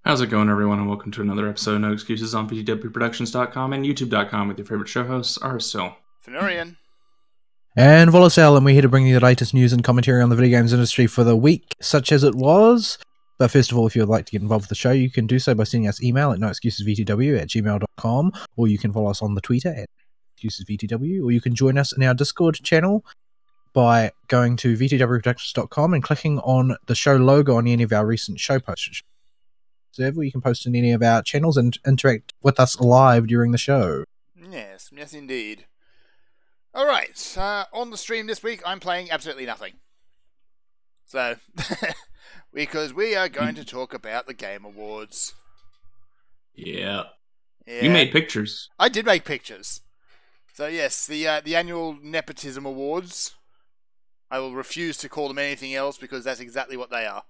How's it going, everyone, and welcome to another episode of No Excuses on VTWProductions.com and YouTube.com with your favorite show hosts, Arcel, Fenurian, and Volacel, and we're here to bring you the latest news and commentary on the video games industry for the week, such as it was. But first of all, if you would like to get involved with the show, you can do so by sending us email at noexcusesvtw@gmail.com, or you can follow us on the Twitter at excusesvtw, or you can join us in our Discord channel by going to vtwproductions.com and clicking on the show logo on any of our recent show posts. Where you can post in any of our channels and interact with us live during the show. Yes indeed. Alright, on the stream this week I'm playing absolutely nothing. So, because we are going to talk about the Game Awards. Yeah. You made pictures. I did make pictures. So yes, the annual Nepotism Awards. I will refuse to call them anything else because that's exactly what they are.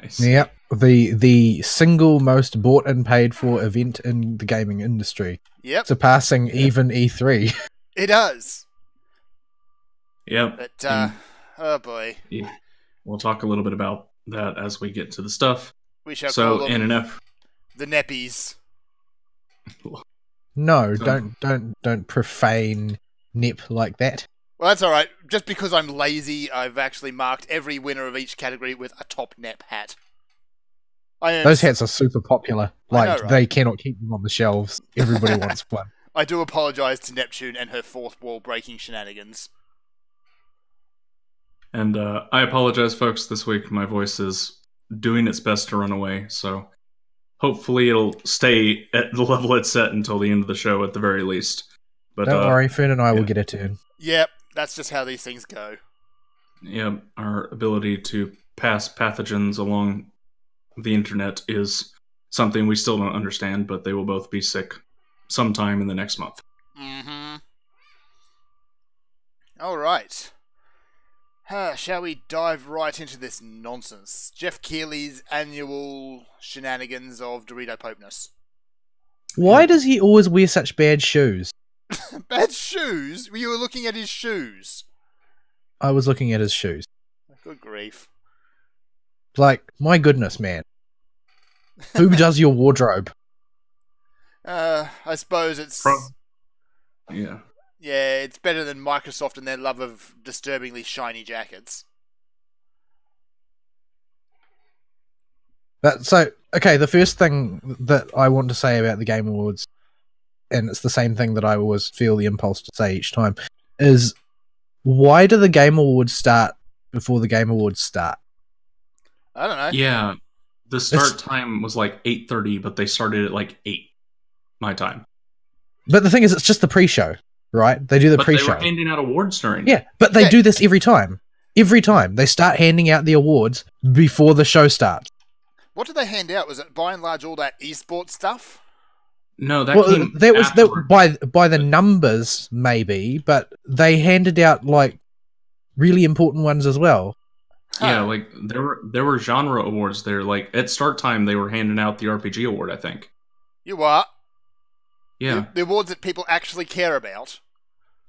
Nice. Yep, the single most bought and paid for event in the gaming industry. Yep. Surpassing even E3. It does. Yep. But, oh boy. Yeah. We'll talk a little bit about that as we get to the stuff. We shall call them NNF. the Neppies. No, don't profane Nep like that. Well, that's alright. Just because I'm lazy, I've actually marked every winner of each category with a top Nep hat. Those hats are super popular. Like, know, right? They cannot keep them on the shelves. Everybody wants one. I do apologise to Neptune and her fourth wall breaking shenanigans. And I apologize, folks. This week my voice is doing its best to run away, so hopefully it'll stay at the level it's set until the end of the show at the very least. But don't worry, Fern and I will get a turn. Yep, that's just how these things go. Yeah, our ability to pass pathogens along the internet is something we still don't understand, but they will both be sick sometime in the next month. Mm-hmm. Alright. Shall we dive right into this nonsense? Jeff Keighley's annual shenanigans of Dorito Popeness. Why does he always wear such bad shoes? Bad shoes? You were looking at his shoes. I was looking at his shoes. Good grief. Like, my goodness, man. Who does your wardrobe? I suppose it's... Yeah. Yeah, it's better than Microsoft and their love of disturbingly shiny jackets. Okay, the first thing that I want to say about the Game Awards, and it's the same thing that I always feel the impulse to say each time, is why do the Game Awards start before the Game Awards start? I don't know. Yeah, the start time was like 8:30, but they started at like 8 my time. But the thing is, it's just the pre-show, right? They do the pre-show. They were handing out awards during. Yeah, but they do this every time. Every time they start handing out the awards before the show starts. What did they hand out? Was it by and large all that esports stuff? No, that was by the numbers maybe, but they handed out like really important ones as well. Yeah, like there were genre awards there. Like at start time, they were handing out the RPG award, I think. You what? Yeah, the awards that people actually care about.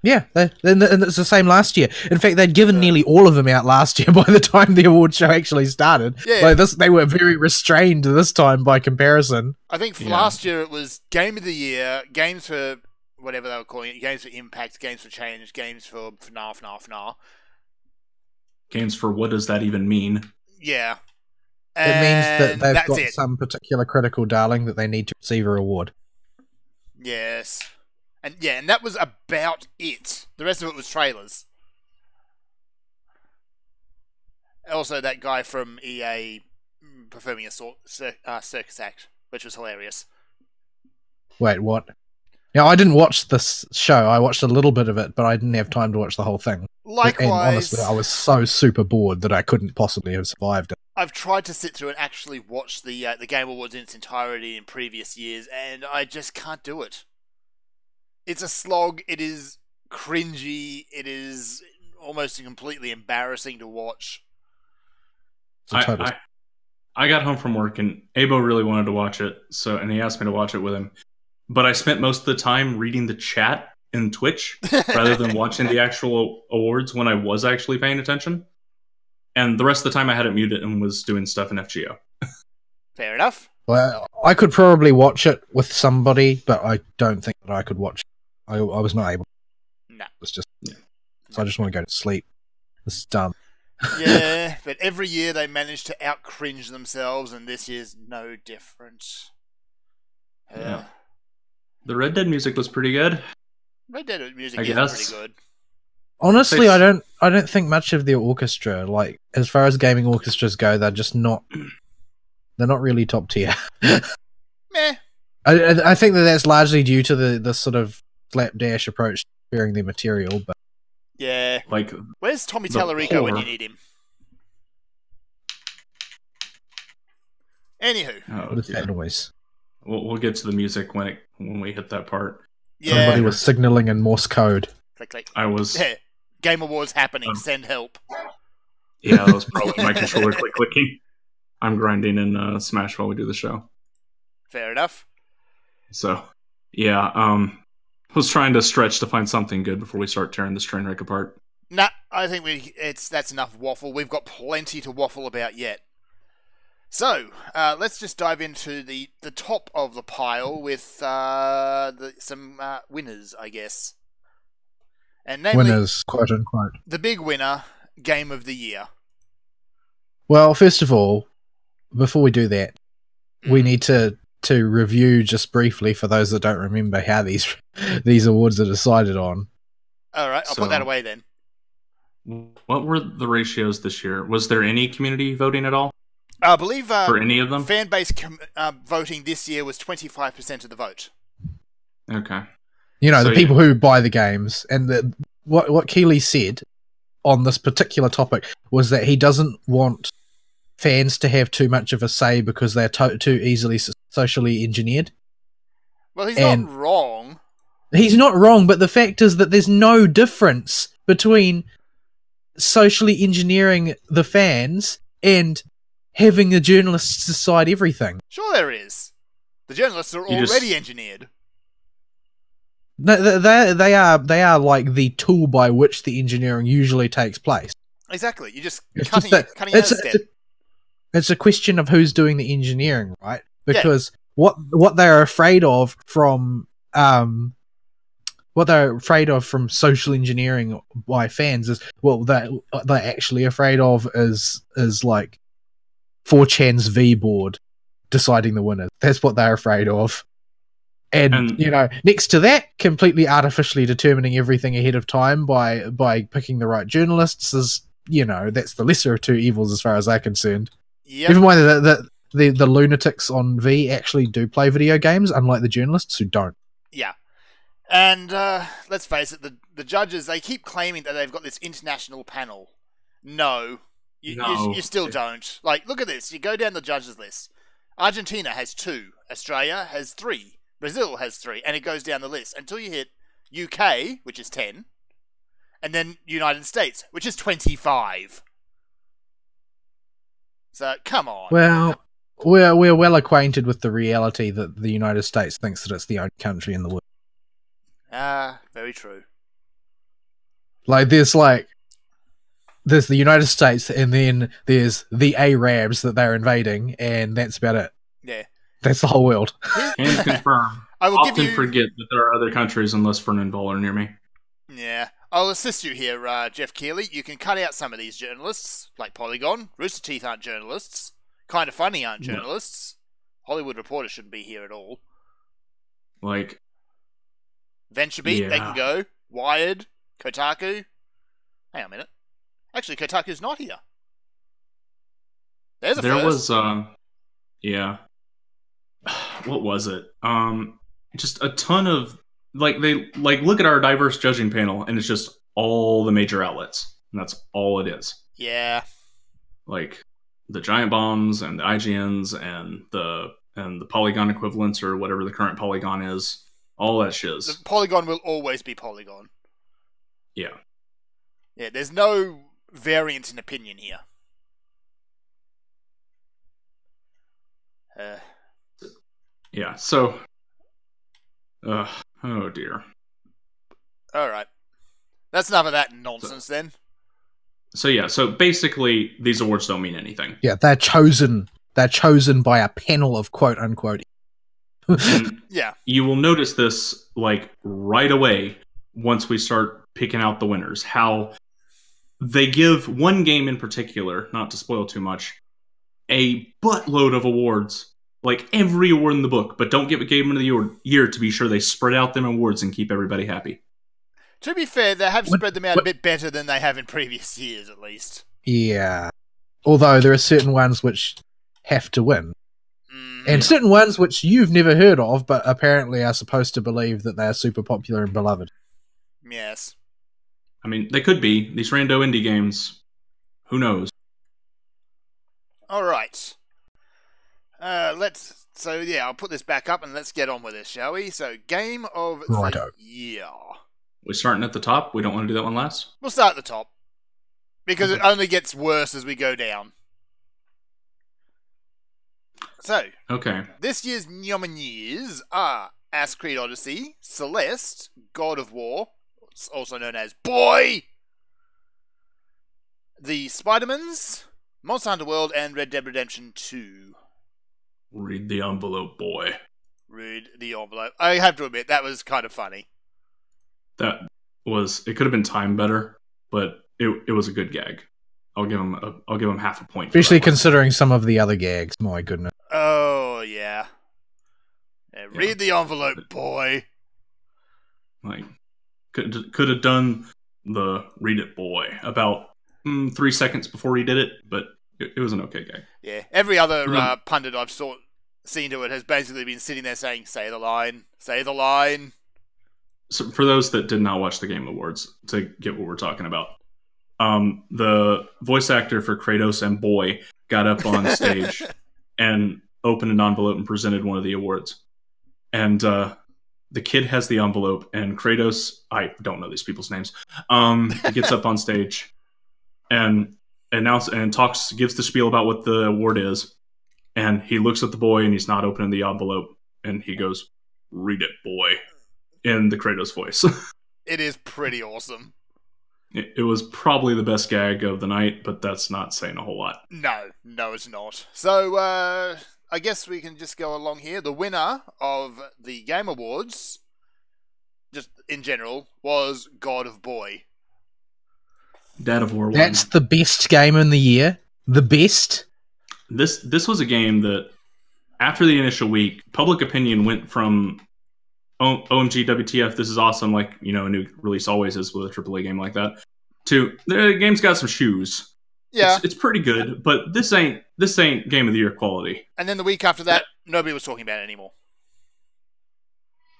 Yeah, and it's the same last year. In fact, they'd given nearly all of them out last year by the time the award show actually started. Yeah. Like they were very restrained this time by comparison. I think last year it was Game of the Year, games for whatever they were calling it, games for impact, games for change, games for FNAF. Games for what does that even mean? Yeah. It means that they've got it. some particular critical darling that they need to receive a reward. Yes. And that was about it. The rest of it was trailers. Also, that guy from EA performing a circus act, which was hilarious. Wait, what? Now, I didn't watch this show. I watched a little bit of it, but I didn't have time to watch the whole thing. Likewise. And honestly, I was so super bored that I couldn't possibly have survived it. I've tried to sit through and actually watch the Game Awards in its entirety in previous years, and I just can't do it. It's a slog. It is cringy. It is almost completely embarrassing to watch. I got home from work and Abo really wanted to watch it, and he asked me to watch it with him. But I spent most of the time reading the chat in Twitch rather than watching the actual awards when I was actually paying attention. And the rest of the time I had it muted and was doing stuff in FGO. Fair enough. Well, I could probably watch it with somebody, but I don't think that I could watch it. I was not able. No. It's just, so I just want to go to sleep. It's dumb. Yeah, but every year they manage to out-cringe themselves, and this year's no different. Yeah. The Red Dead music was pretty good. Red Dead music I is guess. pretty good. Honestly, I don't think much of the orchestra, like as far as gaming orchestras go, they're just not. They're not really top tier. Meh. I think that's largely due to the sort of slapdash approach to sharing their material, but Yeah. Like, Where's Tommy the Tallarico when poor- you need him? Anywho. oh, what is dear. that noise? We'll get to the music when we hit that part. Yeah. Somebody was signaling in Morse code. Click, click. I was Yeah. Game Awards happening. Send help. yeah, that was probably my controller clicking. I'm grinding in Smash while we do the show. Fair enough. So yeah, was trying to stretch to find something good before we start tearing this train wreck apart. Nah, I think that's enough waffle. We've got plenty to waffle about yet. So, let's just dive into the top of the pile with some winners, I guess. And namely, Winners, quote unquote. the big winner, Game of the Year. Well, first of all, before we do that, we Mm. need to review just briefly for those that don't remember how these awards are decided on. All right, I'll put So- that away then. What were the ratios this year? Was there any community voting at all I believe for any of them? fan base voting this year was 25% of the vote. Okay. You know, So, the people who buy the games, and what Keeley said on this particular topic was that he doesn't want fans to have too much of a say because they're too easily socially engineered. Well, he's And- not wrong. He's not wrong, but the fact is that there's no difference between socially engineering the fans and having the journalists decide everything. Sure there is. The journalists are You just- already engineered. No, they are like the tool by which the engineering usually takes place. Exactly. You're just It's cutting just that- out a step. It's a question of who's doing the engineering, right? Because what they're afraid of from social engineering by fans is what they're actually afraid of is like 4chan's V board deciding the winners. That's what they're afraid of. And you know, next to that, completely artificially determining everything ahead of time by picking the right journalists is, you know, that's the lesser of two evils as far as I'm concerned. Yep. Even when the lunatics on V actually do play video games, unlike the journalists who don't. Yeah. And let's face it, the judges, they keep claiming that they've got this international panel. No. You still don't. Like, look at this. You go down the judges list. Argentina has 2. Australia has 3. Brazil has 3. And it goes down the list until you hit UK, which is 10. And then United States, which is 25. So, come on. Well, we're well acquainted with the reality that the United States thinks that it's the only country in the world. Very true. Like there's the United States, and then there's the Arabs that they're invading, and that's about it. Yeah. That's the whole world. Can confirm. I will Often give you... forget that there are other countries unless Fernand Voller near me. Yeah. I'll assist you here, Jeff Keighley. You can cut out some of these journalists, like Polygon. Rooster Teeth aren't journalists. Kind of Funny aren't No. journalists. Hollywood Reporter shouldn't be here at all. Like, VentureBeat, they Yeah. can go. Wired, Kotaku. Hang on a minute. Actually, Kotaku's not here. There's a there first. was, yeah. What was it? Just a ton of look at our diverse judging panel, and it's just all the major outlets, and that's all it is. Yeah. Like the Giant Bombs and the IGNs and the Polygon equivalents or whatever the current Polygon is. All that shiz. The Polygon will always be Polygon. Yeah. Yeah, there's no variance in opinion here. Yeah. So. Oh dear. Alright. That's enough of that nonsense then. So yeah. So basically, these awards don't mean anything. Yeah, they're chosen They're chosen by a panel of quote unquote. Yeah. You will notice this like right away once we start picking out the winners. How they give one game in particular, not to spoil too much, a buttload of awards, like every award in the book, but don't give a game of the year to be sure they spread out them awards and keep everybody happy. To be fair, they have spread them out a bit better than they have in previous years, at least. Yeah. Although there are certain ones which have to win. And certain ones which you've never heard of, but apparently are supposed to believe that they are super popular and beloved. Yes. I mean, they could be. These rando indie games, who knows? Alright. I'll put this back up and let's get on with this, shall we? So, Game of the Year. We're starting at the top. We don't want to do that one last? We'll start at the top. Because it only gets worse as we go down. So, this year's nominees are Assassin's Creed Odyssey, Celeste, God of War, also known as Boy, The Spider-Mans, Monster Hunter World, and Red Dead Redemption 2. Read the envelope, boy. Read the envelope. I have to admit, that was kind of funny. It could have been timed better, but it was a good gag. I'll give him half a point. Especially considering some of the other gags. My goodness. Oh yeah. Read the envelope, boy. Like, could have done the read it, boy, about 3 seconds before he did it, but it was an okay gag. Yeah. Every other pundit I've seen to it has basically been sitting there saying, "Say the line, say the line." So for those that did not watch the Game Awards, to get what we're talking about. The voice actor for Kratos and Boy got up on stage and opened an envelope and presented one of the awards. And the kid has the envelope, and Kratos, I don't know these people's names, he gets up on stage and gives the spiel about what the award is. And he looks at the boy, and he's not opening the envelope, and he goes, "Read it, boy," in the Kratos voice. It is pretty awesome. It was probably the best gag of the night, but that's not saying a whole lot. No, it's not. So, I guess we can just go along here. The winner of the Game Awards, just in general, was God of Boy. Dad of War 1. That's the best game in the year. The best. This was a game that, after the initial week, public opinion went from OMG, WTF, this is awesome, like, a new release always is with a AAA game like that, to the game's got some shoes. Yeah. It's pretty good, but this ain't Game of the Year quality. And then the week after that, nobody was talking about it anymore.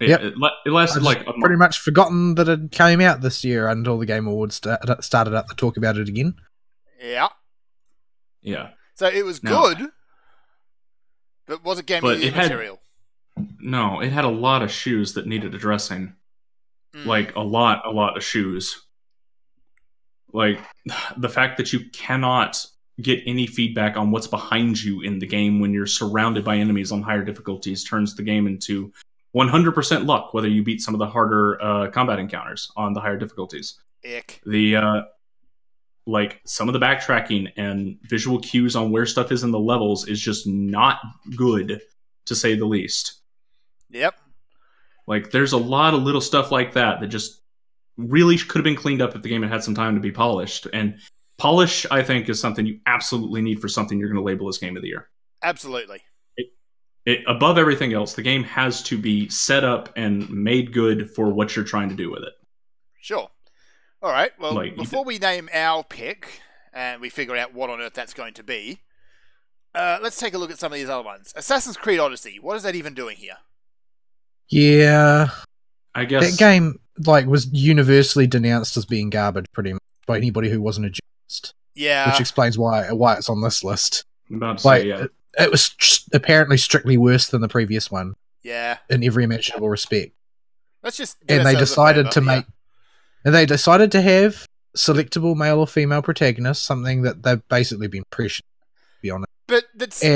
It lasted like a month. Pretty much forgotten that it came out this year until the Game Awards started up to talk about it again. Yeah. Yeah. So it was good, but was it Game of the Year material? No, it had a lot of shoes that needed addressing. Like, a lot of shoes. Like, the fact that you cannot get any feedback on what's behind you in the game when you're surrounded by enemies on higher difficulties turns the game into 100% luck, whether you beat some of the harder combat encounters on the higher difficulties. Ick. Like, some of the backtracking and visual cues on where stuff is in the levels is just not good, to say the least. Yep. Like, there's a lot of little stuff like that just really could have been cleaned up if the game had some time to be polished. And polish, I think, is something you absolutely need for something you're going to label as Game of the Year. Absolutely. Above everything else, the game has to be set up and made good for what you're trying to do with it. Sure. All right. Well, before we name our pick and we figure out what on earth that's going to be, let's take a look at some of these other ones. Assassin's Creed Odyssey. What is that even doing here? Yeah, I guess that game was universally denounced as being garbage, pretty much, by anybody who wasn't a journalist. Yeah, which explains why it's on this list. I'm about to say, yeah. It was apparently strictly worse than the previous one. Yeah, in every imaginable respect. Let's just they decided to have selectable male or female protagonists, something that they've basically been pressured to be honest. But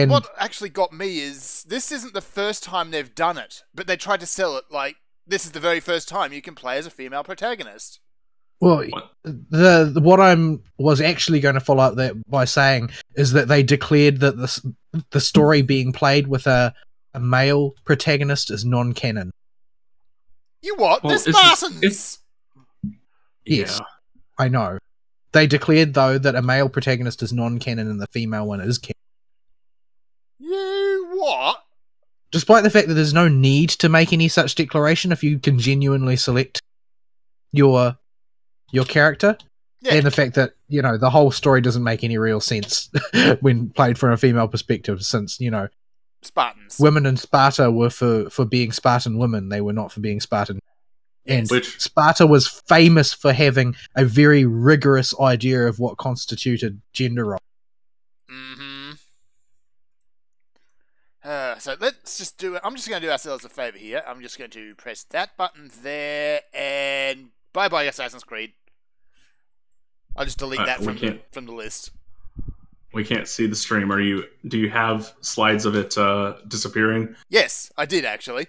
what actually got me is this isn't the first time they've done it, but they tried to sell it like this is the very first time you can play as a female protagonist. Well, what I'm was actually going to follow up that by saying is that they declared that the story being played with a male protagonist is non-canon. You what? Well, They're Spartans! Yes, Yeah. I know. They declared, though, that a male protagonist is non-canon and the female one is canon. You what? Despite the fact that there's no need to make any such declaration if you can genuinely select your character, Yeah. and the fact that, you know, the whole story doesn't make any real sense when played from a female perspective, since, you know, Spartans. women in Sparta were for being Spartan women, they were not for being Spartan. And Which- Sparta was famous for having a very rigorous idea of what constituted gender role. Mm-hmm. So let's just do it. I'm just going to do ourselves a favor here. I'm just going to press that button there, and bye-bye Assassin's Creed. I'll just delete that from the list. We can't see the stream. Do you have slides of it disappearing? Yes, I did actually.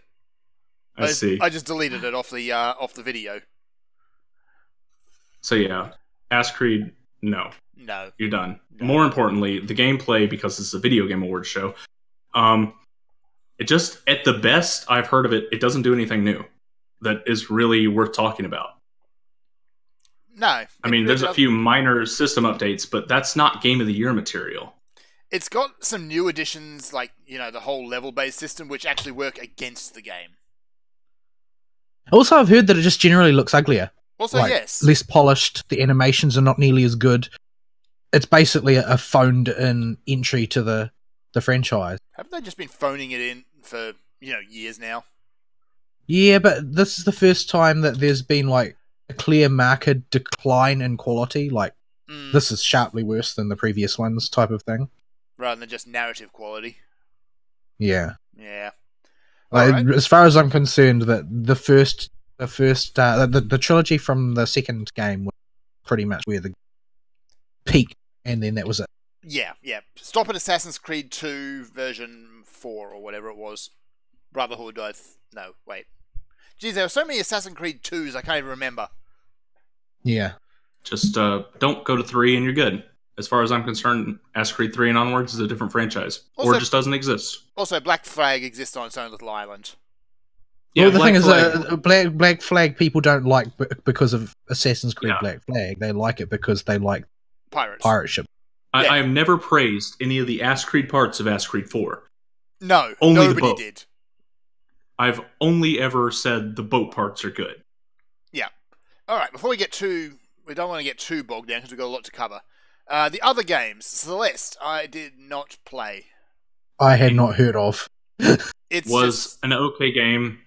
I see. I just deleted it off the video. So yeah, Ass Creed, no. No. You're done. No. More importantly, the gameplay, because this is a video game awards show, it just, at the best I've heard of it, it doesn't do anything new that is really worth talking about. No. I mean, there's a few minor system updates, but that's not Game of the Year material. It's got some new additions, like, you know, the whole level-based system, which actually work against the game. Also, I've heard that it just generally looks uglier. Also, Like, yes. less polished, the animations are not nearly as good. It's basically a phoned-in entry to the franchise. Haven't they just been phoning it in for, you know, years now? Yeah, but this is the first time that there's been, like, a clear marked decline in quality. Like, this is sharply worse than the previous ones type of thing. Rather than just narrative quality. Yeah. Yeah. Like, Alright. as far as I'm concerned, that the trilogy from the second game was pretty much where the peak, and then that was it. Yeah, yeah. Stop at Assassin's Creed 2 version 4 or whatever it was. Brotherhood, no, wait. Geez, there were so many Assassin's Creed 2s, I can't even remember. Yeah. Just don't go to 3 and you're good. As far as I'm concerned, Assassin's Creed 3 and onwards is a different franchise. Also- or just doesn't exist. Also, Black Flag exists on its own little island. Yeah, Well, the Black thing Flag- is, Black Flag people don't like because of Assassin's Creed Yeah. Black Flag. They like it because they like Pirates. pirate ship. Yeah. I have never praised any of the Assassin's Creed parts of Assassin's Creed 4. No, Only the nobody boat. did. I've only ever said the boat parts are good. Alright, before we don't want to get too bogged down because we've got a lot to cover. The other games, Celeste, I did not play. I had not heard of. It's Was just, an okay game.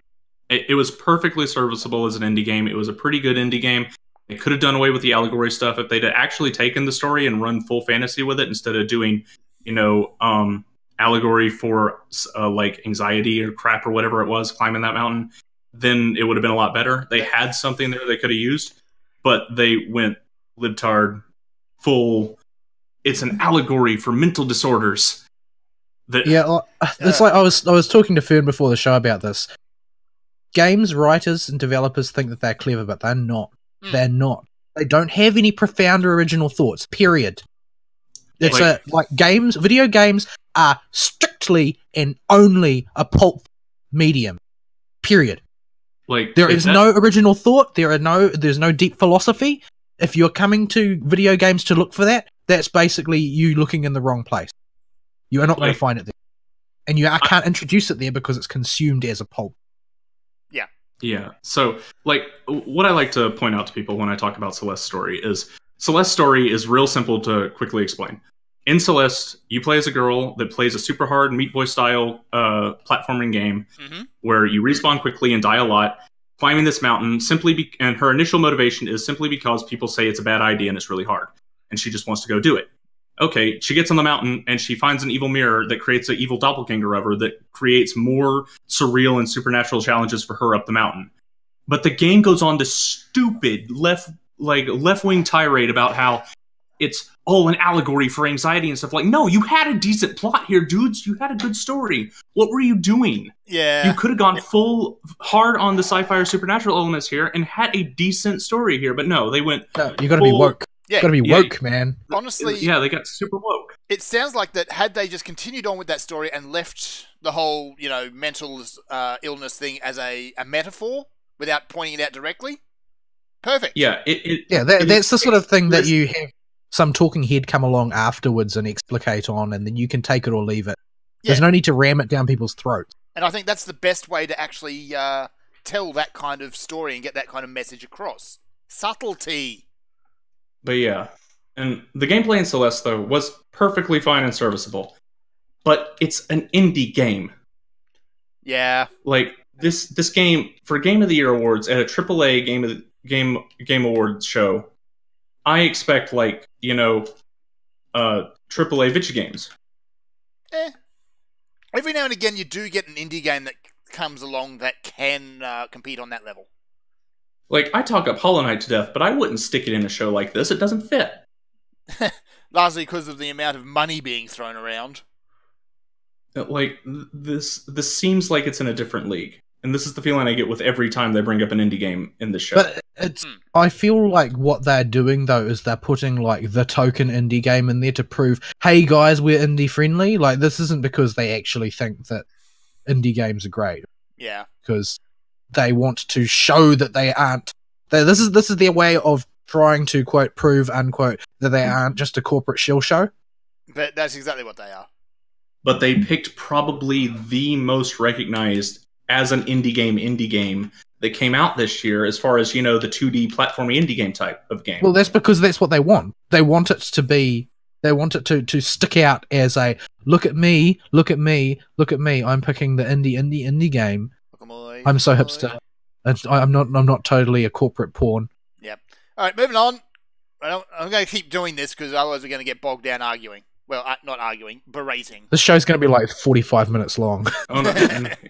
It was perfectly serviceable as an indie game. It was a pretty good indie game. It could have done away with the allegory stuff if they'd actually taken the story and run full fantasy with it instead of doing, allegory for like anxiety or crap or whatever it was climbing that mountain. Then it would have been a lot better. They had something there they could have used, but they went libtard full. It's an allegory for mental disorders. Yeah, it's like I was talking to Fern before the show about this. Games writers and developers think that they're clever, but they're not. They're not. They don't have any profound or original thoughts. Period. It's video games are strictly and only a pulp medium. Period. There is no original thought. There's no deep philosophy. If you're coming to video games to look for that, that's basically you looking in the wrong place. You are not going to find it there. And you can't introduce it there because it's consumed as a pulp. Yeah. So, what I like to point out to people when I talk about Celeste's story is Celeste's story is real simple to quickly explain. In Celeste, you play as a girl that plays a super hard Meat Boy style platforming game where you respawn quickly and die a lot, climbing this mountain and her initial motivation is simply because people say it's a bad idea and it's really hard, and she just wants to go do it. Okay, she gets on the mountain and she finds an evil mirror that creates an evil doppelganger of her that creates more surreal and supernatural challenges for her up the mountain. But the game goes on to stupid left-wing tirade about how it's all an allegory for anxiety and stuff. Like, no, you had a decent plot here, dudes. You had a good story. What were you doing? Yeah. You could have gone full hard on the sci-fi or supernatural elements here and had a decent story here, but no, they went. No, you got to be woke. Yeah, got to be woke, man. Honestly, yeah, they got super woke. It sounds like that had they just continued on with that story and left the whole, mental illness thing as a metaphor without pointing it out directly, perfect. Yeah, that's the sort of thing that you have some talking head come along afterwards and explicate on, and then you can take it or leave it. Yeah. There's no need to ram it down people's throats. And I think that's the best way to actually tell that kind of story and get that kind of message across. Subtlety. But yeah, and the gameplay in Celeste, though, was perfectly fine and serviceable. But it's an indie game. Yeah. Like, this game, for Game of the Year awards at a AAA Game Awards show, I expect, AAA video games. Every now and again, you do get an indie game that comes along that can compete on that level. Like, I talk up Hollow Knight to death, but I wouldn't stick it in a show like this. It doesn't fit. Largely because of the amount of money being thrown around. Like, this seems like it's in a different league. And this is the feeling I get with every time they bring up an indie game in the show. But I feel like what they're doing, though, is they're putting, the token indie game in there to prove, hey, guys, we're indie-friendly. Like, this isn't because they actually think that indie games are great. Yeah. Because they want to show that they aren't. This is their way of trying to, quote, prove, unquote, that they aren't just a corporate shill show. But that's exactly what they are. But they picked probably the most recognized as an indie game that came out this year, as far as, the 2D platformy indie game type of game. Well, that's because that's what they want. They want it to be. They want it to stick out as a look at me, look at me, look at me. I'm picking the indie game. I'm so hipster. I'm not totally a corporate pawn. Yep. All right, moving on. I'm going to keep doing this because otherwise we're going to get bogged down arguing. Well, not arguing, berating. This show's going to be 45 minutes long. Oh no!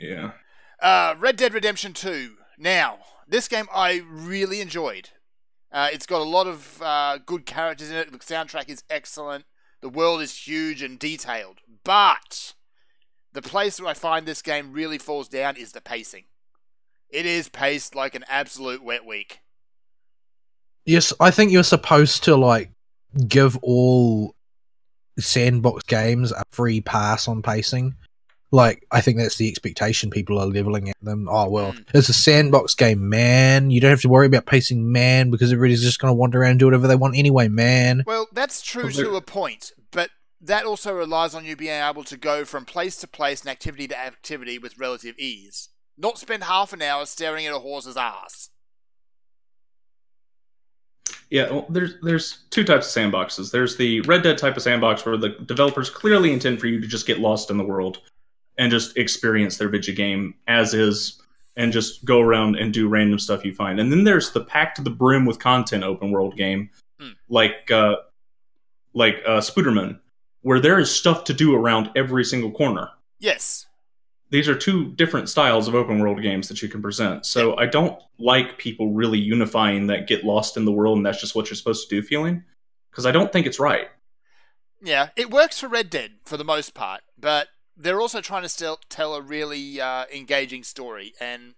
Yeah. Red Dead Redemption 2. Now, this game I really enjoyed. It's got a lot of good characters in it. The soundtrack is excellent. The world is huge and detailed. But the place where I find this game really falls down is the pacing. It is paced like an absolute wet week. Yes, I think you're supposed to give all sandbox games a free pass on pacing. I think that's the expectation people are leveling at them. Oh, well, it's a sandbox game, man. You don't have to worry about pacing, man, because everybody's just going to wander around and do whatever they want anyway, man. Well, that's true to a point, but that also relies on you being able to go from place to place and activity to activity with relative ease. Not spend half an hour staring at a horse's ass. Yeah, well, there's two types of sandboxes. There's the Red Dead type of sandbox where the developers clearly intend for you to just get lost in the world and just experience their video game as is and just go around and do random stuff you find. And then there's the packed to the brim with content open world game like Spooderman, where there is stuff to do around every single corner. Yes. These are two different styles of open world games that you can present. So I don't like people really unifying that get lost in the world and that's just what you're supposed to do feeling, because I don't think it's right. Yeah, it works for Red Dead for the most part, but they're also trying to tell a really engaging story. And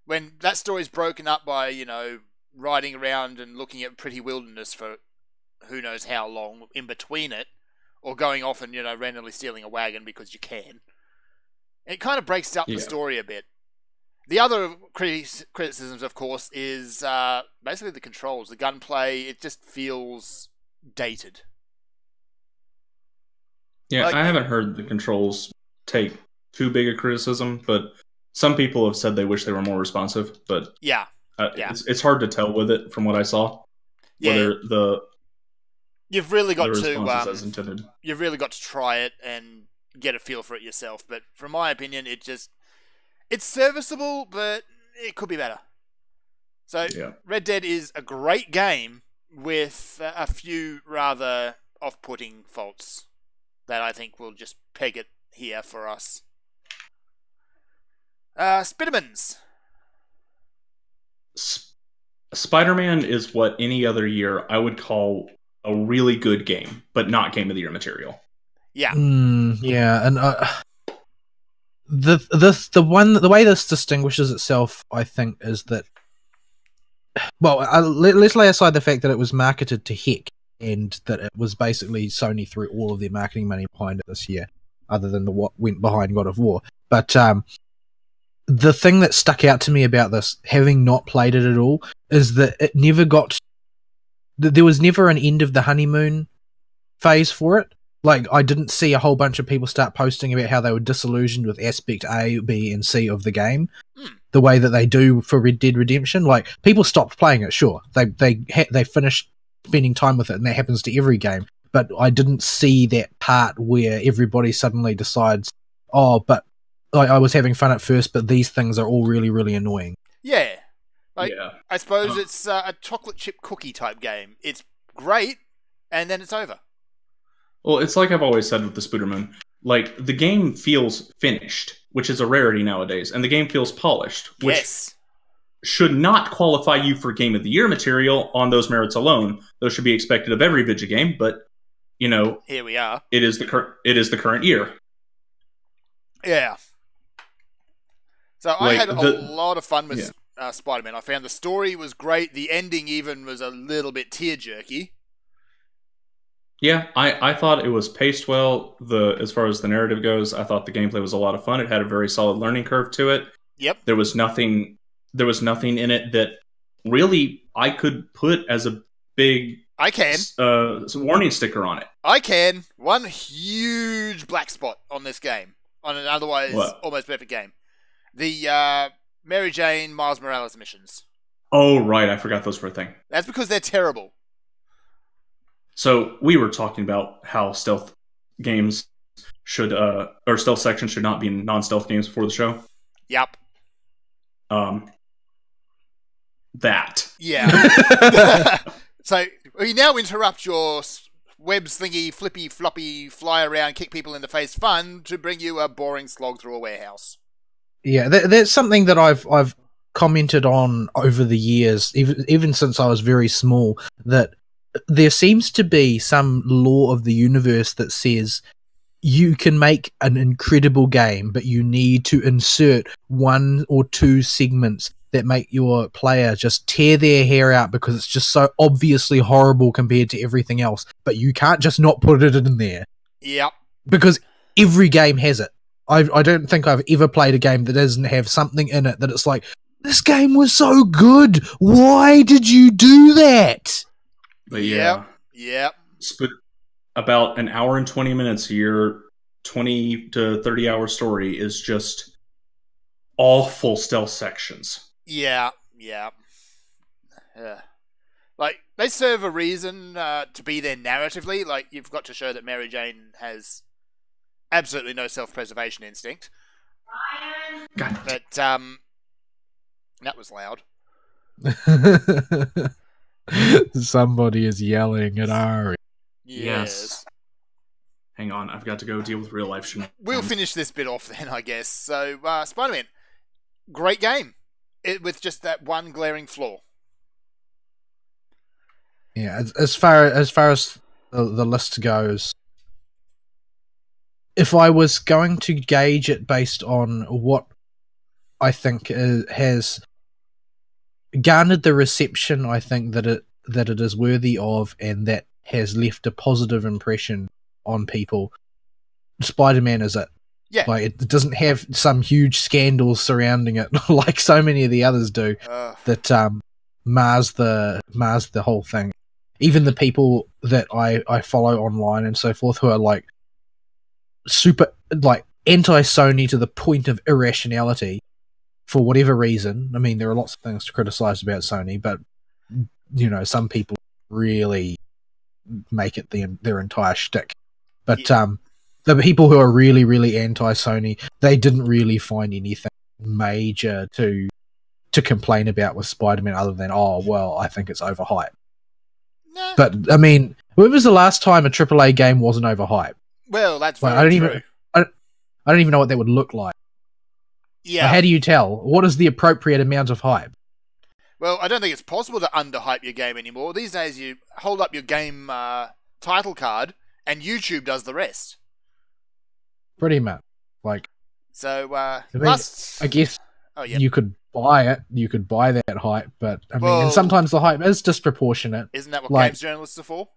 when that story's broken up by, riding around and looking at pretty wilderness for who knows how long in between it, or going off and, randomly stealing a wagon because you can, it kind of breaks up the story a bit. The other criticisms, of course, is basically the controls. The gunplay, it just feels dated. Yeah, I haven't heard the controls take too big a criticism, but some people have said they wish they were more responsive. But it's hard to tell with it from what I saw. Yeah, whether you've really got to as intended. You've really got to try it and get a feel for it yourself. But from my opinion, it's serviceable, but it could be better. So Red Dead is a great game with a few rather off-putting faults that I think will just peg it here for us. Spidermans. Spider-Man is what any other year I would call a really good game, but not Game of the Year material. Yeah. Yeah, and the way this distinguishes itself, I think, is that, well, let's lay aside the fact that it was marketed to heck and that it was basically Sony threw all of their marketing money behind it this year, other than what went behind God of War. But the thing that stuck out to me about this, having not played it at all, is that it never got... There was never an end of the honeymoon phase for it. Like, I didn't see a whole bunch of people start posting about how they were disillusioned with aspect A, B, and C of the game, the way that they do for Red Dead Redemption. Like, people stopped playing it, sure. They finished spending time with it, and that happens to every game. But I didn't see that part where everybody suddenly decides, oh, but I was having fun at first, but these things are all really, really annoying. Yeah. Like, Yeah. I suppose it's a chocolate chip cookie type game. It's great, and then it's over. Well, it's like I've always said with the Spoodermoon. Like, the game feels finished, which is a rarity nowadays, and the game feels polished, which should not qualify you for Game of the Year material on those merits alone. Those should be expected of every video game, but, you know... Here we are. It is the current year. Yeah. So I had a lot of fun with Spider-Man. I found the story was great. The ending even was a little bit tear-jerky. Yeah, I thought it was paced well. As far as the narrative goes, I thought the gameplay was a lot of fun. It had a very solid learning curve to it. Yep. There was nothing in it that really I could put as a big warning sticker on it. I can. One huge black spot on this game, on an otherwise almost perfect game. The Mary Jane Miles Morales missions. Oh, right. I forgot those were a thing. That's because they're terrible. So we were talking about how stealth games should, or stealth sections should not be in non-stealth games before the show. Yep. That. Yeah. So we now interrupt your web slingy, flippy, floppy, fly around, kick people in the face fun to bring you a boring slog through a warehouse. Yeah, that's something that I've commented on over the years, even since I was very small, that there seems to be some law of the universe that says you can make an incredible game, but you need to insert 1 or 2 segments that make your player just tear their hair out because it's just so obviously horrible compared to everything else. But you can't just not put it in there. Yep. Because every game has it. I don't think I've ever played a game that doesn't have something in it that it's like, this game was so good. Why did you do that? But yeah. Yep. About an hour and 20 minutes of your 20 to 30 hour story is just awful stealth sections. Yeah. Like, they serve a reason to be there narratively. Like, you've got to show that Mary Jane has absolutely no self-preservation instinct. God. But, that was loud. Somebody is yelling at Ari. Yes. Hang on, I've got to go deal with real life shit. We'll finish this bit off then, I guess. So, Spider-Man, great game. With just that one glaring flaw. Yeah, as far as the list goes, if I was going to gauge it based on what I think has garnered the reception I think that it is worthy of, and that has left a positive impression on people, Spider-Man is it. Yeah. Like, it doesn't have some huge scandals surrounding it like so many of the others do that mars the whole thing. Even the people that I follow online and so forth who are like super like anti-Sony to the point of irrationality for whatever reason. I mean, there are lots of things to criticize about Sony, but you know, some people really make it their entire shtick. But the people who are really, really anti-Sony, they didn't really find anything major to complain about with Spider-Man other than, oh, well, I think it's overhyped. Nah. But, I mean, when was the last time a AAA game wasn't overhyped? Well, that's very true. I don't even know what that would look like. Yeah. How do you tell? What is the appropriate amount of hype? Well, I don't think it's possible to underhype your game anymore. These days, you hold up your game title card, and YouTube does the rest. Pretty much. Like, so, I guess you could buy it. You could buy that hype, but I mean, and sometimes the hype is disproportionate. Isn't that what games journalists are for?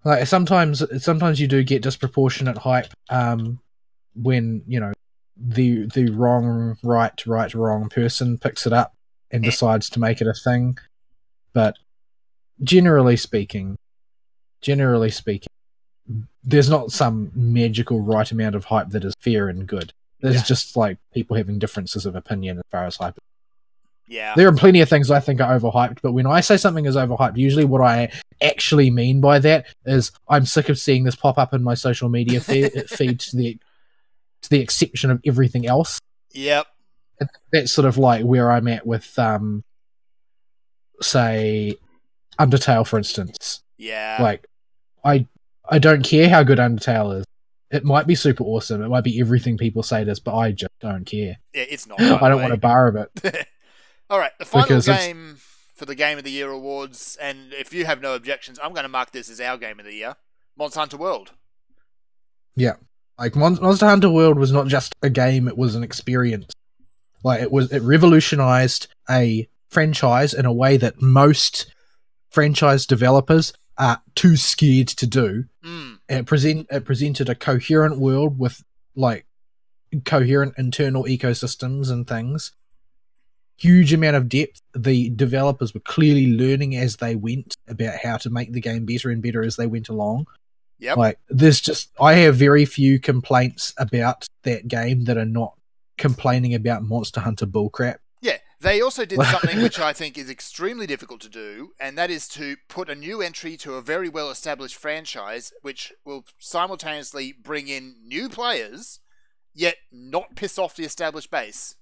Like sometimes you do get disproportionate hype when the wrong person picks it up and decides to make it a thing. But generally speaking, there's not some magical right amount of hype that is fair and good. There's just like people having differences of opinion as far as hype. Yeah. There are plenty of things I think are overhyped, but when I say something is overhyped, usually what I actually mean by that is I'm sick of seeing this pop up in my social media feed to the exception of everything else. Yep. That's sort of like where I'm at with, say, Undertale, for instance. Yeah. Like, I don't care how good Undertale is. It might be super awesome. It might be everything people say it is, but I just don't care. Yeah, it's not. I don't want a bar of it. All right, the final game for the Game of the Year awards, and if you have no objections, I'm going to mark this as our Game of the Year, Monster Hunter World. Yeah. Like, Monster Hunter World was not just a game, it was an experience. Like, it revolutionized a franchise in a way that most franchise developers are too scared to do. It presented a coherent world with, like, coherent internal ecosystems and things. Huge amount of depth. The developers were clearly learning as they went about how to make the game better and better as they went along. Yep. Like, I have very few complaints about that game that are not complaining about Monster Hunter bullcrap. Yeah, they also did something which I think is extremely difficult to do, and that is to put a new entry to a very well-established franchise, which will simultaneously bring in new players, yet not piss off the established base.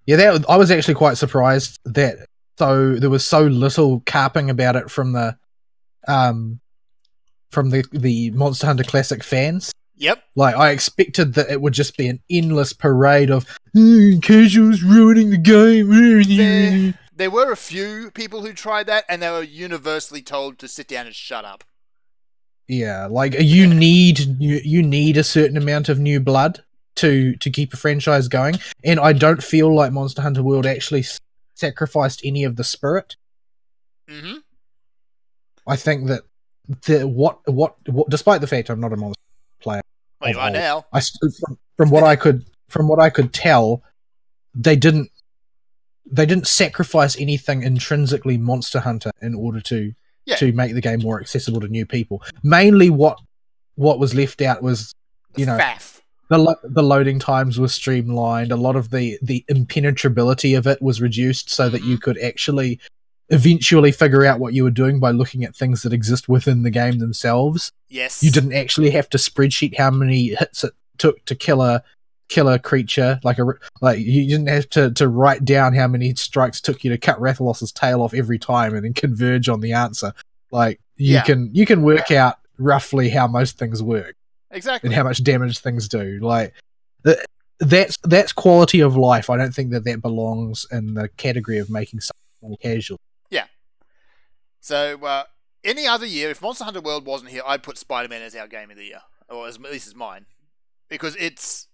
Yeah, I was actually quite surprised that there was so little carping about it from the Monster Hunter Classic fans. Yep. Like, I expected that it would just be an endless parade of casuals ruining the game. There were a few people who tried that, and they were universally told to sit down and shut up. Yeah, like, you need a certain amount of new blood to keep a franchise going, and I don't feel like Monster Hunter World actually sacrificed any of the spirit. Mm-hmm. I think that what despite the fact I'm not a Monster player, well, you are now. From what I could tell, they didn't sacrifice anything intrinsically Monster Hunter in order to make the game more accessible to new people. Mainly, what was left out was faff. The loading times were streamlined. A lot of the impenetrability of it was reduced so that you could actually eventually figure out what you were doing by looking at things that exist within the game themselves. Yes. You didn't actually have to spreadsheet how many hits it took to kill a creature. Like you didn't have to write down how many strikes it took you to cut Rathalos's tail off every time and then converge on the answer. Like, you can work out roughly how most things work. Exactly. And how much damage things do. Like, that's quality of life. I don't think that belongs in the category of making something more casual. Yeah. So, any other year, if Monster Hunter World wasn't here, I'd put Spider-Man as our Game of the Year. Or at least as mine. Because it's,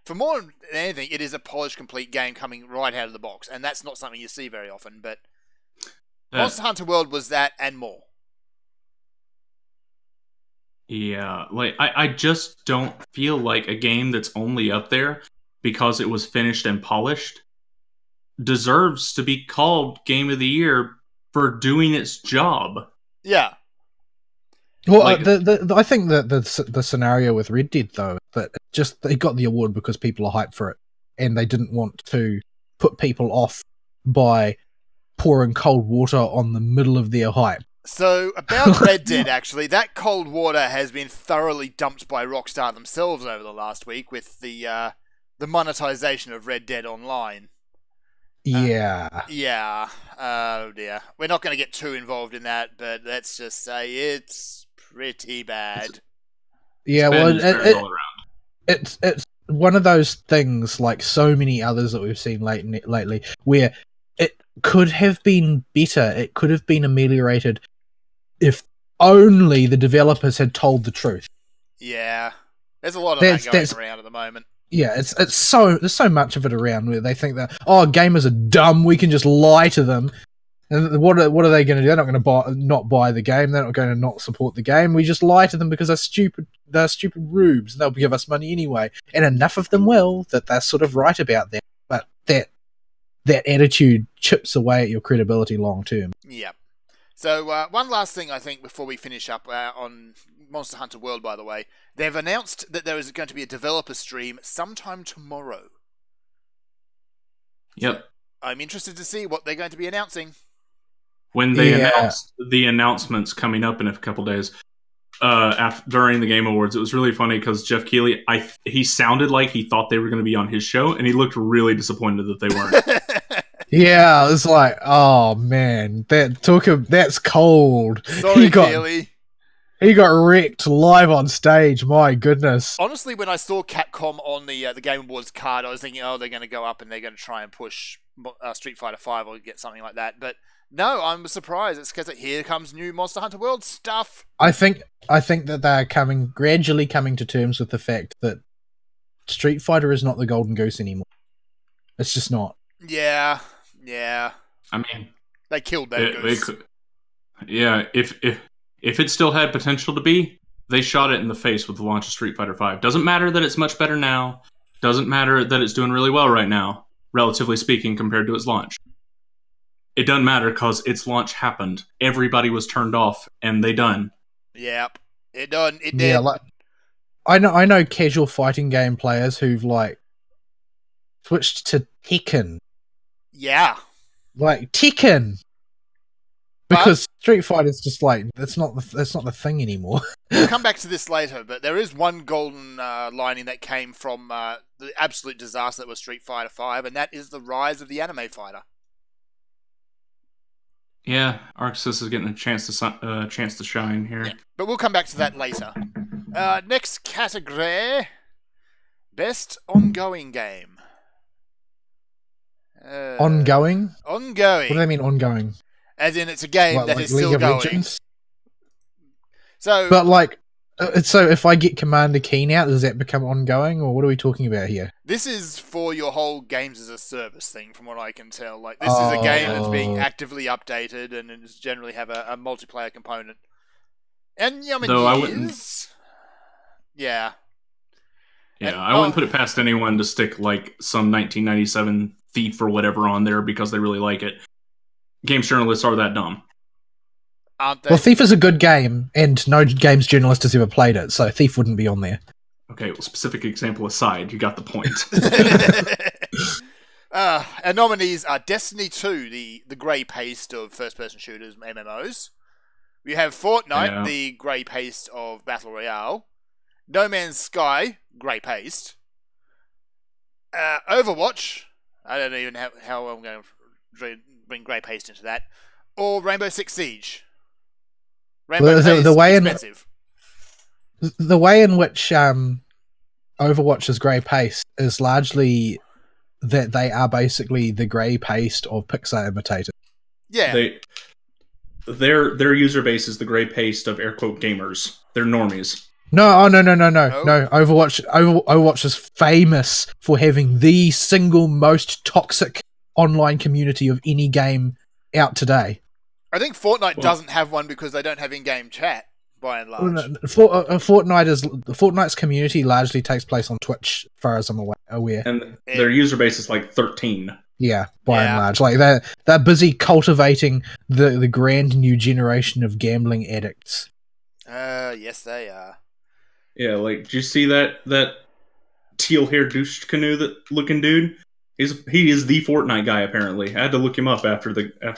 for more than anything, it is a polished, complete game coming right out of the box. And that's not something you see very often, but Monster Hunter World was that and more. Yeah, like, I just don't feel like a game that's only up there because it was finished and polished deserves to be called Game of the Year for doing its job. Yeah. Well, like, I think that the scenario with Red Dead, though, that they got the award because people are hyped for it, and they didn't want to put people off by pouring cold water on the middle of their hype. So, about Red Dead, actually, that cold water has been thoroughly dumped by Rockstar themselves over the last week with the monetization of Red Dead Online. Yeah. Oh dear. We're not going to get too involved in that, but let's just say it's pretty bad. Yeah, well, it's one of those things, like so many others that we've seen lately, where it could have been better. It could have been ameliorated if only the developers had told the truth. Yeah, there's a lot of that going around at the moment. Yeah, there's so much of it around where they think that gamers are dumb. We can just lie to them. And what are they going to do? They're not going to not buy the game. They're not going to not support the game. We just lie to them because they're stupid. They're stupid rubes. They'll give us money anyway. And enough of them will that they're sort of right about that. But that attitude chips away at your credibility long term. Yeah. So one last thing I think before we finish up on Monster Hunter World, by the way, they've announced that there is going to be a developer stream sometime tomorrow. Yep. I'm interested to see what they're going to be announcing. When they announced the announcements coming up in a couple days during the Game Awards, it was really funny because Jeff Keighley, he sounded like he thought they were going to be on his show, and he looked really disappointed that they weren't. Yeah, it's like, oh man, that's cold. Sorry, Keighley. He got wrecked live on stage. My goodness. Honestly, when I saw Capcom on the Game Awards card, I was thinking, they're going to go up and they're going to try and push Street Fighter V or get something like that. But no, I'm surprised. It's because here comes new Monster Hunter World stuff. I think that they're gradually coming to terms with the fact that Street Fighter is not the golden goose anymore. It's just not. Yeah. I mean, they killed that goose. If it still had potential to be, they shot it in the face with the launch of Street Fighter V. Doesn't matter that it's much better now. Doesn't matter that it's doing really well right now, relatively speaking, compared to its launch. It doesn't matter because its launch happened. Everybody was turned off, and they done. Yep, it done. It did. Yeah, like I know casual fighting game players who've like switched to Tekken. Yeah, like Tekken. Because Street Fighter's just like that's not the thing anymore. We'll come back to this later, but there is one golden lining that came from the absolute disaster that was Street Fighter V, and that is the rise of the anime fighter. Yeah, Arxis is getting a chance to shine here. Yeah, but we'll come back to that later. Next category: best ongoing game. Ongoing? Ongoing. What do they mean ongoing? As in, it's a game that is still going. So, but like, so if I get Commander Keen out, does that become ongoing, or what are we talking about here? This is for your whole games as a service thing, from what I can tell. Like, this is a game that's being actively updated and it generally have a multiplayer component. And yeah. Yeah, I wouldn't put it past anyone to stick like some 1997 Thief or whatever on there because they really like it. Games journalists are that dumb. Aren't they? Well, Thief is a good game, and no games journalist has ever played it, so Thief wouldn't be on there. Okay, well, specific example aside, you got the point. Our nominees are Destiny 2, the grey paste of first-person shooters, MMOs. We have Fortnite, the grey paste of Battle Royale. No Man's Sky, grey paste. Overwatch, I don't even know how I'm going to bring grey paste into that. Or Rainbow Six Siege. Rainbow Paste expensive. The way in which Overwatch's grey paste is largely that they are basically the grey paste of Pixar imitators. Yeah. Their user base is the grey paste of air quote gamers. They're normies. No, Overwatch is famous for having the single most toxic online community of any game out today. I think Fortnite doesn't have one because they don't have in-game chat, by and large. Fortnite's community largely takes place on Twitch, as far as I'm aware. And their user base is like 13. Yeah, by and large. Like they're busy cultivating the grand new generation of gambling addicts. Yes, they are. Yeah, like, did you see that teal-haired douche canoe looking dude? He is the Fortnite guy, apparently. I had to look him up after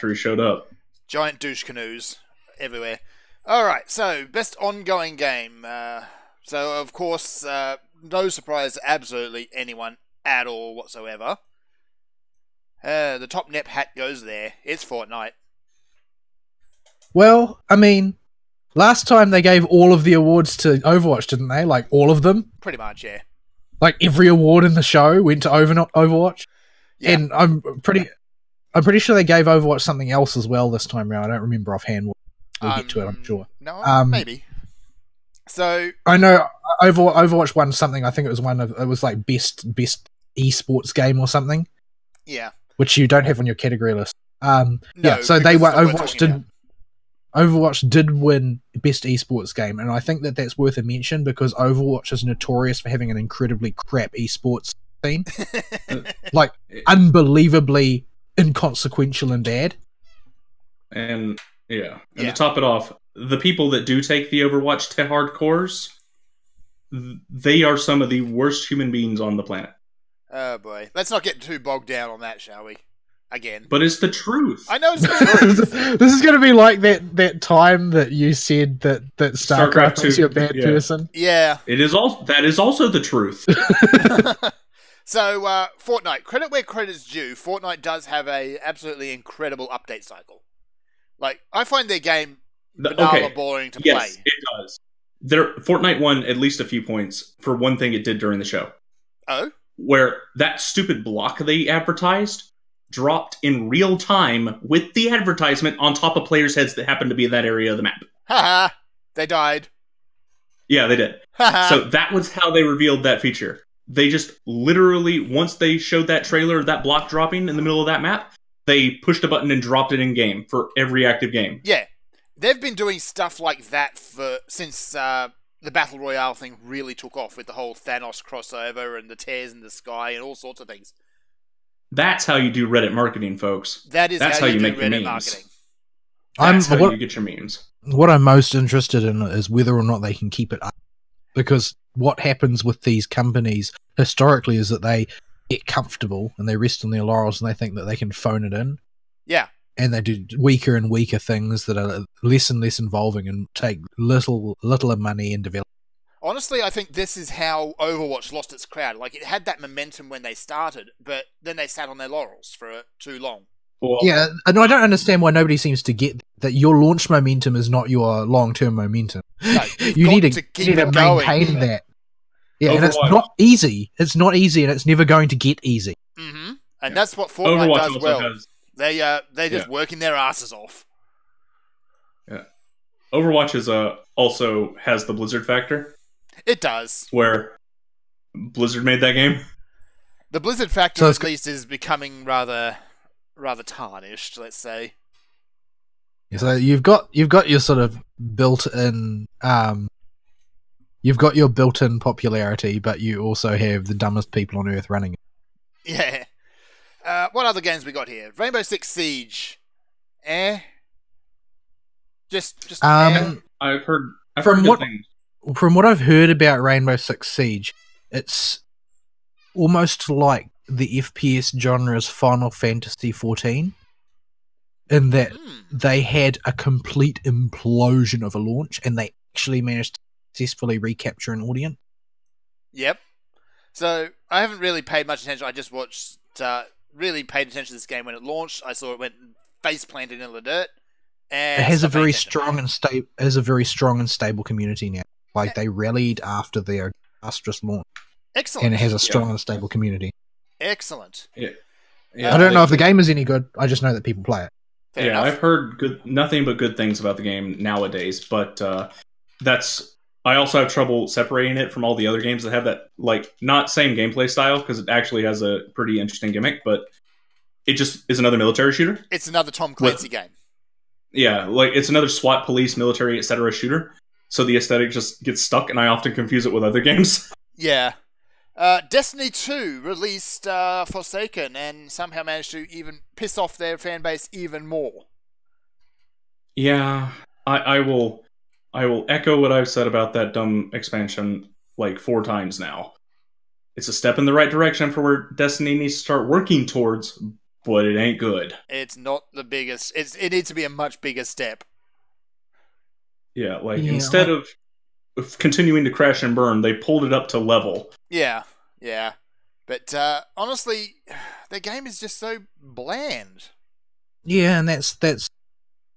he showed up. Giant douche canoes everywhere. Alright, so, best ongoing game. So, of course, no surprise to absolutely anyone at all whatsoever. The top nep hat goes there. It's Fortnite. Well, I mean, last time they gave all of the awards to Overwatch, didn't they? Like, all of them? Pretty much, yeah. Like every award in the show went to Overwatch, Yeah. and I'm pretty sure they gave Overwatch something else as well this time around. I don't remember offhand. We'll get to it, I'm sure. No, maybe. So I know Overwatch won something. I think it was like best esports game or something. Yeah. Which you don't have on your category list. No, yeah, so they because won. it's not what we're talking about. Overwatch did win best esports game, and I think that's worth a mention because Overwatch is notorious for having an incredibly crap esports scene, like unbelievably inconsequential and bad. And to top it off, the people that do take the Overwatch to hardcores, they are some of the worst human beings on the planet. Oh boy, let's not get too bogged down on that, shall we? Again, but it's the truth. I know it's the truth. This is going to be like that time that you said that StarCraft makes you a bad person. Yeah, that is also the truth. So Fortnite, credit where credit's due. Fortnite does have a absolutely incredible update cycle. Like I find their game banal boring to play. Yes, it does. Fortnite won at least a few points for one thing it did during the show. Oh, where that stupid block they advertised dropped in real time with the advertisement on top of players' heads that happened to be in that area of the map. Haha, they died. Yeah, they did. So that was how they revealed that feature. They just literally, once they showed that trailer, that block dropping in the middle of that map, they pushed a button and dropped it in game for every active game. Yeah, they've been doing stuff like that since the Battle Royale thing really took off with the whole Thanos crossover and the tears in the sky and all sorts of things. That's how you do Reddit marketing, folks. That's how you make your memes. marketing. That's how you get your memes. What I'm most interested in is whether or not they can keep it up. Because what happens with these companies historically is that they get comfortable and they rest on their laurels and they think that they can phone it in. Yeah. And they do weaker and weaker things that are less and less involving and take little money and develop. Honestly, I think this is how Overwatch lost its crowd. Like, it had that momentum when they started, but then they sat on their laurels for too long. Well, yeah, and I don't understand why nobody seems to get that your launch momentum is not your long-term momentum. No, you need to maintain that. Yeah, Overwatch. And it's not easy. It's not easy, and it's never going to get easy. Mm-hmm. And that's what Fortnite Overwatch does well. has, they're just working their asses off. Yeah, Overwatch is also has the Blizzard factor. It does. Where Blizzard made that game. The Blizzard factor, at least, is becoming rather tarnished, let's say. So you've got your sort of built-in you've got your built-in popularity, but you also have the dumbest people on earth running it. Yeah. What other games we got here? Rainbow Six Siege. Just I've heard good things. From what I've heard about Rainbow Six Siege, it's almost like the FPS genre's Final Fantasy XIV, in that they had a complete implosion of a launch, and they actually managed to successfully recapture an audience. Yep. So I haven't really paid much attention. I just watched, really paid attention to this game when it launched. I saw it went face planted into the dirt. And it has a very strong and stable community now. Like, they rallied after their disastrous launch. Excellent. And it has a strong and stable community. Excellent. Yeah. I don't know if the game is any good. I just know that people play it. Fair enough. I've heard nothing but good things about the game nowadays, but I also have trouble separating it from all the other games that have that, like, not same gameplay style, because it actually has a pretty interesting gimmick, but it just is another military shooter. It's another Tom Clancy game. Yeah, like, it's another SWAT, police, military, etc. shooter. So the aesthetic just gets stuck, and I often confuse it with other games. Yeah. Destiny 2 released Forsaken and somehow managed to even piss off their fan base even more. Yeah, I will echo what I've said about that dumb expansion like 4 times now. It's a step in the right direction for where Destiny needs to start working towards, but it ain't good. It's not the biggest. It needs to be a much bigger step. Yeah, instead of continuing to crash and burn, they pulled it up to level. Yeah. But honestly, their game is just so bland. Yeah, and that's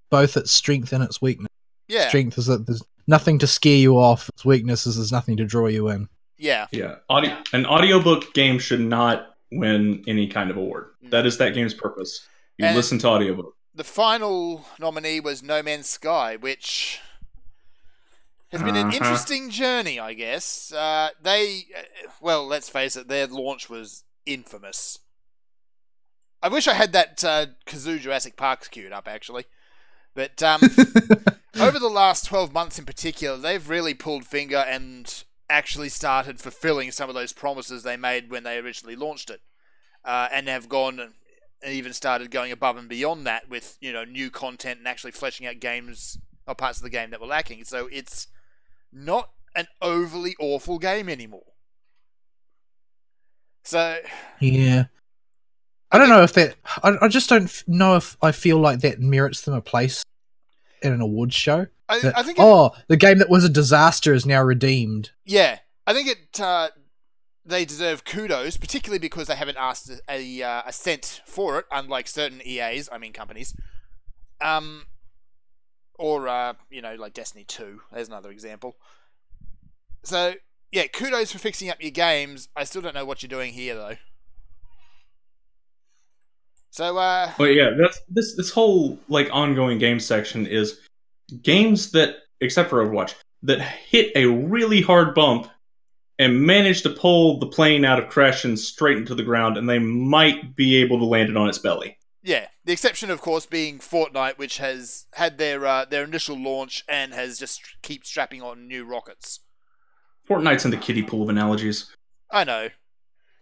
both its strength and its weakness. Yeah. Strength is that there's nothing to scare you off. Its weakness is there's nothing to draw you in. Yeah. An audiobook game should not win any kind of award. That is that game's purpose. You listen to audiobook. The final nominee was No Man's Sky, which has been an interesting journey, I guess. Let's face it, their launch was infamous. I wish I had that Kazoo Jurassic Park queued up, actually. But over the last 12 months in particular, they've really pulled finger and actually started fulfilling some of those promises they made when they originally launched it. And have gone and even started going above and beyond that with, new content and actually fleshing out games or parts of the game that were lacking. So it's not an overly awful game anymore. So... Yeah. I don't know if that... I just don't know if I feel like that merits them a place in an awards show. I think... the game that was a disaster is now redeemed. Yeah. I think they deserve kudos, particularly because they haven't asked a cent for it, unlike certain companies. Like Destiny 2. There's another example. So, yeah, kudos for fixing up your games. I still don't know what you're doing here, though. So, that's this whole ongoing game section is games that, except for Overwatch, that hit a really hard bump and managed to pull the plane out of crashing straight into the ground, and they might be able to land it on its belly. Yeah, the exception, of course, being Fortnite, which has had their initial launch and has just keep strapping on new rockets. Fortnite's in the kiddie pool of analogies. I know.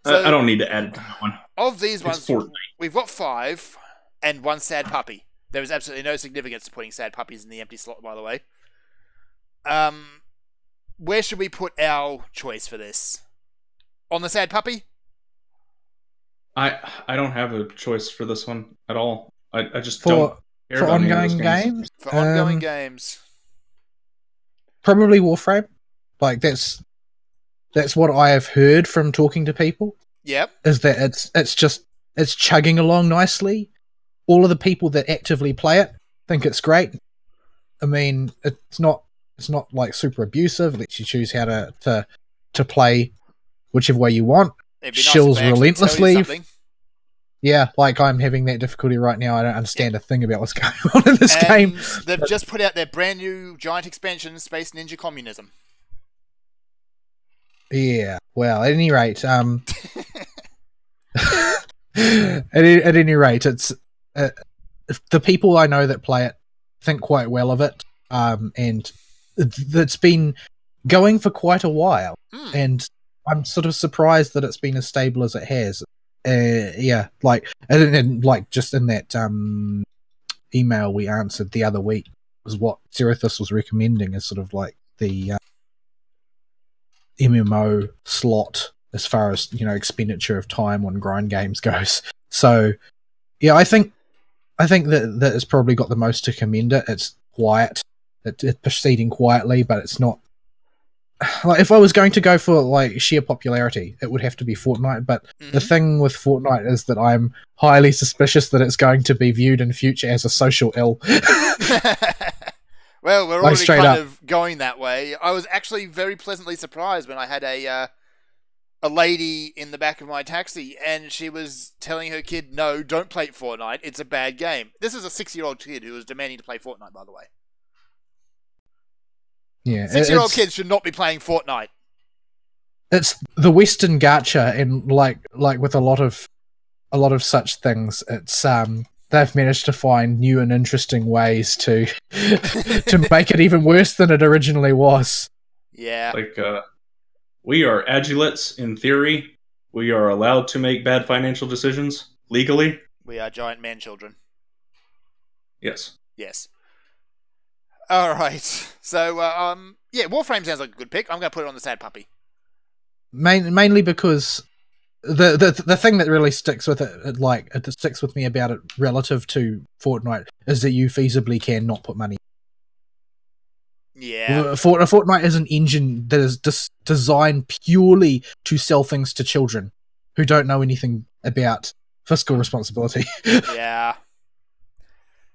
So, I don't need to add it to that one. Of these ones, we've got 5 and 1 sad puppy. There is absolutely no significance to putting sad puppies in the empty slot, by the way. Where should we put our choice for this? On the sad puppy? I don't have a choice for this one at all. I just don't care for about ongoing games. For ongoing games, probably Warframe. That's what I have heard from talking to people. Yep. Is that it's chugging along nicely. All of the people that actively play it think it's great. I mean, it's not super abusive. It lets you choose how to play whichever way you want. Shills relentlessly. Yeah, I'm having that difficulty right now. I don't understand a thing about what's going on in this game. They've just put out their brand new giant expansion, Space Ninja Communism. Yeah, well, at any rate, at any rate, it's the people I know that play it think quite well of it, and it's been going for quite a while, and I'm sort of surprised that it's been as stable as it has. And just in that email we answered the other week was what Zerethus was recommending as sort of the MMO slot as far as expenditure of time on grind games goes. So yeah, I think that it's probably got the most to commend it. It's quiet, it's proceeding quietly, but it's not if I was going to go for sheer popularity, it would have to be Fortnite. But the thing with Fortnite is that I'm highly suspicious that it's going to be viewed in future as a social ill. Well, we're already kind of going that way. I was actually very pleasantly surprised when I had a lady in the back of my taxi, and she was telling her kid, "No, don't play Fortnite. It's a bad game." This is a 6-year-old kid who was demanding to play Fortnite, by the way. Yeah, 6-year-old kids should not be playing Fortnite. It's the Western gacha, and like with a lot of such things, it's they've managed to find new and interesting ways to to make it even worse than it originally was. Yeah. We are Agulates in theory. We are allowed to make bad financial decisions legally. We are giant man children. Yes. Yes. All right. So, Warframe sounds like a good pick. I'm going to put it on the sad puppy. Mainly because the thing that really sticks with it sticks with me about it relative to Fortnite is that you feasibly can not put money. Yeah. Fortnite is an engine that is designed purely to sell things to children who don't know anything about fiscal responsibility. Yeah.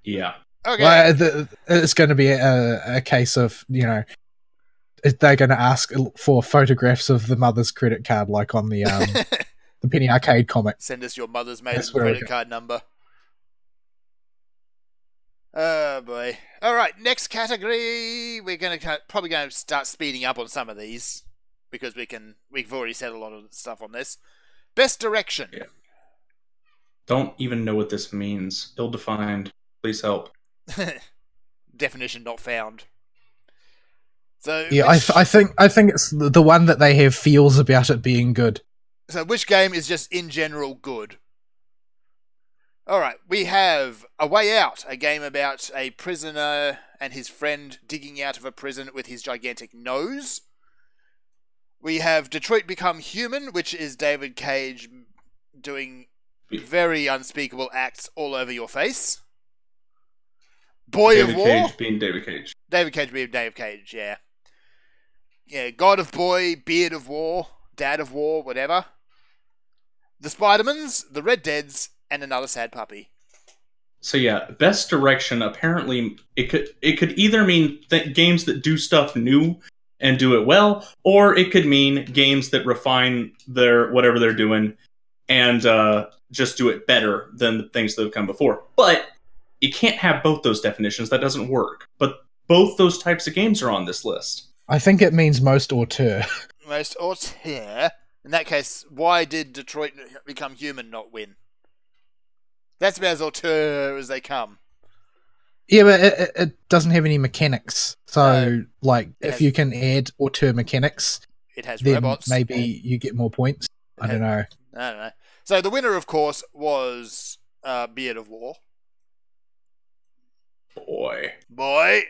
Yeah. Okay. It's going to be a case of, they're going to ask for photographs of the mother's credit card, like on the the Penny Arcade comic. Send us your mother's maiden credit card number. Oh boy! All right, next category. We're probably going to start speeding up on some of these because we've already said a lot of stuff on this. Best direction. Yeah. Don't even know what this means. Ill-defined. Please help. Definition not found. So yeah, I think it's the one that they have feels about it being good. So which game is just in general good? All right, we have A Way Out, a game about a prisoner and his friend digging out of a prison with his gigantic nose. We have Detroit Become Human, which is David Cage doing very unspeakable acts all over your face. Boy of War. David Cage being David Cage. David Cage being David Cage, yeah. Yeah, God of Boy, Beard of War, Dad of War, whatever. The Spider-Mans, The Red Deads, and Another Sad Puppy. So yeah, best direction, apparently it could either mean games that do stuff new and do it well, or it could mean games that refine their whatever they're doing and just do it better than the things that have come before. But you can't have both those definitions. That doesn't work. But both those types of games are on this list. I think it means most auteur. Most auteur? In that case, why did Detroit Become Human not win? That's about as auteur as they come. Yeah, but it doesn't have any mechanics. So, if you can add auteur mechanics, it has then robots. Maybe you get more points. I don't know. So the winner, of course, was Beard of War. Boy.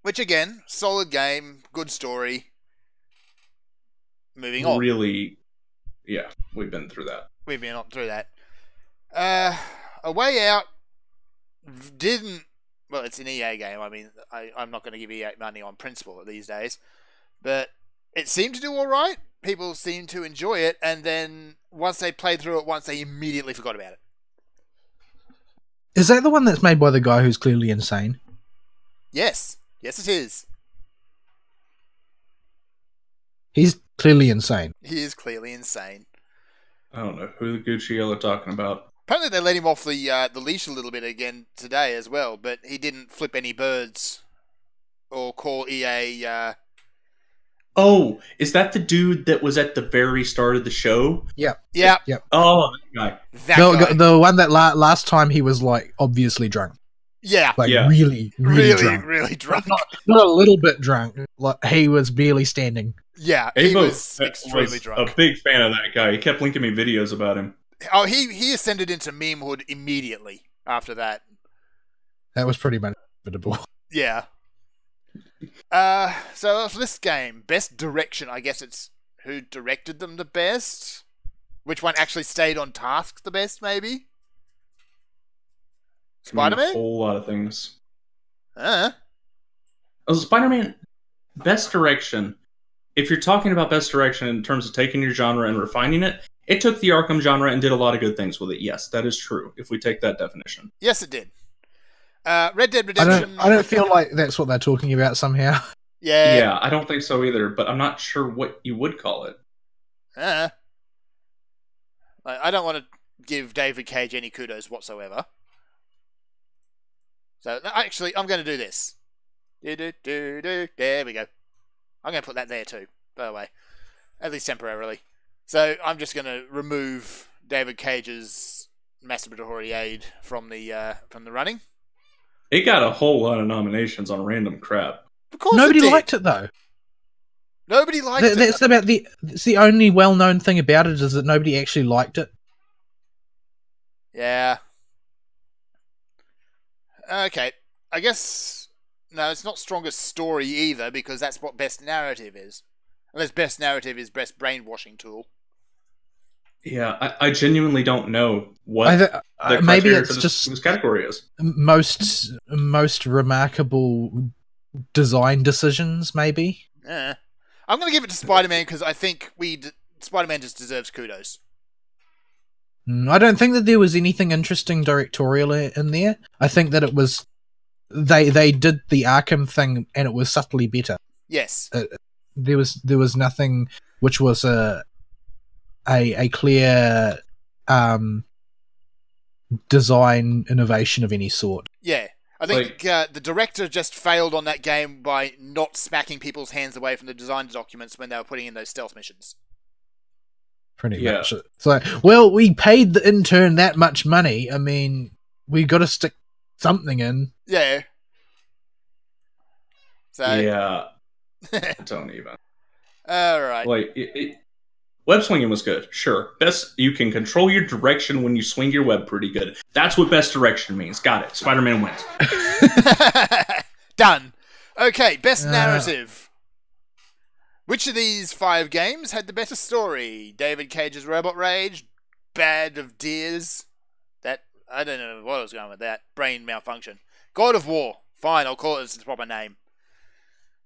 Which, again, solid game, good story. Moving on. Really, yeah, we've been through that. We've been through that. A Way Out didn't... Well, it's an EA game. I mean, I'm not going to give EA money on principle these days. But it seemed to do all right. People seemed to enjoy it. And then once they played through it once, they immediately forgot about it. Is that the one that's made by the guy who's clearly insane? Yes. Yes, it is. He's clearly insane. He is clearly insane. I don't know who the Gucci are talking about. Apparently they let him off the leash a little bit again today as well, but he didn't flip any birds or call EA... Oh, is that the dude that was at the very start of the show? Yep. Oh, that guy. The one that last time he was, obviously drunk. Yeah. Really drunk. Really drunk. Not a little bit drunk. He was barely standing. Yeah, he was extremely drunk. A big fan of that guy. He kept linking me videos about him. Oh, he ascended into memehood immediately after that. That was pretty inevitable. Yeah. So for this game, best direction, I guess it's who directed them the best? Which one actually stayed on task the best, maybe? Spider-Man? A whole lot of things. Spider-Man, best direction. If you're talking about best direction in terms of taking your genre and refining it, it took the Arkham genre and did a lot of good things with it. Yes, that is true, if we take that definition. Yes, it did. Red Dead Redemption... I don't feel like that's what they're talking about somehow. Yeah, I don't think so either, but I'm not sure what you would call it. I don't want to give David Cage any kudos whatsoever. So, actually, I'm going to do this. There we go. I'm going to put that there too, by the way. At least temporarily. So, I'm just going to remove David Cage's masturbatory aid from the running. It got a whole lot of nominations on random crap. Of course Nobody liked it, though. Nobody liked it. It's the only well-known thing about it is that nobody actually liked it. Yeah. Okay. I guess... No, it's not strongest story either, because that's what best narrative is. Unless best narrative is best brainwashing tool. Yeah, I genuinely don't know what maybe it's just this category is. Most remarkable design decisions, maybe. Yeah. I'm going to give it to Spider-Man because I think Spider-Man just deserves kudos. I don't think that there was anything interesting directorial in there. I think that it was they did the Arkham thing, and it was subtly better. Yes. There was nothing which was a clear design innovation of any sort. Yeah. I think the director just failed on that game by not smacking people's hands away from the design documents when they were putting in those stealth missions. Pretty much. It's like, well, we paid the intern that much money. I mean, we got to stick something in. Yeah. So. Yeah. Don't even. All right. Like, web swinging was good, sure. Best, you can control your direction when you swing your web pretty good. That's what best direction means. Got it. Spider-Man wins. Done. Okay, best narrative. Which of these 5 games had the better story? David Cage's Robot Rage, Band of Deers. That, I don't know what I was going with that. Brain malfunction. God of War. Fine, I'll call it its proper name.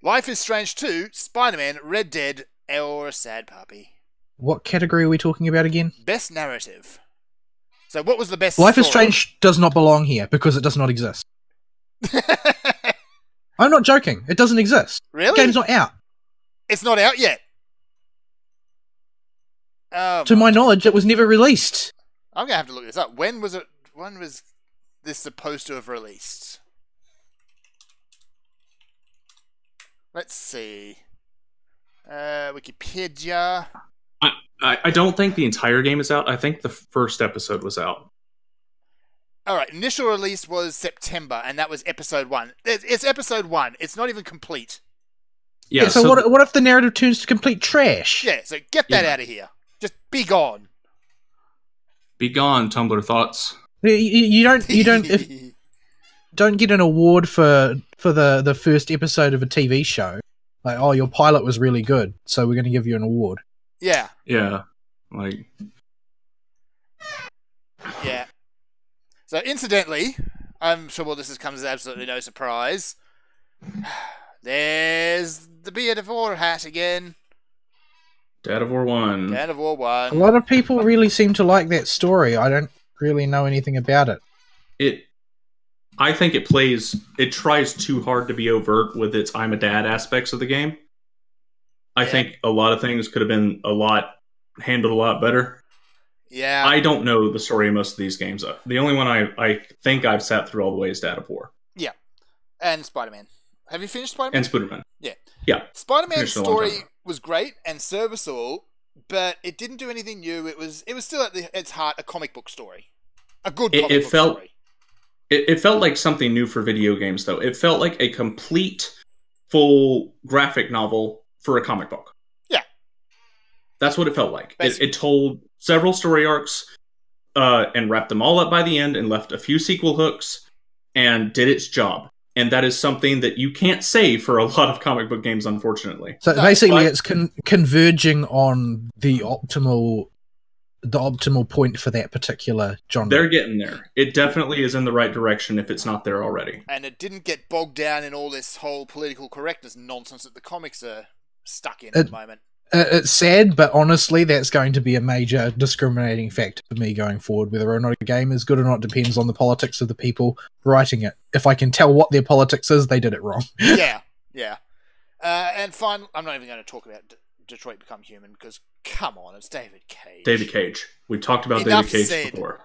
Life is Strange 2, Spider-Man, Red Dead, or Sad Puppy. What category are we talking about again? Best narrative. So what was the best Life story? is Strange does not belong here because it does not exist. I'm not joking. It doesn't exist. Really? The game's not out. It's not out yet. To my knowledge, it was never released. I'm going to have to look this up. When was this supposed to have released? Let's see. Wikipedia. I don't think the entire game is out. I think the first episode was out. Alright, initial release was September, and that was episode 1. It's episode 1. It's not even complete. Yeah, so what if the narrative turns to complete trash? Yeah, so get that out of here. Just be gone. Be gone, Tumblr thoughts. You don't get an award for the first episode of a TV show. Like, oh, your pilot was really good, so we're going to give you an award. Yeah. Yeah. Like. Yeah. So, incidentally, I'm sure this comes as absolutely no surprise. There's the Beard of War hat again. Dad of War 1. Dad of War 1. A lot of people really seem to like that story. I don't really know anything about it. I think it tries too hard to be overt with its I'm a dad aspects of the game. I think a lot of things could have been handled a lot better. Yeah. I don't know the story of most of these games. The only one I think I've sat through all the way is Dad of War. Yeah. And Spider-Man. Have you finished Spider-Man? And Spider-Man. Yeah. Yeah. Spider-Man's story was great and serviceable, but it didn't do anything new. It was still at its heart a comic book story. A good comic book story. It felt like something new for video games, though. It felt like a complete, full graphic novel for a comic book. Yeah. That's what it felt like. It told several story arcs and wrapped them all up by the end and left a few sequel hooks and did its job. And that is something that you can't say for a lot of comic book games, unfortunately. So basically, it's converging on the optimal point for that particular genre. They're getting there. It definitely is in the right direction if it's not there already. And it didn't get bogged down in all this whole political correctness nonsense that the comics are stuck in at the moment. It's sad, but honestly, that's going to be a major discriminating factor for me going forward. Whether or not a game is good or not depends on the politics of the people writing it. If I can tell what their politics is, they did it wrong. Yeah. And finally, I'm not even going to talk about Detroit Become Human because, come on, it's David Cage. David Cage. We've talked about David Cage before.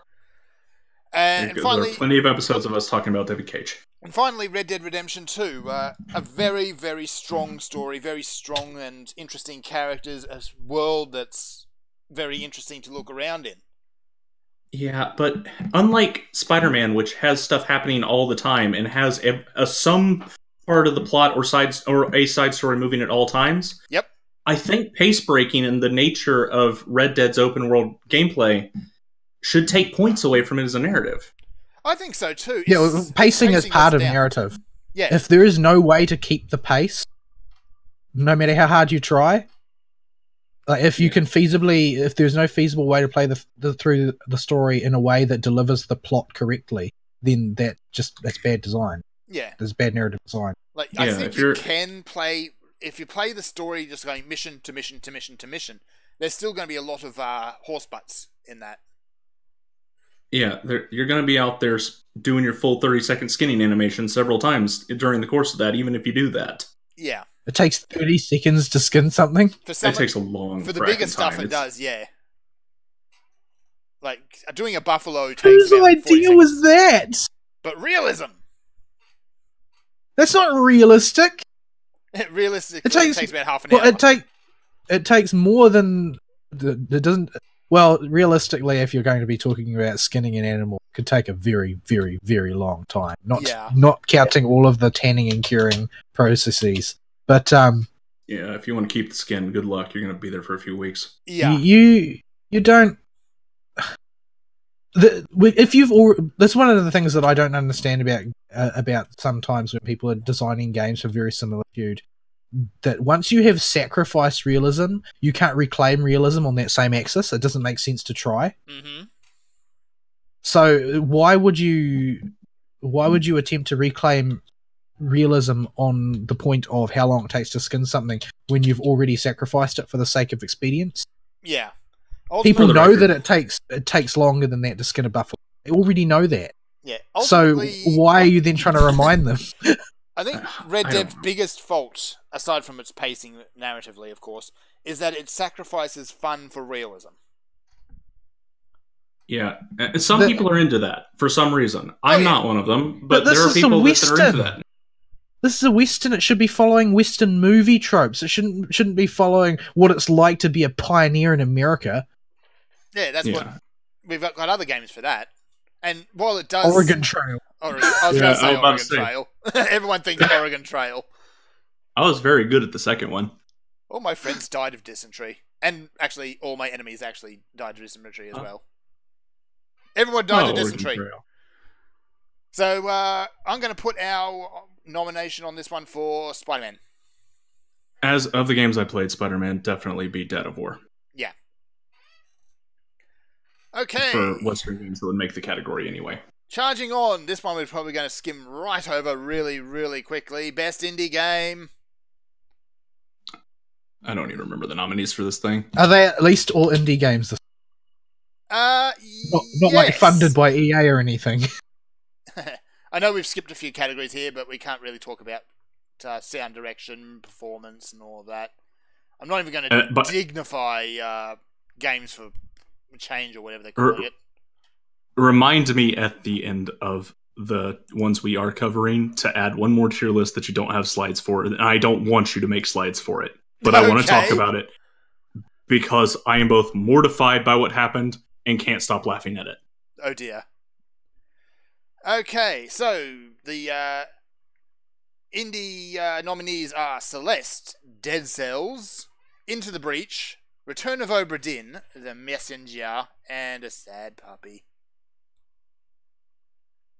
And finally, there are plenty of episodes of us talking about David Cage. And finally, Red Dead Redemption 2. A very, very strong story, very strong and interesting characters, a world that's very interesting to look around in. Yeah, but unlike Spider-Man, which has stuff happening all the time and has some part of the plot or a side story moving at all times. Yep. I think pace breaking and the nature of Red Dead's open world gameplay should take points away from it as a narrative. I think so too. Yeah, pacing is part of narrative. Yeah. If there is no way to keep the pace, no matter how hard you try, if there's no feasible way to play through the story in a way that delivers the plot correctly, then that's bad design. Yeah. There's bad narrative design. I think you can play, if you play the story just going mission to mission to mission to mission, there's still going to be a lot of horse butts in that. Yeah, you're going to be out there doing your full 30-second skinning animation several times during the course of that, even if you do that. Yeah. It takes 30 seconds to skin something. It takes a long for the bigger stuff. time. It does, yeah. Like doing a buffalo takes. Whose about 40 idea seconds. was that? But realism. That's not realistic. Realistically, It takes about half an hour. It takes more than it doesn't. Well, realistically, if you're going to be talking about skinning an animal, it could take a very, very, very long time. Not counting all of the tanning and curing processes. But yeah, if you want to keep the skin, good luck. You're going to be there for a few weeks. Yeah, you don't. If you've that's one of the things that I don't understand about sometimes when people are designing games for very similar feud. That once you have sacrificed realism, you can't reclaim realism on that same axis. It doesn't make sense to try. Mm-hmm. So why would you attempt to reclaim realism on the point of how long it takes to skin something when you've already sacrificed it for the sake of expedience? Yeah. People know that it takes longer than that to skin a buffalo. They already know that. Yeah. So why are you then trying to remind them? I think Red Dead's biggest fault, aside from its pacing narratively, of course, is that it sacrifices fun for realism. Yeah, some people are into that for some reason. I'm not one of them, but there are people that are into that. This is a Western. It should be following Western movie tropes. It shouldn't be following what it's like to be a pioneer in America. Yeah, that's what we've got other games for that. And while it does Oregon Trail. I was going to say Oregon Trail. Everyone thinks Oregon Trail. I was very good at the second one. All my friends died of dysentery. And actually, all my enemies actually died of dysentery as well. Everyone died of dysentery. So, I'm going to put our nomination on this one for Spider-Man. As of the games I played, Spider-Man definitely beat Dead of War. Yeah. Okay. For Western games that would make the category anyway. Charging on, this one we're probably going to skim right over really, really quickly. Best indie game. I don't even remember the nominees for this thing. Are they at least all indie games? Not yes. like funded by EA or anything. I know we've skipped a few categories here, but we can't really talk about sound direction, performance, and all of that. I'm not even going to dignify games for change or whatever they're calling it. Remind me at the end of the ones we are covering to add one more to your list that you don't have slides for. And I don't want you to make slides for it, but I want to talk about it because I am both mortified by what happened and can't stop laughing at it. Oh dear. Okay, so the indie nominees are Celeste, Dead Cells, Into the Breach, Return of Obra Dinn, The Messenger, and A Sad Puppy.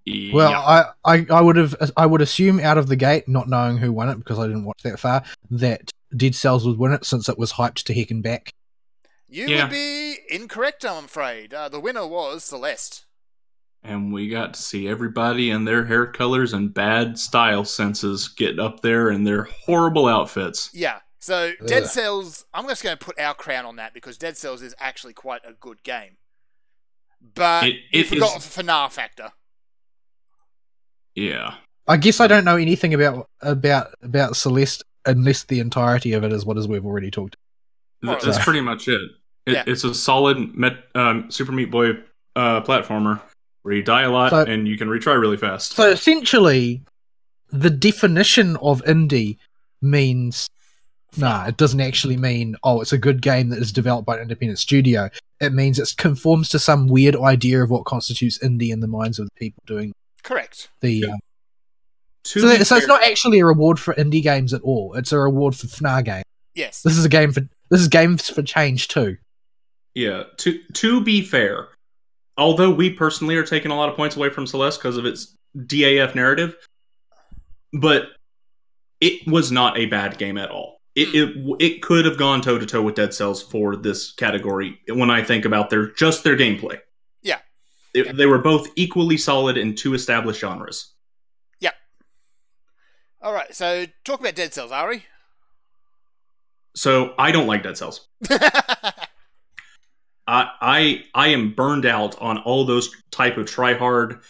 Yeah. Well, I would assume out of the gate, not knowing who won it because I didn't watch that far, that Dead Cells would win it since it was hyped to heck and back. You would be incorrect, I'm afraid. The winner was Celeste. And we got to see everybody and their hair colors and bad style senses get up there in their horrible outfits. Yeah. So, Dead Cells, I'm just going to put our crown on that because Dead Cells is actually quite a good game. But you forgot the FNAF factor. Yeah. I guess I don't know anything about Celeste unless the entirety of it is what we've already talked about. That's pretty much it. It's a solid Super Meat Boy platformer where you die a lot and you can retry really fast. So essentially, the definition of indie means... it doesn't actually mean, it's a good game that is developed by an independent studio. It means it conforms to some weird idea of what constitutes indie in the minds of the people doing. Correct. So it's not actually a reward for indie games at all. It's a reward for FNAF games. Yes. This is games for change too. Yeah. To be fair, although we personally are taking a lot of points away from Celeste because of its DAF narrative, but it was not a bad game at all. It could have gone toe to toe with Dead Cells for this category when I think about their gameplay. Yeah. They were both equally solid in two established genres. Yeah. All right, so talk about Dead Cells, Ari. So I don't like Dead Cells. I am burned out on all those type of try hard,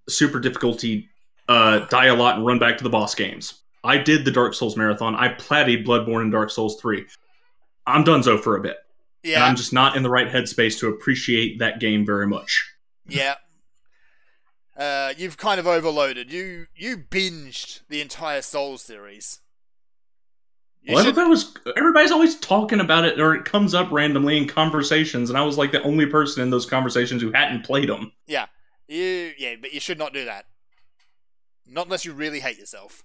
super difficulty, die a lot and run back to the boss games. I did the Dark Souls marathon. I platted Bloodborne and Dark Souls 3. I'm donezo for a bit. Yeah. And I'm just not in the right headspace to appreciate that game very much. Yeah. You've kind of overloaded. You binged the entire Souls series. Everybody's always talking about it, or it comes up randomly in conversations, and I was like the only person in those conversations who hadn't played them. Yeah. But you should not do that. Not unless you really hate yourself.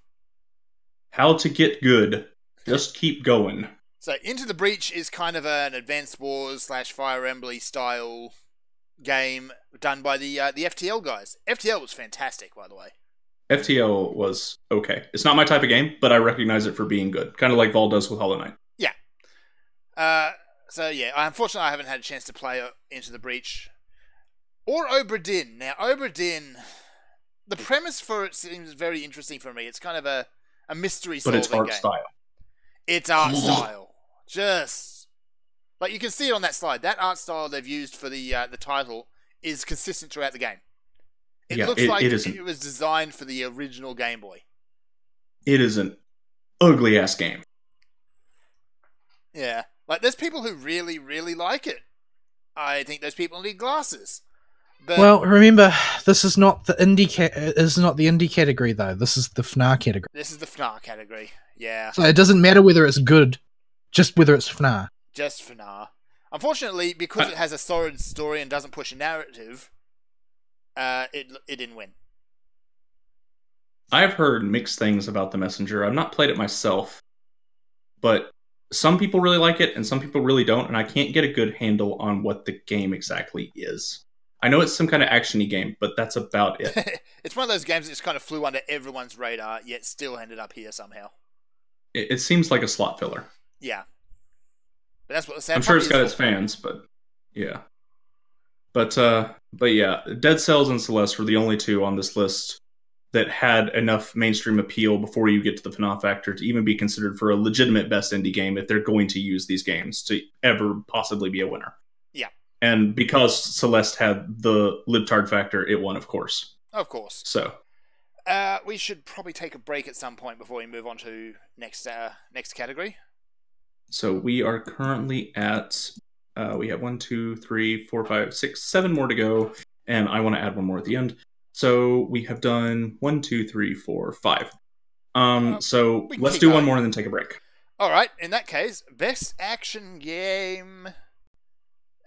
How to get good. Just keep going. So, Into the Breach is kind of an Advanced Wars / Fire Emblem style game done by the FTL guys. FTL was fantastic, by the way. FTL was okay. It's not my type of game, but I recognize it for being good. Kind of like Vol does with Hollow Knight. Yeah. Unfortunately, I haven't had a chance to play Into the Breach. Or Obra Dinn. Now, Obra Dinn, the premise for it seems very interesting for me. It's kind of a mystery solving game. But it's art style. It's art style. Just like you can see it on that slide. That art style they've used for the title is consistent throughout the game. It looks like it was designed for the original Game Boy. It is an ugly ass game. Yeah, like there's people who really, really like it. I think those people need glasses. But well, remember, this is not the indie category though. This is the FNAF category. This is the FNAF category. Yeah. So it doesn't matter whether it's good, just whether it's FNAF. Just FNAF. Unfortunately, because it has a solid story and doesn't push a narrative, it didn't win. I've heard mixed things about The Messenger. I've not played it myself, but some people really like it and some people really don't, and I can't get a good handle on what the game exactly is. I know it's some kind of action-y game, but that's about it. It's one of those games that just kind of flew under everyone's radar, yet still ended up here somehow. It seems like a slot filler. Yeah. But that's what the I'm sure it's got its fans, but yeah. But yeah, Dead Cells and Celeste were the only two on this list that had enough mainstream appeal before you get to the FNAF factor to even be considered for a legitimate best indie game if they're going to use these games to ever possibly be a winner. Yeah. And because Celeste had the libtard factor, it won, of course. Of course. So, we should probably take a break at some point before we move on to next category. So we are currently at we have 1, 2, 3, 4, 5, 6, 7 more to go, and I want to add one more at the end. So we have done 1, 2, 3, 4, 5. So let's do one more and then take a break. All right. In that case, best action game.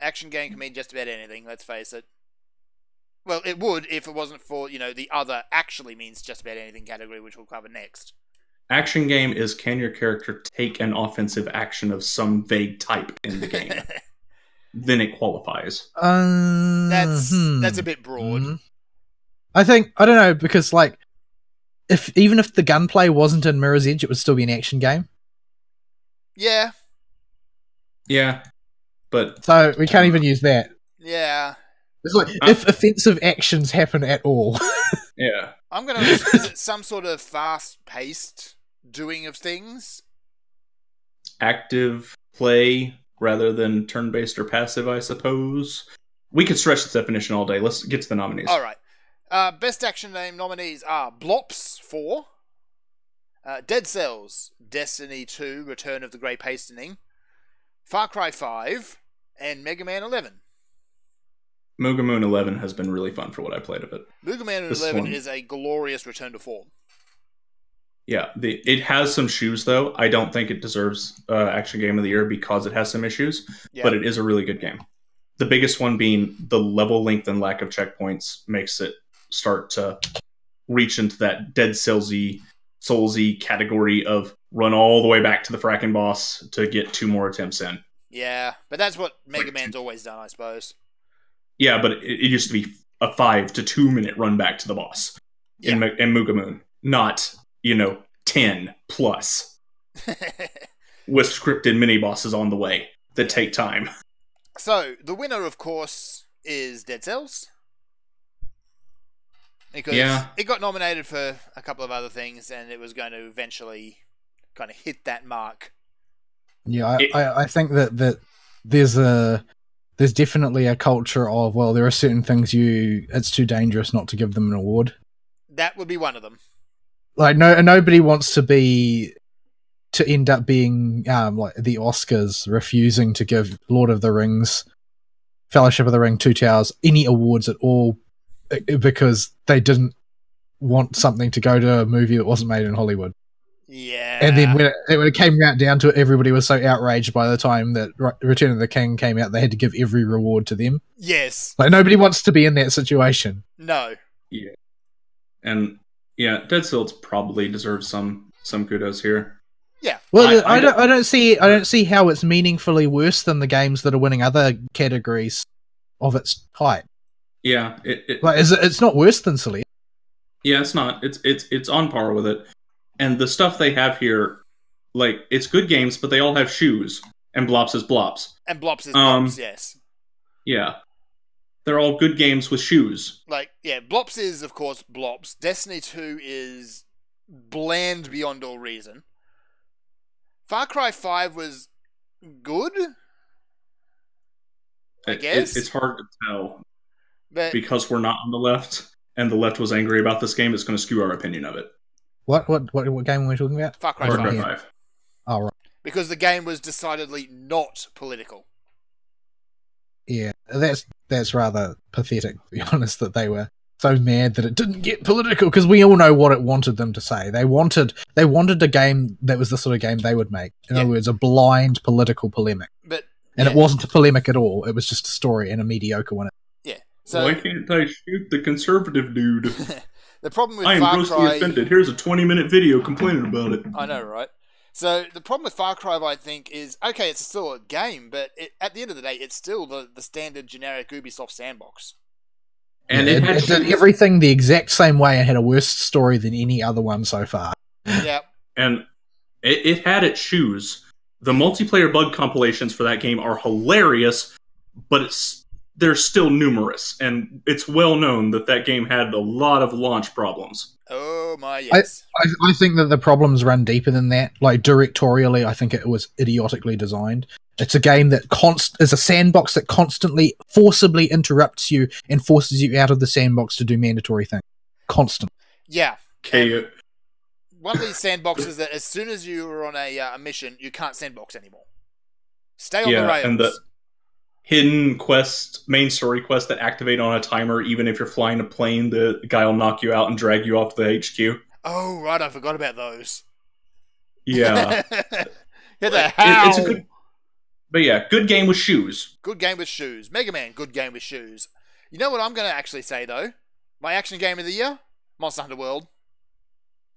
Action game can mean just about anything, let's face it. Well, it would if it wasn't for, the other actually means just about anything category, which we'll cover next. Action game is can your character take an offensive action of some vague type in the game? Then it qualifies. That's a bit broad. I don't know, because even if the gunplay wasn't in Mirror's Edge, it would still be an action game. Yeah. Yeah. But so we can't even use that. Yeah. It's like if offensive actions happen at all. Yeah. I'm gonna is it some sort of fast-paced doing of things? Active play rather than turn-based or passive, I suppose. We could stretch this definition all day. Let's get to the nominees. All right. Best action game nominees are Blops 4, Dead Cells, Destiny 2, Return of the Grey Pastening, Far Cry 5, and Mega Man 11. Mega Man 11 has been really fun for what I played of it. Mega Man 11 is a glorious return to form. Yeah, it has some shoes, though. I don't think it deserves Action Game of the Year because it has some issues, but it is a really good game. The biggest one being the level length and lack of checkpoints makes it start to reach into that Dead Cellsy, Soulsy category of run all the way back to the fracking boss to get 2 more attempts in. Yeah, but that's what Mega Man's always done, I suppose. Yeah, but it used to be a 5 to 2 minute run back to the boss in Mugamoon, not 10 plus with scripted mini bosses on the way that take time. So the winner, of course, is Dead Cells. Because it got nominated for a couple of other things, and it was going to eventually kind of hit that mark. Yeah, I think that there's there's definitely a culture of, well, there are certain things it's too dangerous not to give them an award. That would be one of them. Like, nobody wants to end up being like the Oscars refusing to give Lord of the Rings, Fellowship of the Ring, Two Towers any awards at all because they didn't want something to go to a movie that wasn't made in Hollywood. Yeah. And then when it came down to it, everybody was so outraged by the time that Return of the King came out, they had to give every reward to them. Yes. Like, nobody wants to be in that situation. No. Yeah. And yeah, Dead Cells probably deserves some kudos here. Yeah. Well, I don't see how it's meaningfully worse than the games that are winning other categories of its type. Yeah, it's not worse than Celeste. Yeah, it's not. It's on par with it. And the stuff they have here, like, it's good games, but they all have shoes. And Blops is Blops. And Blops is Blops, yes. Yeah. They're all good games with shoes. Like, yeah, Blops is, of course, Blops. Destiny 2 is bland beyond all reason. Far Cry 5 was good, I guess. It's hard to tell. But because we're not on the left, and the left was angry about this game, it's going to skew our opinion of it. What game are we talking about? Far Cry 5. Oh, right. Because the game was decidedly not political. Yeah, that's rather pathetic, to be honest, that they were so mad that it didn't get political, because we all know what it wanted them to say. They wanted a game that was the sort of game they would make. In other words, a blind political polemic. And it wasn't a polemic at all. It was just a story, and a mediocre one. Yeah. So why can't I shoot the conservative dude? The problem with I am grossly offended. Here's a 20-minute video complaining about it. I know, right? So the problem with Far Cry, I think, is, okay, it's still a game, but at the end of the day, it's still the standard generic Ubisoft sandbox. And it did everything the exact same way and had a worse story than any other one so far. Yeah. And it had its shoes. The multiplayer bug compilations for that game are hilarious, but they're still numerous. And it's well known that game had a lot of launch problems. Oh my, yes. I think that the problems run deeper than that. Like, directorially, I think it was idiotically designed. It's a game that is a sandbox that constantly, forcibly interrupts you and forces you out of the sandbox to do mandatory things. Constant. Yeah. Okay. One of these sandboxes that as soon as you are on a mission, you can't sandbox anymore. Stay on the rails. And the hidden quest, main story quest that activate on a timer, even if you're flying a plane, the guy will knock you out and drag you off to the HQ. Oh, right, I forgot about those. Yeah. Hit the hell. It's a good... But yeah, good game with shoes. Good game with shoes. Mega Man, good game with shoes. You know what I'm going to actually say, though? My action game of the year? Monster Hunter World.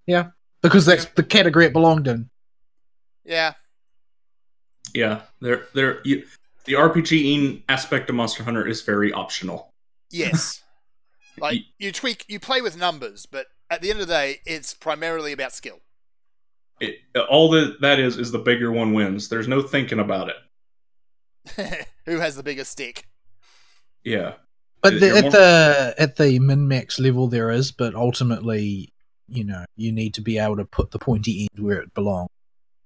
Yeah, because that's the category it belonged in. Yeah. Yeah, the RPG aspect of Monster Hunter is very optional. Yes. Like, you play with numbers, but at the end of the day, it's primarily about skill. All that is the bigger one wins. There's no thinking about it. Who has the bigger stick? Yeah. But at the min-max level there is, but ultimately, you need to be able to put the pointy end where it belongs.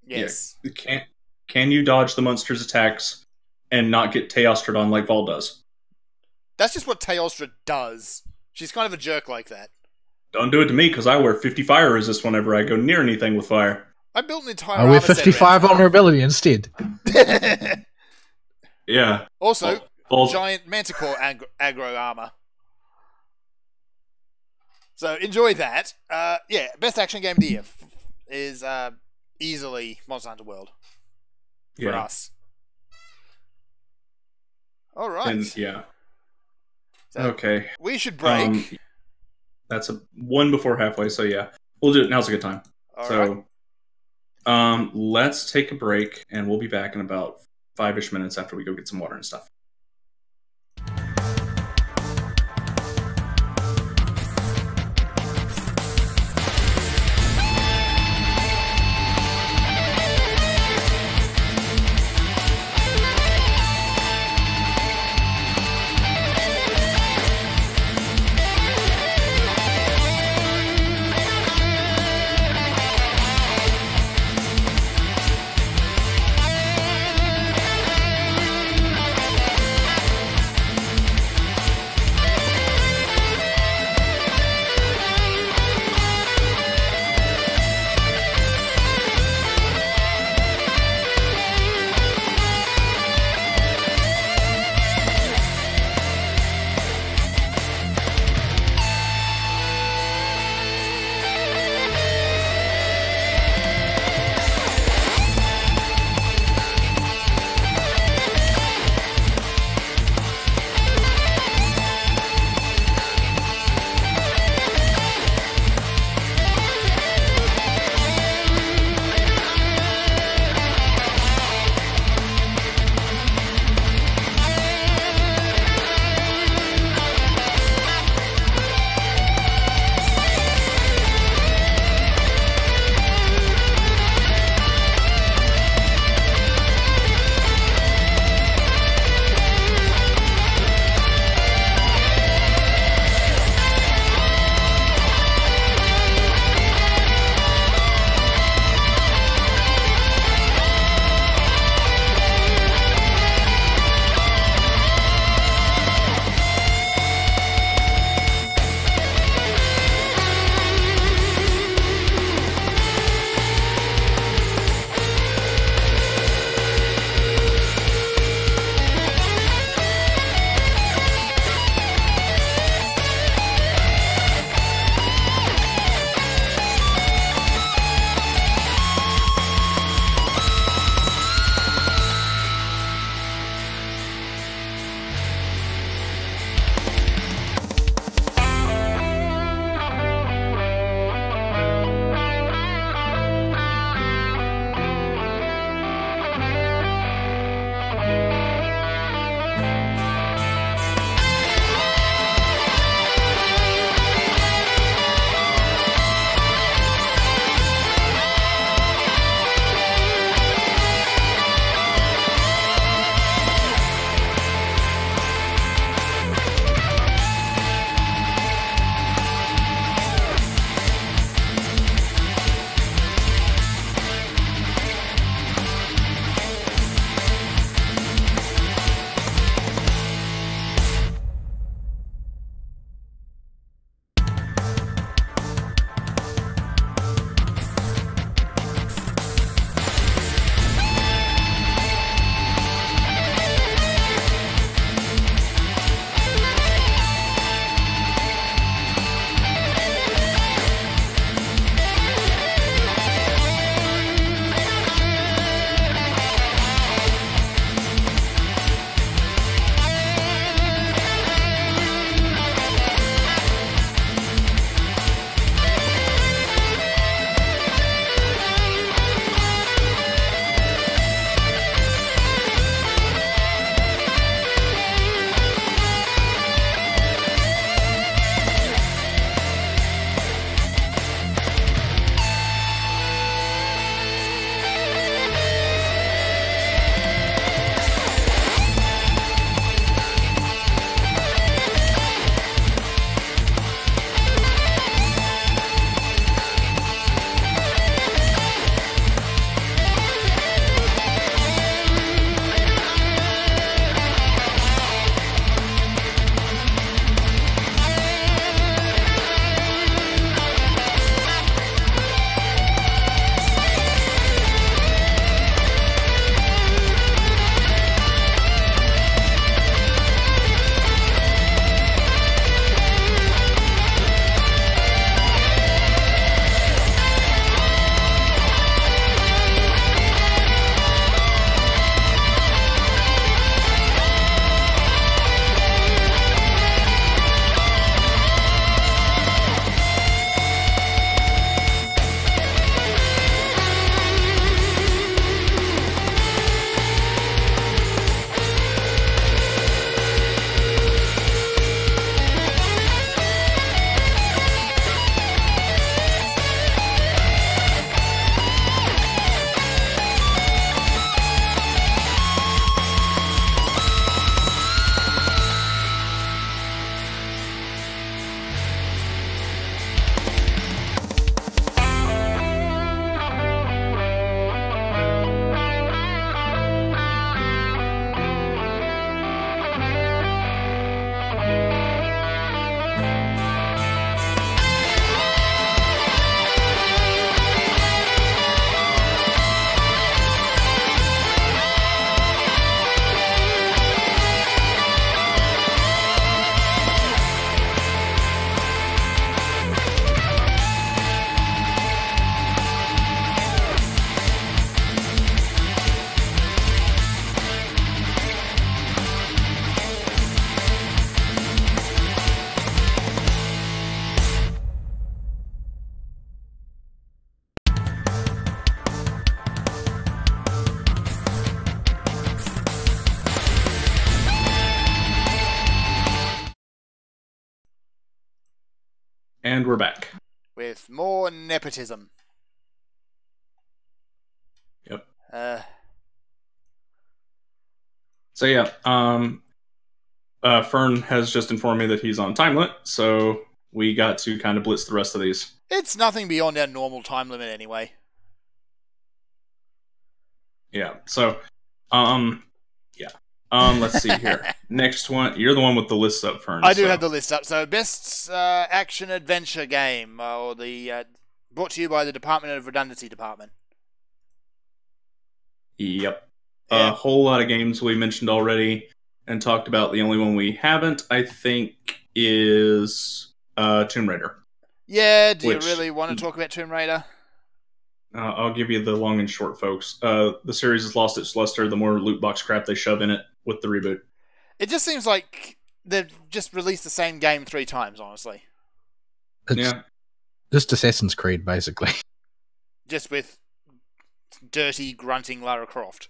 Yes. Yeah. Can you dodge the monster's attacks and not get Teostra on like Vol does? That's just what Teostra does. She's kind of a jerk like that. Don't do it to me, because I wear 50 fire resist whenever I go near anything with fire. I built an entire I wear 55 vulnerability instead. Yeah. Also, giant Manticore aggro armor. So enjoy that. Yeah, best action game of the year is easily Monster Hunter World for us. All right. And, yeah. So okay. We should break. That's one before halfway, so yeah. We'll do it. Now's a good time. All right. Let's take a break, and we'll be back in about 5-ish minutes after we go get some water and stuff. And we're back. With more nepotism. Yep. So yeah, Fern has just informed me that he's on time limit, so we got to kind of blitz the rest of these. It's nothing beyond our normal time limit anyway. Yeah. So, let's see here. Next one, you're the one with the list up, Fern. I do have the list up. So, best action adventure game, or the brought to you by the Department of Redundancy Department. Yep. Yeah. A whole lot of games we mentioned already and talked about. The only one we haven't, I think, is Tomb Raider. Yeah, do you really want to talk about Tomb Raider? I'll give you the long and short, folks. The series has lost its luster the more loot box crap they shove in it with the reboot. It just seems like they've just released the same game 3 times, honestly. It's just Assassin's Creed, basically. Just with dirty, grunting Lara Croft.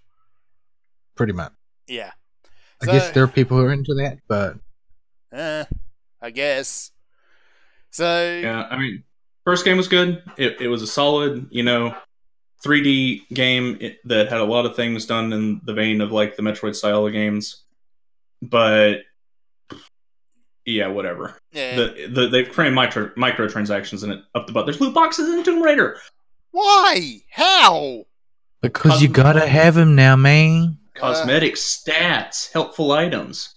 Pretty much. Yeah. I guess there are people who are into that, but... I guess. So... Yeah, I mean, first game was good. It was a solid, 3D game that had a lot of things done in the vein of, like, the Metroid style of games. But... yeah, whatever. Yeah. They've crammed microtransactions in it up the butt. There's loot boxes in Tomb Raider! Why? How? Because you gotta have them now, man. Cosmetic stats, helpful items.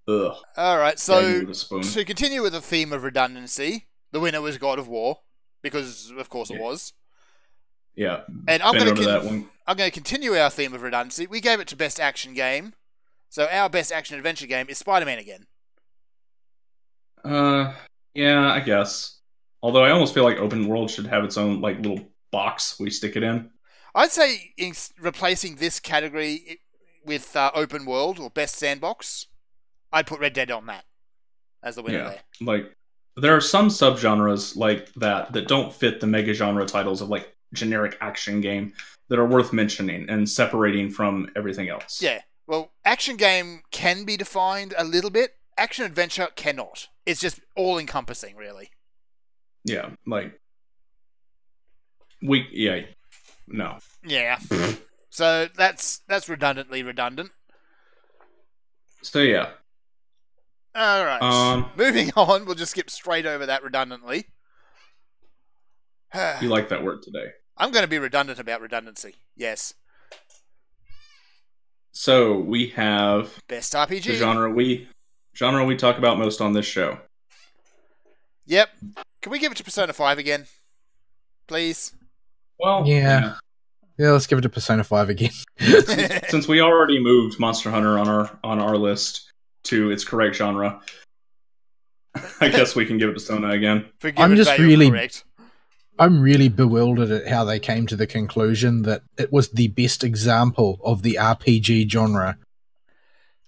Ugh. Alright, so to continue with the theme of redundancy, the winner was God of War, because of course it was. Yeah. And I'm going to continue our theme of redundancy. We gave it to Best Action Game, so our Best Action Adventure game is Spider-Man again. Yeah, I guess. Although I almost feel like Open World should have its own like little box we stick it in. I'd say in replacing this category with Open World or Best Sandbox, I'd put Red Dead on that as the winner there. Like, there are some subgenres like that don't fit the mega genre titles of like generic action game that are worth mentioning and separating from everything else. Yeah. Well, action game can be defined a little bit. Action adventure cannot. It's just all encompassing, really. Yeah, like no. Yeah. So that's redundantly redundant. So yeah. All right. Moving on, we'll just skip straight over that redundantly. You like that word today. I'm going to be redundant about redundancy. Yes. So we have Best RPG. The genre we talk about most on this show. Yep. Can we give it to Persona 5 again? Please? Well, yeah, let's give it to Persona 5 again. Since we already moved Monster Hunter on our list to its correct genre, I guess we can give it Persona again. I'm really bewildered at how they came to the conclusion that it was the best example of the RPG genre.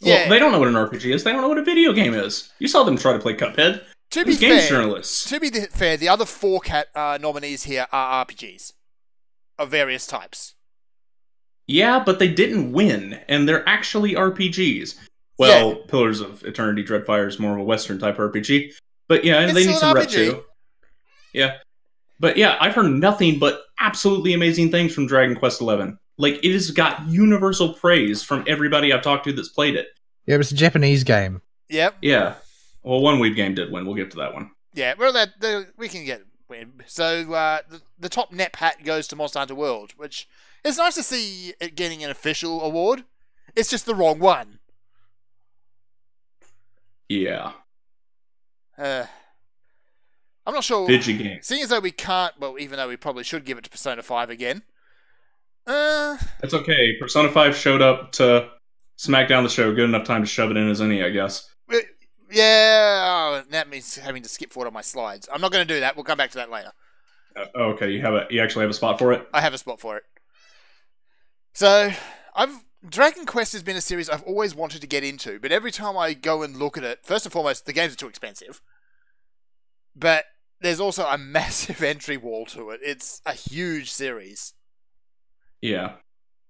Well, they don't know what an RPG is. They don't know what a video game is. You saw them try to play Cuphead. To be fair, the other 4 nominees here are RPGs of various types. Yeah, but they didn't win, and they're actually RPGs. Well, Pillars of Eternity Dreadfire is more of a Western type RPG. But yeah, and they need some rep too. Yeah. But yeah, I've heard nothing but absolutely amazing things from Dragon Quest XI. Like, it has got universal praise from everybody I've talked to that's played it. Yeah, but it's a Japanese game. Yep. Yeah. Well, one weeb game did win. We'll get to that one. Yeah, well, we can get win. So the top net hat goes to Monster Hunter World, which it's nice to see it getting an official award. It's just the wrong one. Yeah. I'm not sure. Fidgy game. Seeing as though we can't, well, even though we probably should give it to Persona 5 again. It's okay. Persona 5 showed up to smack down the show good enough time to shove it in as any, I guess. Yeah, that means having to skip forward on my slides. I'm not going to do that. We'll come back to that later. Okay, you actually have a spot for it? I have a spot for it. So, Dragon Quest has been a series I've always wanted to get into, but every time I go and look at it, first and foremost, the games are too expensive. But there's also a massive entry wall to it. It's a huge series. Yeah.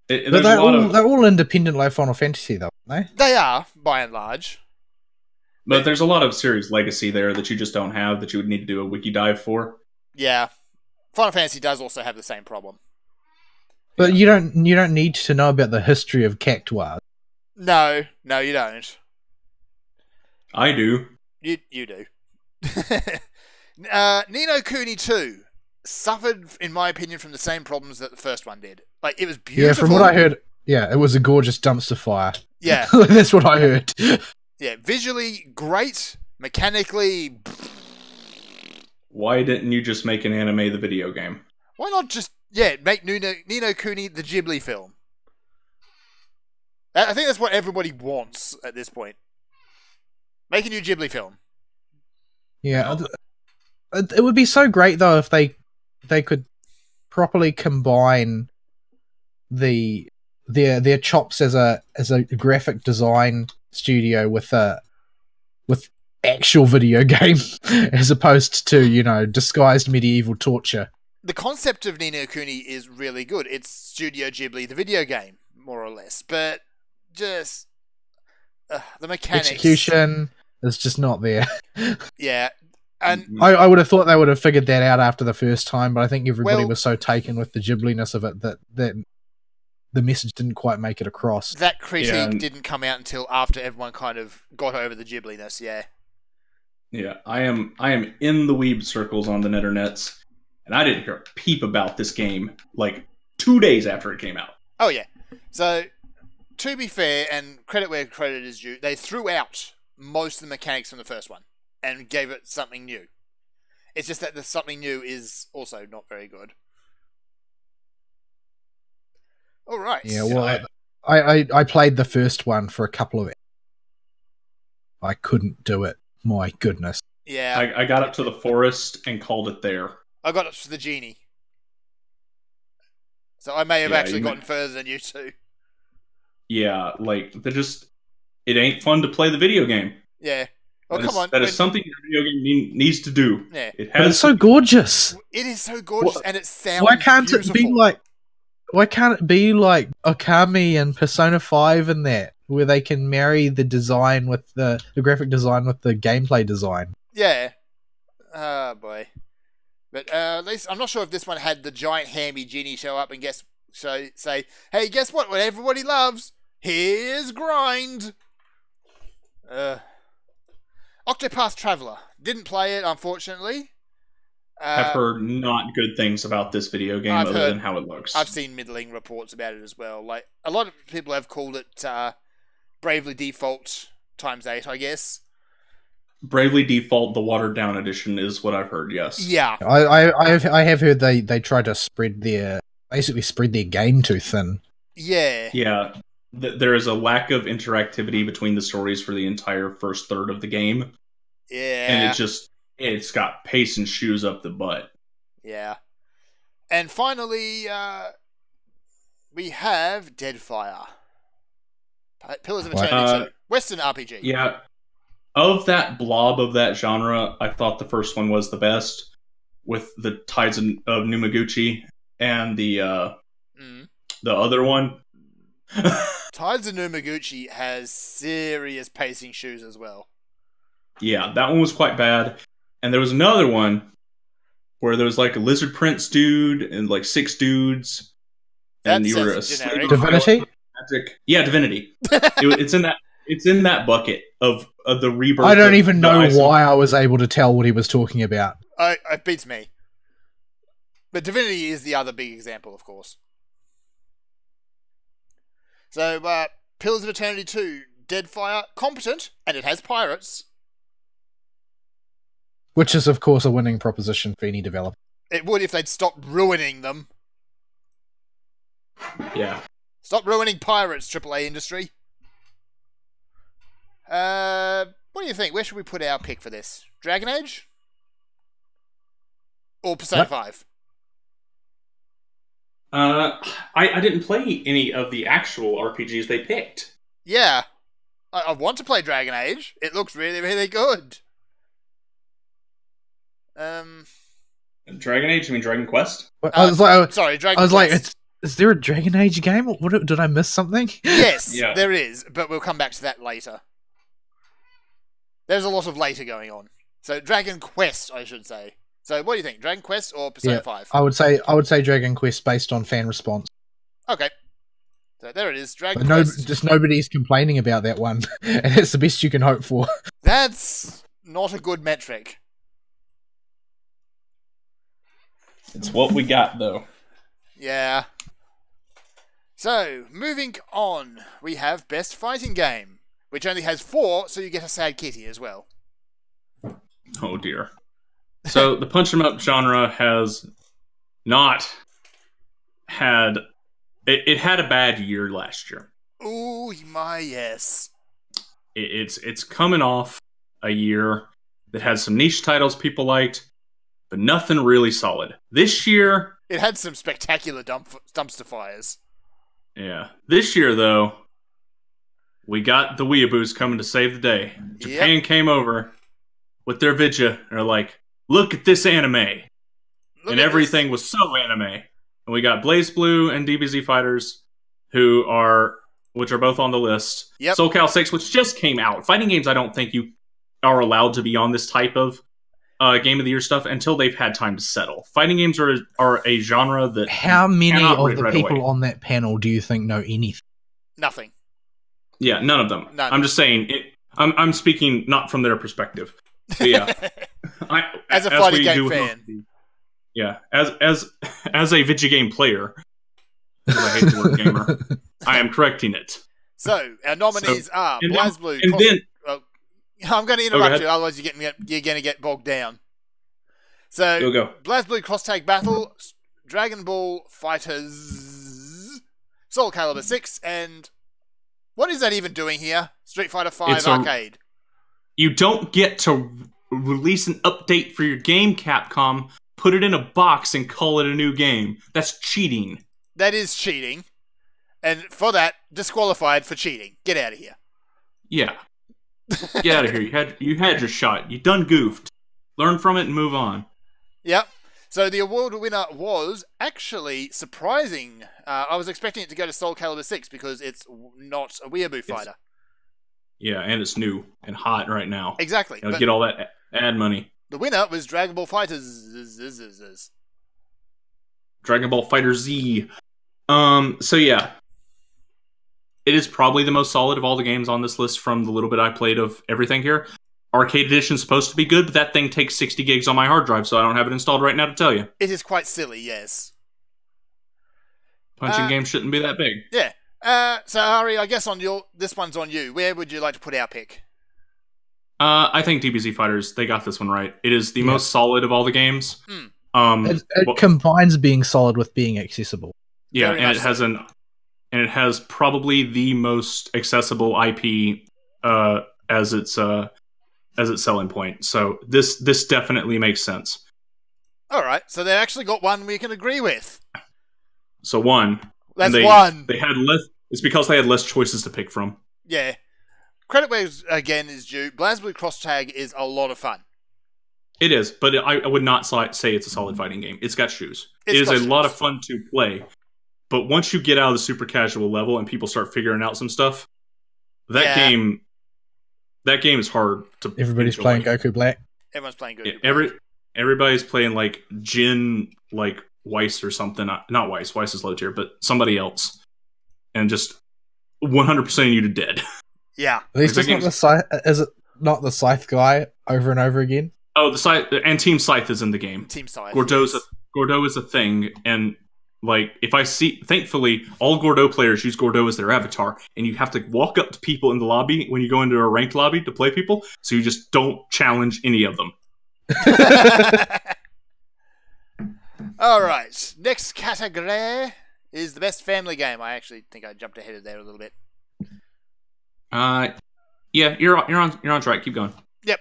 They're all independent like Final Fantasy, though, aren't they? They are, by and large. But there's a lot of series legacy there that you just don't have that you would need to do a wiki dive for. Yeah. Final Fantasy does also have the same problem. But you don't need to know about the history of Cactuar. No, you don't. I do. You do. Ni no Kuni 2 suffered, in my opinion, from the same problems that the first one did. Like, it was beautiful. Yeah, from what I heard, it was a gorgeous dumpster fire. Yeah. That's what I heard. Yeah, visually great, mechanically... Why didn't you just make an anime the video game? Why not just, make Ni no Kuni the Ghibli film? I think that's what everybody wants at this point. Make a new Ghibli film. Yeah, it would be so great though if they could properly combine their chops as a graphic design studio with actual video game as opposed to disguised medieval torture. The concept of Ni no Kuni is really good. It's Studio Ghibli, the video game, more or less, but just the mechanics, execution is just not there. Yeah. And I would have thought they would have figured that out after the first time, but I think everybody was so taken with the Ghibli-ness of it that the message didn't quite make it across. That critique didn't come out until after everyone kind of got over the Ghibli-ness, yeah. Yeah, I am in the weeb circles on the Netternets, and I didn't hear a peep about this game like 2 days after it came out. Oh, yeah. So, to be fair, and credit where credit is due, they threw out most of the mechanics from the first one and gave it something new. It's just that the something new is also not very good. All right. Yeah, well, I played the first one for a couple of hours. I couldn't do it. My goodness. Yeah. I got up to the forest and called it there. I got up to the genie. So I may have actually gotten further than you two. Yeah, like, it ain't fun to play the video game. Yeah. Oh, come on. That is something your video game needs to do. Yeah. But it's so gorgeous. It is so gorgeous, and it sounds Why can't beautiful. it be like Okami and Persona 5 and that, where they can marry the design with the graphic design with the gameplay design? Yeah. Oh, boy. But at least, I'm not sure if this one had the giant hammy genie show up and say, hey, guess what everybody loves? Here's Grind! Octopath Traveler. Didn't play it, unfortunately. I've heard not good things about this video game other than how it looks. I've seen middling reports about it as well. Like, a lot of people have called it Bravely Default × 8, I guess. Bravely Default, the watered down edition, is what I've heard. Yes. Yeah. I have heard they try to spread their game too thin. Yeah. Yeah. There is a lack of interactivity between the stories for the entire first third of the game. Yeah. And it's got pace and shoes up the butt. Yeah. And finally, we have Deadfire. Pillars of Eternity 2. Western RPG. Yeah. Of that blob of that genre, I thought the first one was the best, with the Tides of Numaguchi and the other one. Tides of Numaguchi has serious pacing shoes as well. Yeah, that one was quite bad. And there was another one where there was like a lizard prince dude and like 6 dudes. And you were a Divinity? Magic. Yeah, Divinity. It's in that bucket of the rebirth. I don't even know why I was able to tell what he was talking about. It beats me. But Divinity is the other big example, of course. So, Pillars of Eternity 2, Deadfire, competent, and it has pirates. Which is, of course, a winning proposition for any developer. It would if they'd stop ruining them. Yeah. Stop ruining pirates, AAA industry. What do you think? Where should we put our pick for this? Dragon Age? Or Persona 5? I didn't play any of the actual RPGs they picked. Yeah. I want to play Dragon Age. It looks really, really good. Dragon Age? You mean Dragon Quest? I was like, sorry, Dragon Quest. Like, is there a Dragon Age game? What did I miss something? Yes, yeah. There is, but we'll come back to that later. There's a lot of later going on. So Dragon Quest, I should say. So what do you think, Dragon Quest or Persona 5? I would say Dragon Quest based on fan response. Okay. So there it is, Dragon But Quest. just nobody's complaining about that one, and it's the best you can hope for. That's not a good metric. It's what we got, though. Yeah. So, moving on, we have Best Fighting Game, which only has 4, so you get a sad kitty as well. Oh dear. So the punch 'em up genre has not had it had a bad year last year. Ooh, my yes. It's coming off a year that had some niche titles people liked, but nothing really solid. This year, It had some spectacular dumpster fires. yeah. This year though, we got the weeaboos coming to save the day. Japan came over with their Vidya and are like, look at this anime. And everything was so anime. And we got BlazBlue and DBZ Fighters, which are both on the list. Yep. Soul Cal 6, which just came out. Fighting games, I don't think you are allowed to be on this type of Game of the Year stuff until they've had time to settle. Fighting games are a genre that How many of the right people away. on that panel do you think know anything? Nothing. Yeah, none of them. None. I'm just saying, I'm speaking not from their perspective. But yeah. As a fighting we game do fan. Yeah, as a video game player, because I hate the word gamer, I am correcting it. So, our nominees are and BlazBlue. and then I'm going to go interrupt ahead. you, otherwise you're going to get bogged down. So, go. BlazBlue Cross Tag Battle, Dragon Ball Fighters, Soul Calibur 6, and what is that even doing here? Street Fighter 5 Arcade. You don't get to release an update for your game, Capcom, put it in a box and call it a new game. That's cheating. That is cheating. And for that, disqualified for cheating. Get out of here. Yeah. Get out of here. You had your shot. You done goofed. Learn from it and move on. Yep. So the award winner was actually surprising. I was expecting it to go to Soul Calibur 6 because it's not a weeaboo fighter. Yeah, and it's new and hot right now. Exactly. Get all that ad money. The winner was Dragon Ball Fighters. Dragon Ball Fighter Z. So yeah. It is probably the most solid of all the games on this list from the little bit I played of everything here. Arcade Edition is supposed to be good, but that thing takes 60 gigs on my hard drive, so I don't have it installed right now to tell you. It is quite silly, yes. Punching games shouldn't be that big. Yeah. So Ari, I guess this one's on you. Where would you like to put our pick? I think DBZ Fighters, they got this one right. It is the most solid of all the games. It combines being solid with being accessible. Yeah, Very and much it has probably the most accessible IP as its selling point. So this definitely makes sense. All right, so they actually got one we can agree with. So one. That's one. They had less. It's because they had less choices to pick from. Yeah. Credit where again is due. BlazBlue Cross Tag is a lot of fun. It is, but I would not say it's a solid fighting game. It's got shoes. It is got a lot shoes. of fun to play. But once you get out of the super casual level and people start figuring out some stuff, that game is hard to. Everybody's enjoy. playing Goku Black. Everyone's playing good. Yeah, everybody's playing like Jin, like Weiss or something. Not Weiss. Weiss is low tier, but somebody else, and just 100% you to dead. Yeah. At least it's not the Scythe. Is it not the Scythe guy over and over again? Oh, the Scythe and Team Scythe is in the game. Team Scythe. Gordeau is a thing, and like if I see, thankfully, all Gordeau players use Gordeau as their avatar, and you have to walk up to people in the lobby when you go into a ranked lobby to play people, so you just don't challenge any of them. All right. Next category is the best family game. I actually think I jumped ahead of there a little bit. Yeah, you're on track. Keep going. Yep.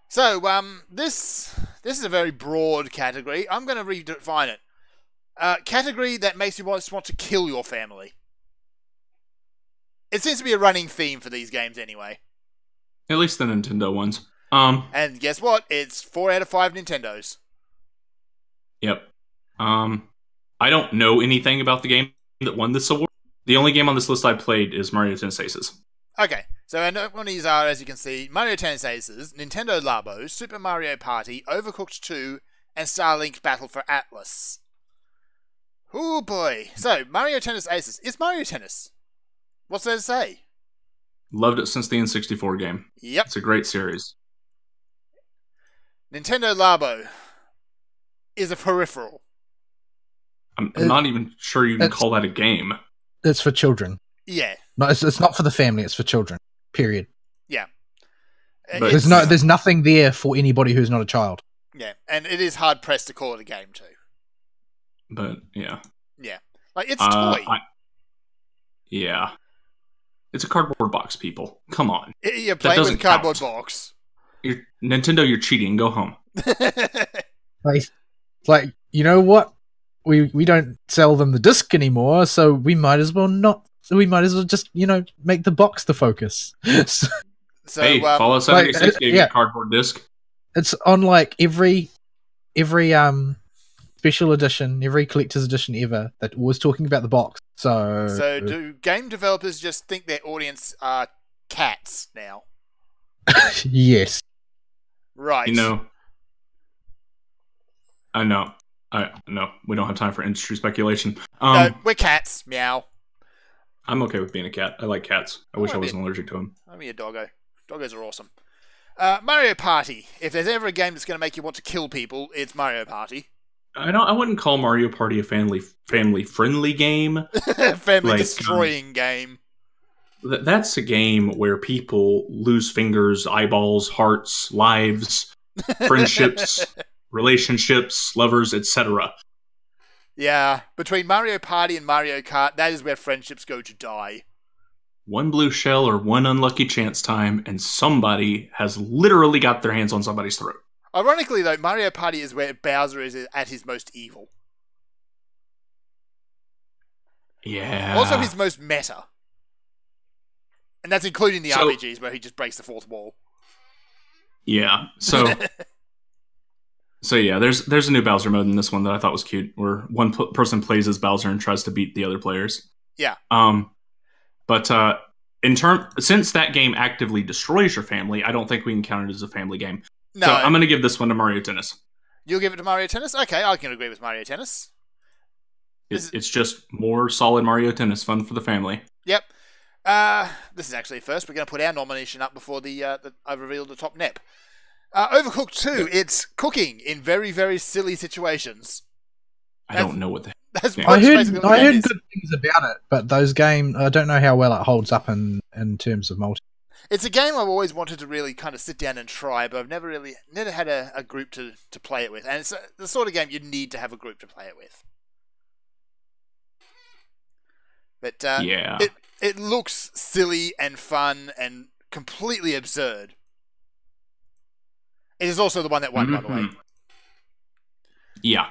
So, this is a very broad category. I'm going to redefine it. Category that makes you just want to kill your family. It seems to be a running theme for these games anyway. At least the Nintendo ones. And guess what? It's 4 out of 5 Nintendos. Yep. I don't know anything about the game that won this award. The only game on this list I played is Mario Tennis Aces. Okay, So our nominees are, as you can see, Mario Tennis Aces, Nintendo Labo, Super Mario Party, Overcooked 2, and Starlink Battle for Atlas. Oh boy. So, Mario Tennis Aces. It's Mario Tennis. What's there to say? Loved it since the N64 game. Yep. It's a great series. Nintendo Labo is a peripheral. I'm not even sure you can call that a game. It's for children. Yeah. No, it's not for the family. It's for children. Period. Yeah. But There's nothing there for anybody who's not a child. Yeah, and it is hard pressed to call it a game too. But yeah. Yeah. Like, it's a toy. Yeah. It's a cardboard box, people. Come on. You're playing with a cardboard box. Nintendo, you're cheating. Go home. Like, you know what? We don't sell them the disc anymore, so we might as well not. So we might as well just, make the box the focus. So, hey, Fallout 76 gave you a cardboard disc. It's on like every special edition, every collector's edition ever that was talking about the box. So do game developers just think their audience are cats now? Yes. Right. I know. No, we don't have time for industry speculation. No, we're cats. Meow. I'm okay with being a cat. I like cats. I wish I wasn't allergic to them. I'm a doggo. Doggos are awesome. Mario Party. If there's ever a game that's going to make you want to kill people, it's Mario Party. I wouldn't call Mario Party a family friendly game. Family destroying game. That's a game where people lose fingers, eyeballs, hearts, lives, friendships, relationships, lovers, etc. Yeah, between Mario Party and Mario Kart, that is where friendships go to die. One blue shell or one unlucky chance time, and somebody has literally got their hands on somebody's throat. Ironically, though, Mario Party is where Bowser is at his most evil. Yeah. Also his most meta. And that's including the RPGs where he just breaks the fourth wall. Yeah, so... So yeah, there's a new Bowser mode in this one that I thought was cute, where one person plays as Bowser and tries to beat the other players. Yeah. But since that game actively destroys your family, I don't think we can count it as a family game. No. So I'm going to give this one to Mario Tennis. You'll give it to Mario Tennis? Okay, I can agree with Mario Tennis. It's just more solid Mario Tennis, fun for the family. Yep. This is actually first. We're going to put our nomination up before I've revealed the top NEP. Overcooked 2, it's cooking in very, very silly situations. I don't know what that is. I heard good things about it, but those games, I don't know how well it holds up in terms of multi. It's a game I've always wanted to really kind of sit down and try, but I've never had a group to play it with. And it's the sort of game you need to have a group to play it with. But yeah. It looks silly and fun and completely absurd. It is also the one that won, by the way. Yeah.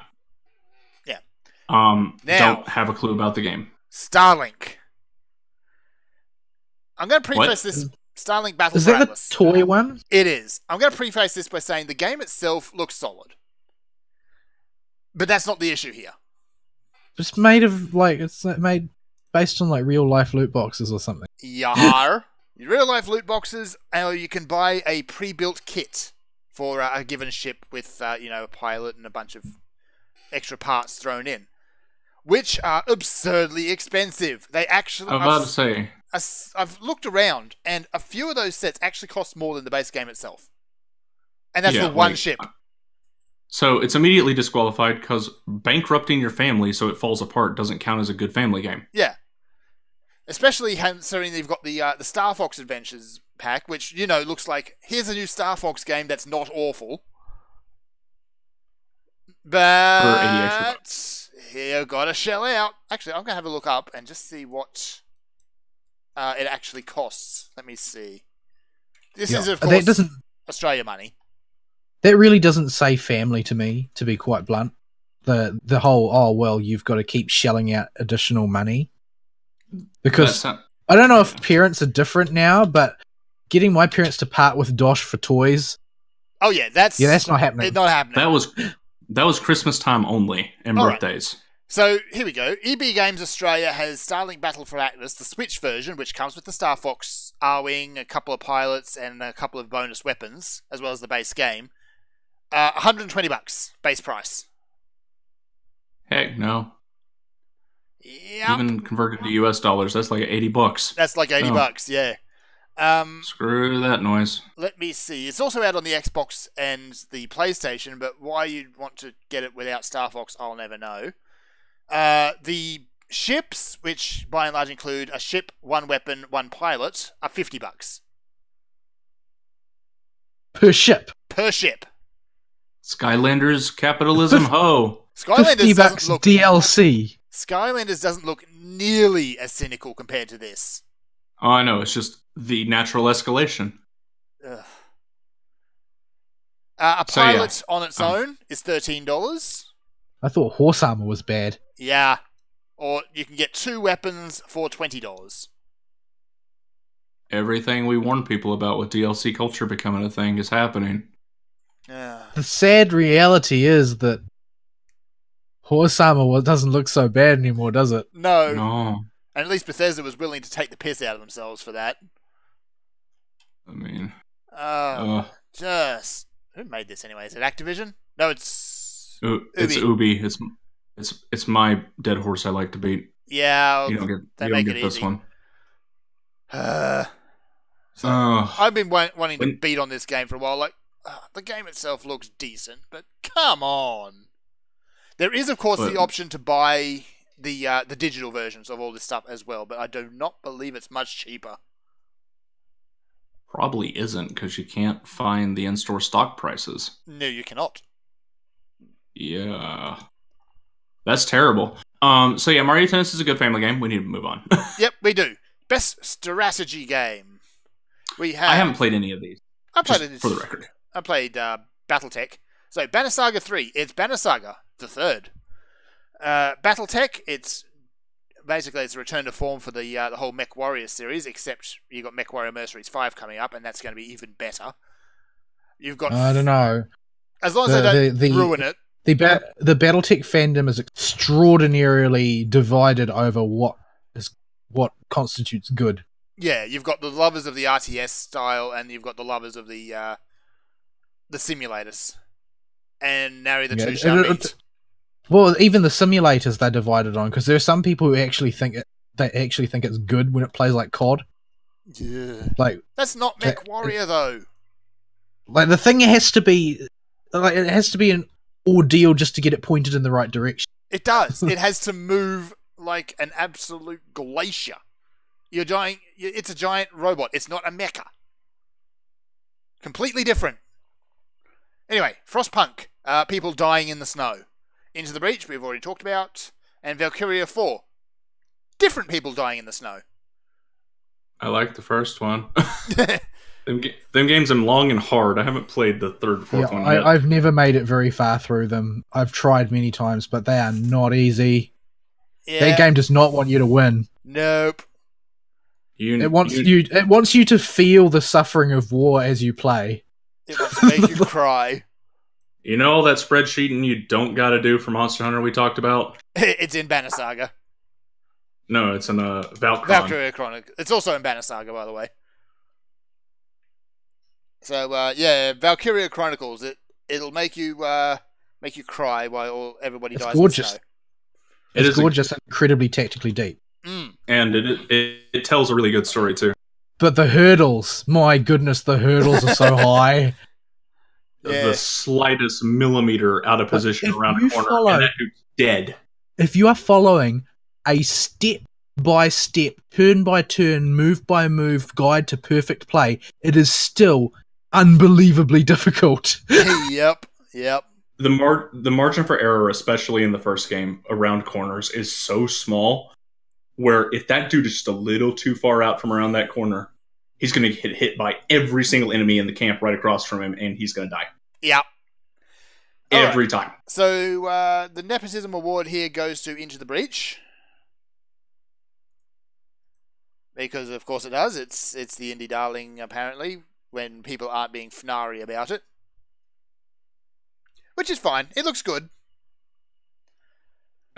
Yeah. Now, don't have a clue about the game. Starlink. I'm going to preface this Starlink Battle for Atlas. Is that the toy one? It is. I'm going to preface this by saying the game itself looks solid. But that's not the issue here. It's made based on real life loot boxes or something. Yar. Real life loot boxes, or you can buy a pre-built kit for a given ship with, a pilot and a bunch of extra parts thrown in, which are absurdly expensive. They actually... I'm about to say... I've looked around, and a few of those sets actually cost more than the base game itself. And that's for one ship. So it's immediately disqualified because bankrupting your family so it falls apart doesn't count as a good family game. Yeah. Especially considering they've got the Star Fox Adventures pack, which, looks like, here's a new Star Fox game that's not awful. But you gotta shell out. Actually, I'm gonna have a look up and just see what it actually costs. Let me see. This is, of course, Australia money. That really doesn't say family to me, to be quite blunt. The whole, you've got to keep shelling out additional money. Because I don't know if parents are different now, but getting my parents to part with Dosh for toys. Oh yeah, that's not happening. It's not happening. That was Christmas time only and birthdays. So here we go. EB Games Australia has Starlink Battle for Atlas, the Switch version, which comes with the Star Fox R-Wing, a couple of pilots, and a couple of bonus weapons, as well as the base game. $120 base price. Heck no. Yep. Even converted to US dollars, that's like $80. That's like $80, yeah. Screw that noise. Let me see. It's also out on the Xbox and the PlayStation, but why you'd want to get it without Star Fox, I'll never know. The ships, which by and large include a ship, one weapon, one pilot, are $50 Per ship. per ship. Skylanders capitalism ho. $50 DLC. Skylanders doesn't look nearly as cynical compared to this. Oh, I know. It's just the natural escalation. Ugh. A pilot on its own is $13. I thought horse armor was bad. Yeah. Or you can get 2 weapons for $20. Everything we warn people about with DLC culture becoming a thing is happening. The sad reality is that horse armor doesn't look so bad anymore, does it? No. No. And at least Bethesda was willing to take the piss out of themselves for that. I mean... Just... Who made this anyway? Is it Activision? No, it's... It's Ubi. It's my dead horse I like to beat. Yeah, you don't get this easy. one. I've been wanting to beat on this game for a while. Like, the game itself looks decent, but come on. There is, of course, the option to buy the digital versions of all this stuff as well, but I do not believe it's much cheaper. Probably isn't, because you can't find the in-store stock prices. No, you cannot. Yeah. That's terrible. So yeah, Mario Tennis is a good family game. We need to move on. Yep, we do. Best strategy game. I haven't played any of these. I played it for the record. I played BattleTech. So Banner Saga 3, it's Banner Saga the third. BattleTech, it's a return to form for the whole Mech Warriors series, except you got Mech Warrior Mercenaries 5 coming up, and that's going to be even better. You've got I don't know. As long as they don't ruin it. The BattleTech fandom is extraordinarily divided over what constitutes good. Yeah, you've got the lovers of the RTS style, and you've got the lovers of the simulators. And nary the two shall meet. Well, even the simulators they're divided on, because there are some people who actually think it's good when it plays like COD. Yeah, like that's not Mech Warrior though. Like the thing has to be, it has to be an ordeal just to get it pointed in the right direction. It does. It has to move like an absolute glacier. It's a giant robot. It's not a mecha. Completely different. Anyway, Frostpunk. People dying in the snow. Into the Breach, we've already talked about. And Valkyria 4. Different people dying in the snow. I like the first one. Them games are long and hard. I haven't played the third, fourth one yet. I've never made it very far through them. I've tried many times, but they are not easy. Yeah. That game does not want you to win. Nope. It wants you to feel the suffering of war as you play. It wants to make you cry. You know all that spreadsheeting you don't got to do for Monster Hunter we talked about? It's in Banner Saga. No, it's in Valkyria Chronicles. It's also in Banner Saga, by the way. So yeah, Valkyria Chronicles. It'll make you cry while everybody dies. It's gorgeous. It's gorgeous and incredibly tactically deep. And it tells a really good story too. But the hurdles, my goodness, the hurdles are so high. The slightest millimeter out of position around a corner, and that dude's dead. If you are following a step-by-step, turn-by-turn, move-by-move guide to perfect play, it is still unbelievably difficult. Yep. The margin for error, especially in the first game, around corners, is so small, where if that dude is just a little too far out from around that corner, he's going to get hit by every single enemy in the camp right across from him, and he's going to die. Yep. Every time. So, the Nepotism Award here goes to Into the Breach. Because, of course, it does. It's the indie darling, apparently, when people aren't being fnary about it. Which is fine. It looks good.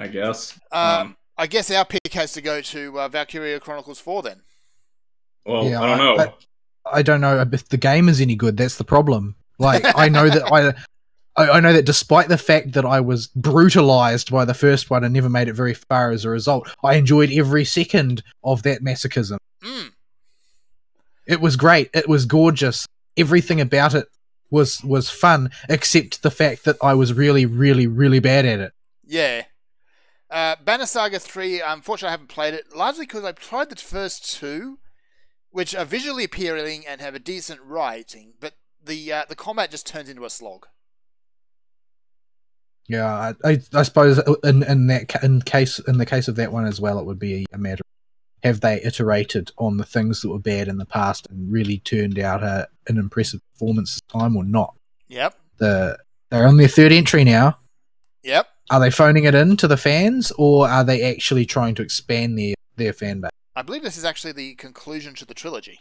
I guess. I guess our pick has to go to Valkyria Chronicles 4 then. Well, yeah, I don't know. I don't know if the game is any good. That's the problem. Like, I know that I know that despite the fact that I was brutalized by the first one and never made it very far as a result, I enjoyed every second of that masochism. Mm. It was great. It was gorgeous. Everything about it was fun, except the fact that I was really, really, really bad at it. Yeah. Banner Saga 3, unfortunately I haven't played it, largely because I tried the first two, which are visually appealing and have a decent writing, but the combat just turns into a slog. Yeah, I suppose in the case of that one as well, it would be a matter of have they iterated on the things that were bad in the past and really turned out an impressive performance this time or not. Yep. They're on their third entry now. Yep. Are they phoning it in to the fans, or are they actually trying to expand their fan base? I believe this is actually the conclusion to the trilogy.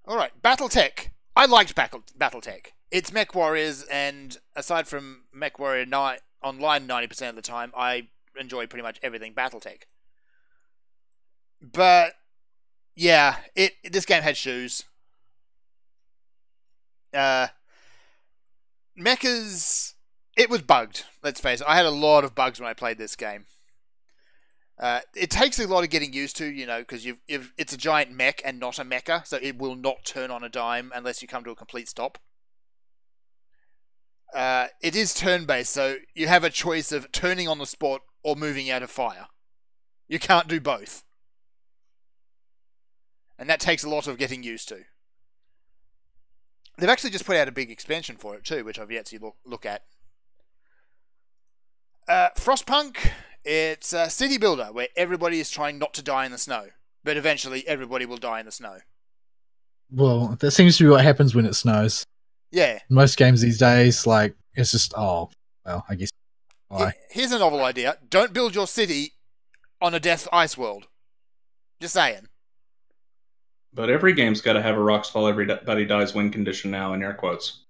Alright, Battletech. I liked Battletech. It's MechWarriors, and aside from MechWarrior 9 online 90% of the time, I enjoy pretty much everything Battletech. But yeah, this game had shoes. Mechas, it was bugged. Let's face it. I had a lot of bugs when I played this game. It takes a lot of getting used to, because it's a giant mech and not a mecha, so it will not turn on a dime unless you come to a complete stop. It is turn-based, so you have a choice of turning on the spot or moving out of fire. You can't do both. And that takes a lot of getting used to. They've actually just put out a big expansion for it too, which I've yet to look at. Frostpunk, it's a city builder where everybody is trying not to die in the snow, but eventually everybody will die in the snow. Well, that seems to be what happens when it snows. Yeah. In most games these days, like, it's just, I guess. Here's a novel idea. Don't build your city on a death ice world. Just saying. But every game's got to have a rocks fall everybody dies win condition now, in air quotes.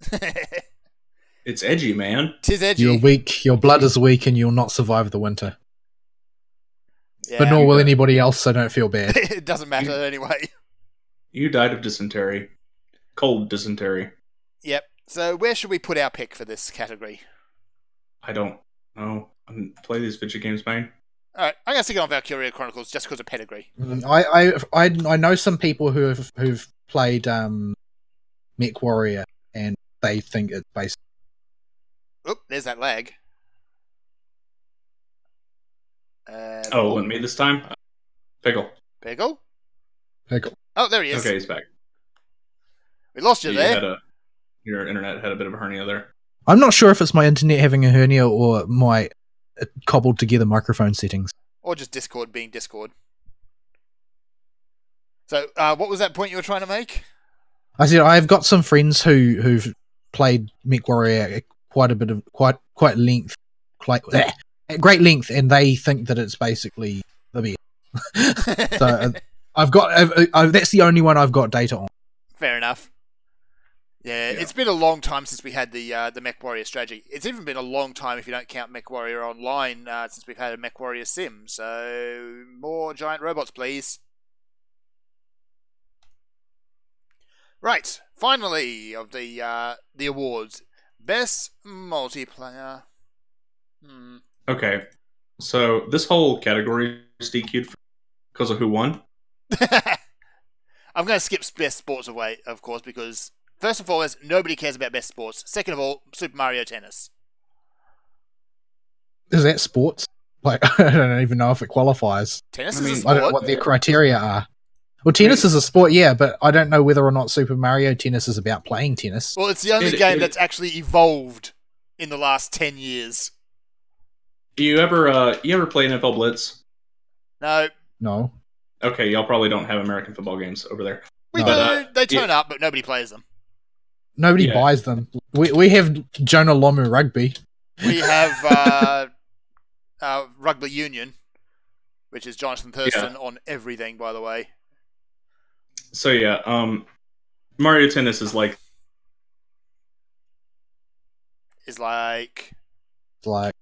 It's edgy, man. 'Tis edgy. You're weak. Your blood is weak, and you'll not survive the winter. Yeah, but nor will anybody else, so don't feel bad. It doesn't matter anyway. You died of dysentery. Cold dysentery. Yep. So where should we put our pick for this category? I don't know. I play these video games, man. Alright, I'm going to stick it on Valkyria Chronicles just because of pedigree. I know some people who've played MechWarrior, and they think it's based. Oop, there's that lag. It wasn't me this time? Pickle. Pickle? Pickle. Oh, there he is. Okay, he's back. We lost you there. Your internet had a bit of a hernia there. I'm not sure if it's my internet having a hernia or my cobbled together microphone settings. Or just Discord being Discord. So, what was that point you were trying to make? I said I've got some friends who've played MechWarrior at great length, and they think that it's basically the best. So I've got that's the only one I've got data on. Fair enough. Yeah, it's been a long time since we had the MechWarrior strategy. It's even been a long time, if you don't count MechWarrior Online, since we've had a MechWarrior Sim. So, more giant robots, please. Right, finally, of the awards. Best Multiplayer. Okay, so this whole category is DQ'd because of who won? I'm going to skip Best Sports away, of course, because first and foremost, nobody cares about Best Sports. Second of all, Super Mario Tennis. Is that sports? Like, I don't even know if it qualifies. Tennis is a sport. I don't know what their criteria are. Well, tennis is a sport, yeah, but I don't know whether or not Super Mario Tennis is about playing tennis. Well, it's the only game that's actually evolved in the last 10 years. You ever play NFL Blitz? No. No. Okay, y'all probably don't have American football games over there. We do. They turn up, but nobody plays them. Nobody buys them. We have Jonah Lomu Rugby. We have Rugby Union, which is Jonathan Thurston on everything, by the way. So Mario Tennis is like... like,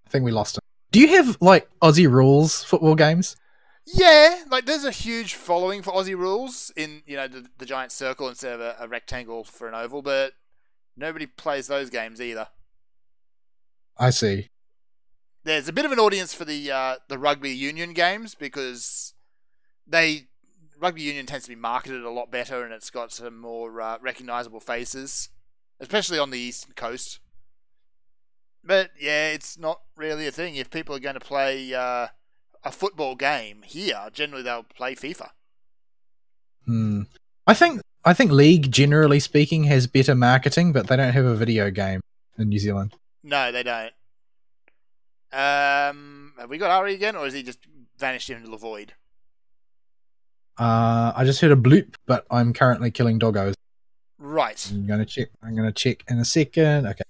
I think we lost him. Do you have like Aussie rules football games? Yeah, like there's a huge following for Aussie rules in the giant circle instead of a rectangle for an oval, but nobody plays those games either. I see. There's a bit of an audience for the rugby union games because rugby union tends to be marketed a lot better and it's got some more recognisable faces, especially on the eastern coast. But yeah, it's not really a thing. If people are going to play a football game here, generally they'll play FIFA. I think League, generally speaking, has better marketing, but they don't have a video game in New Zealand. No, they don't. Have we got Ari again, or has he just vanished into the void? I just heard a bloop, but I'm currently killing doggos. Right. I'm gonna check in a second. Okay.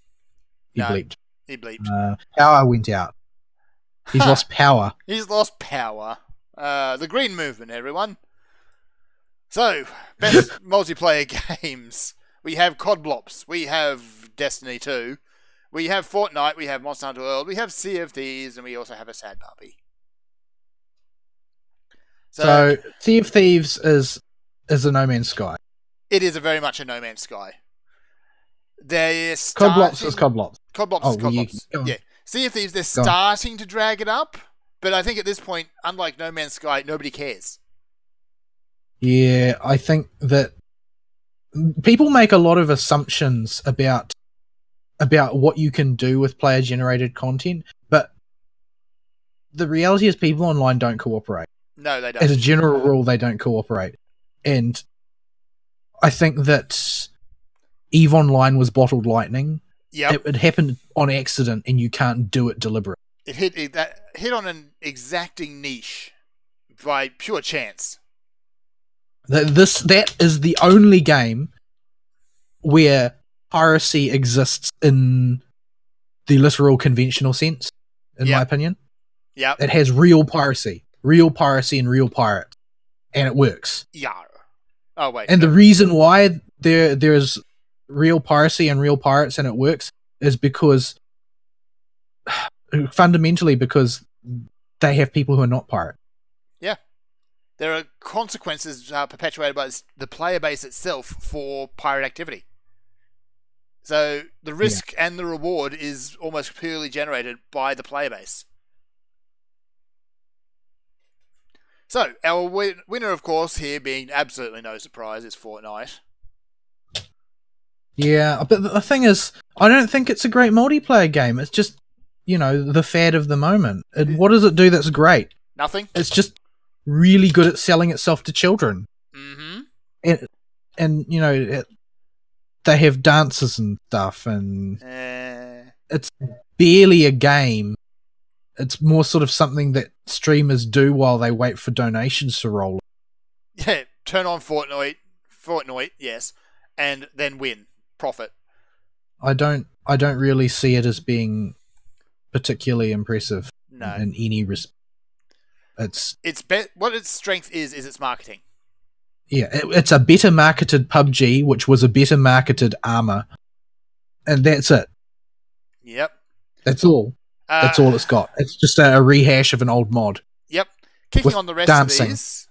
He bleeped. He bleeped. Power went out. He's lost power. He's lost power. The Green Movement, everyone. So, best multiplayer games. We have COD Blops. We have Destiny 2. We have Fortnite. We have Monster Hunter World. We have Sea of Thieves. And we also have a Sad Puppy. So Sea of Thieves is a No Man's Sky. It is very much a No Man's Sky. COD Blops is COD Blops. COD Blops is COD Blops. Yeah. Sea of Thieves, they're starting to drag it up. But I think at this point, unlike No Man's Sky, nobody cares. Yeah, I think that people make a lot of assumptions about what you can do with player-generated content, but the reality is people online don't cooperate. No, they don't. As a general rule, they don't cooperate. And I think that EVE Online was bottled lightning. Yeah, it happened on accident, and you can't do it deliberately. It hit on an exacting niche by pure chance. That is the only game where piracy exists in the literal conventional sense, in my opinion. Yeah, it has real piracy and real pirates, and it works. Yeah. Oh wait. And the reason why there is real piracy and real pirates and it works is because fundamentally because they have people who are not pirates. Yeah. There are consequences perpetuated by the player base itself for pirate activity. So the risk and the reward is almost purely generated by the player base. So, our winner, of course, here being absolutely no surprise, is Fortnite. Yeah, but the thing is, I don't think it's a great multiplayer game. It's just, the fad of the moment. And what does it do that's great? Nothing. It's just really good at selling itself to children. Mm-hmm. And they have dances and stuff, and it's barely a game. It's more sort of something that streamers do while they wait for donations to roll. Yeah, turn on Fortnite, yes, and then win, profit. I don't really see it as being particularly impressive. No. In any respect. What its strength is its marketing. Yeah, it's a better marketed PUBG, which was a better marketed Arma, and that's it. Yep. That's all. That's all it's got. It's just a rehash of an old mod. Yep. Kicking on the rest dancing. of these,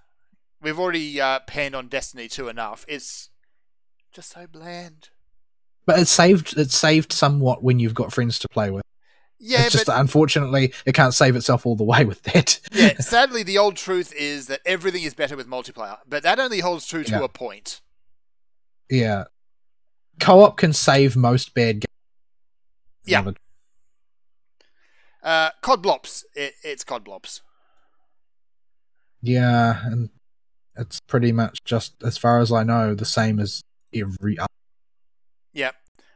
we've already panned on Destiny 2 enough. It's just so bland. But it's saved somewhat when you've got friends to play with. Yeah, it's just that unfortunately it can't save itself all the way with that. Yeah, sadly the old truth is that everything is better with multiplayer, but that only holds true to a point. Yeah. Co-op can save most bad games. Yeah. COD Blops. It's COD Blops. Yeah, and it's pretty much just, as far as I know, the same as every other. Yeah.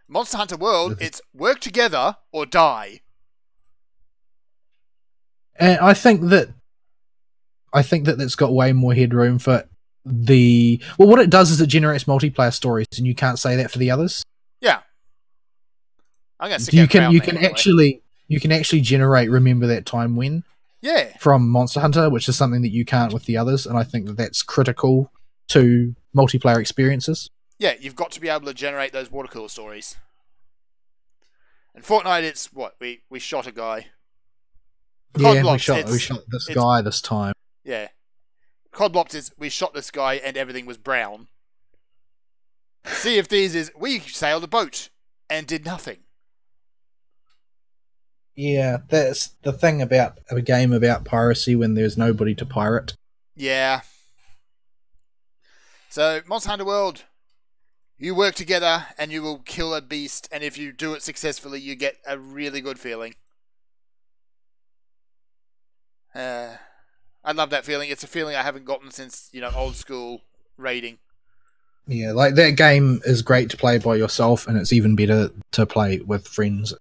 Monster Hunter World, it's work together or die. And I think that that's got way more headroom for what it does is it generates multiplayer stories, and you can't say that for the others. Yeah. I'm gonna stick you can actually generate Remember That Time When from Monster Hunter, which is something that you can't with the others, and I think that that's critical to multiplayer experiences. Yeah, you've got to be able to generate those water cooler stories. And Fortnite, it's what? We shot a guy. Yeah, COD we shot Blops, this guy this time. Yeah. COD Blops is we shot this guy and everything was brown. Sea of Thieves is we sailed a boat and did nothing. Yeah, that's the thing about a game about piracy when there's nobody to pirate. Yeah. So, Monster Hunter World, you work together and you will kill a beast, and if you do it successfully, you get a really good feeling. I love that feeling. It's a feeling I haven't gotten since, old school raiding. Yeah, like that game is great to play by yourself, and it's even better to play with friends.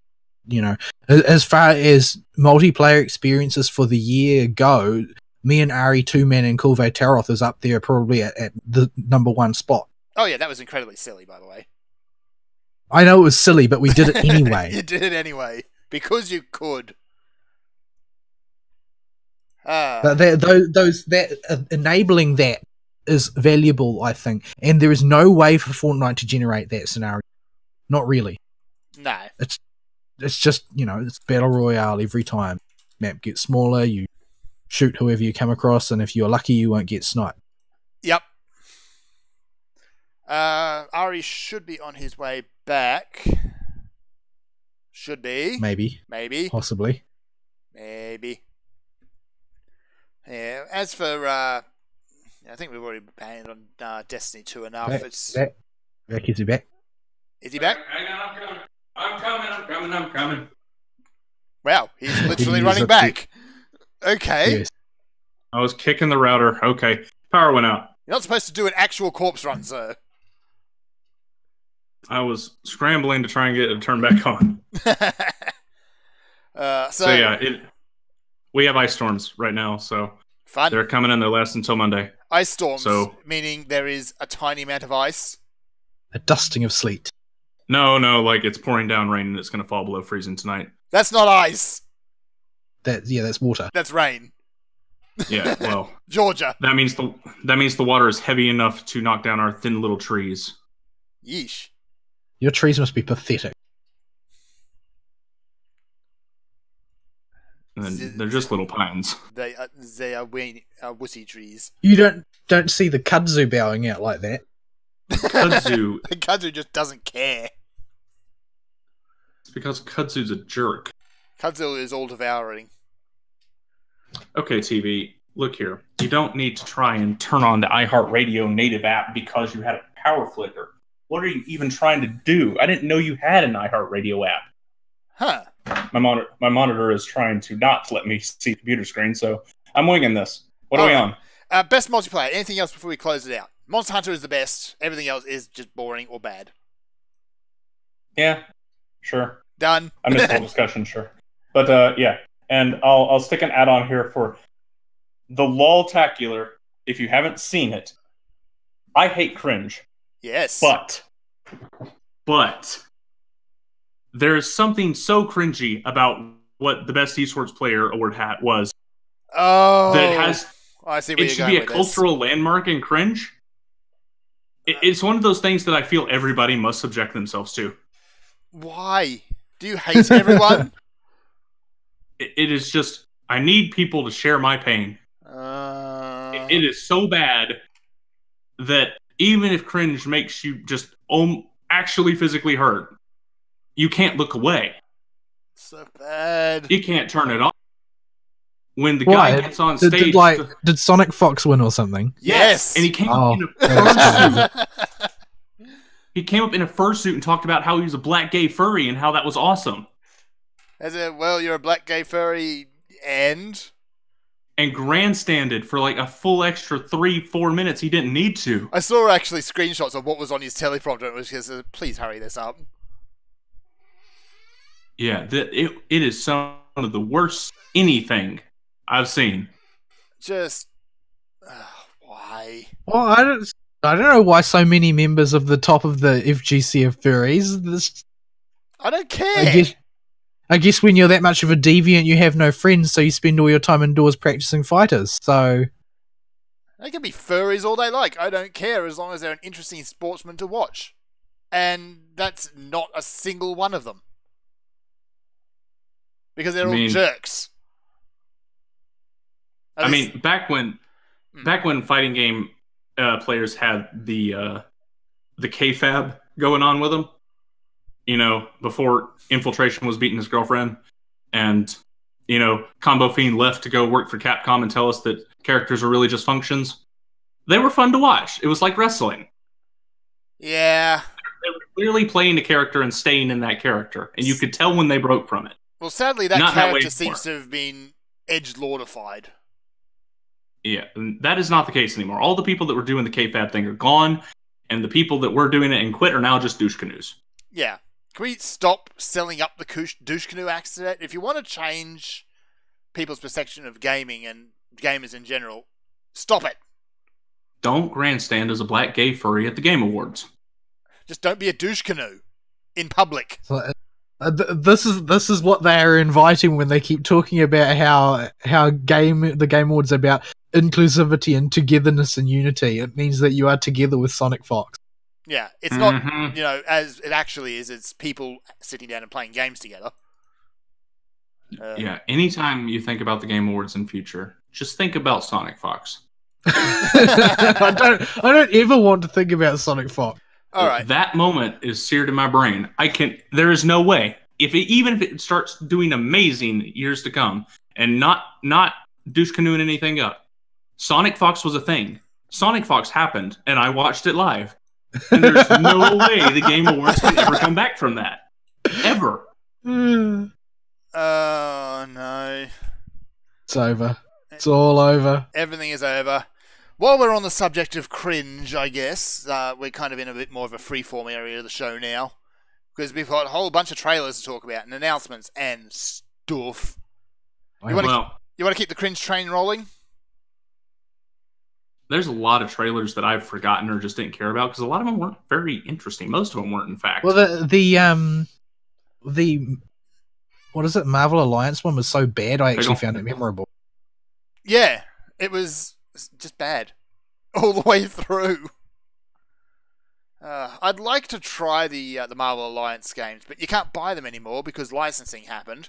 As far as multiplayer experiences for the year go, me and Ari, Two-Man, and Kulve Taroth is up there probably at the number one spot. Oh yeah, that was incredibly silly, by the way. I know it was silly, but we did it anyway. You did it anyway, because you could. But enabling that is valuable, I think, and there is no way for Fortnite to generate that scenario. Not really. No. It's just, it's battle royale every time. Map gets smaller, you shoot whoever you come across, and if you're lucky, you won't get sniped. Yep. Ari should be on his way back. Should be. Maybe. Possibly. Maybe. Yeah. As for, I think we've already banned on Destiny 2 enough. Back. Is he back? Is he back? Hang on, I'm coming. Wow, he's literally running back. Okay. Yes. I was kicking the router. Okay. Power went out. You're not supposed to do an actual corpse run, sir. I was scrambling to try and get it to turn back on. So yeah, we have ice storms right now, so fun. They're coming in. They last until Monday. Ice storms, meaning there is a tiny amount of ice. A dusting of sleet. No, like it's pouring down rain and it's going to fall below freezing tonight. That's not ice. That's water. That's rain. Yeah, well, Georgia. That means the water is heavy enough to knock down our thin little trees. Yeesh. Your trees must be pathetic. And they're just little pines. They are wussy trees. You don't see the kudzu bowing out like that. Kudzu. The kudzu just doesn't care. It's because Kudzu's a jerk. Kudzu is all devouring. Okay, TV, look here. You don't need to try and turn on the iHeartRadio native app because you had a power flicker. What are you even trying to do? I didn't know you had an iHeartRadio app. Huh. My monitor is trying to not let me see the computer screen, so I'm winging this. What are we on? Best multiplayer. Anything else before we close it out? Monster Hunter is the best. Everything else is just boring or bad. Yeah, sure. Done. I missed the whole discussion, sure. But yeah, and I'll stick an add-on here for the LOLtacular. If you haven't seen it, I hate cringe. Yes. But there's something so cringy about what the best esports player award hat was. Oh, that I see where it you're should going be a with cultural landmark in cringe. It's one of those things that I feel everybody must subject themselves to. Why? Do you hate everyone? It is just, I need people to share my pain. It is so bad that even if cringe makes you just actually physically hurt, you can't look away. So bad. You can't turn it off. When the guy gets on stage... Did Sonic Fox win or something? Yes! And he came up in a fursuit. He came up in a fursuit and talked about how he was a black gay furry and how that was awesome. Well, you're a black gay furry and grandstanded for like a full extra 3-4 minutes he didn't need to. I saw actually screenshots of what was on his teleprompter. It was just, please hurry this up. Yeah, it is some of the worst anything I've seen. Just why? Well, I don't know why so many members of the top of the FGC are furries. I don't care. I guess when you're that much of a deviant, you have no friends, so you spend all your time indoors practicing fighters. So they can be furries all they like. I don't care as long as they're an interesting sportsman to watch, and that's not a single one of them. because they're all jerks. I mean, back when fighting game players had the kayfabe going on with them, you know, before Infiltration was beating his girlfriend, and you know, Combo Fiend left to go work for Capcom and tell us that characters are really just functions. They were fun to watch. It was like wrestling. Yeah. They were clearly playing a character and staying in that character, and you could tell when they broke from it. Well, sadly, that character seems to have been edgelordified. Yeah, and that is not the case anymore. All the people that were doing the kayfabe thing are gone, and the people that were doing it and quit are now just douche canoes. Yeah. Can we stop selling up the douche canoe accent? If you want to change people's perception of gaming and gamers in general, stop it. Don't grandstand as a black gay furry at the Game Awards. Just don't be a douche canoe in public. This is what they are inviting when they keep talking about how the Game Awards are about inclusivity and togetherness and unity. It means that you are together with Sonic Fox. Yeah, it's not, you know, as it actually is. It's people sitting down and playing games together. Yeah, anytime you think about the Game Awards in future, just think about Sonic Fox. I don't ever want to think about Sonic Fox. All right. That moment is seared in my brain. There is no way. Even if it starts doing amazing years to come and not douche canoeing anything up, Sonic Fox was a thing. Sonic Fox happened, and I watched it live. And there's no way the Game Awards can ever come back from that. Ever. Oh, no. It's over. It's all over. Everything is over. While we're on the subject of cringe, I guess, we're kind of in a bit more of a freeform area of the show now. Because we've got a whole bunch of trailers to talk about and announcements and stuff. You want to keep the cringe train rolling? There's a lot of trailers that I've forgotten or just didn't care about because a lot of them weren't very interesting. Most of them weren't, in fact. Well, the what is it? Marvel Alliance one was so bad I actually found it memorable. Yeah, it was just bad all the way through. I'd like to try the Marvel Alliance games, but you can't buy them anymore because licensing happened.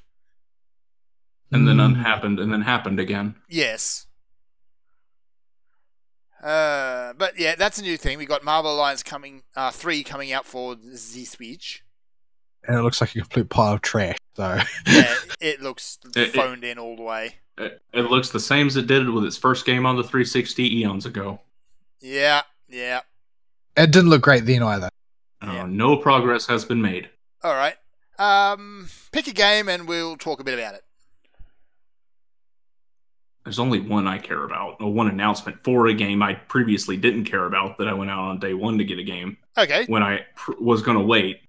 And then unhappened, and then happened again. Yes. But yeah, that's a new thing. We got Marvel Alliance 3 coming out for the Switch. And it looks like a complete pile of trash. So yeah, it looks phoned in all the way. It looks the same as it did with its first game on the 360 eons ago. Yeah, yeah. It didn't look great then either. Yeah. No progress has been made. All right. Pick a game and we'll talk a bit about it. There's only one I care about, or one announcement for a game I previously didn't care about that I went out on day one to get a game. Okay. When I was going to wait.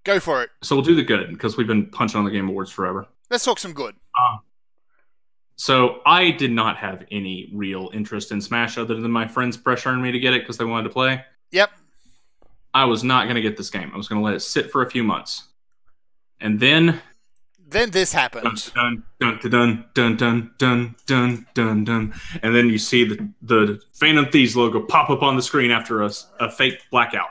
Go for it. So we'll do the good, because we've been punching on the Game Awards forever. Let's talk some good. So I did not have any real interest in Smash other than my friends pressuring me to get it because they wanted to play. Yep. I was not going to get this game. I was going to let it sit for a few months. And then this happened. Dun, dun, dun, dun, dun, dun, dun, dun, dun. And then you see the Phantom Thieves logo pop up on the screen after a fake blackout.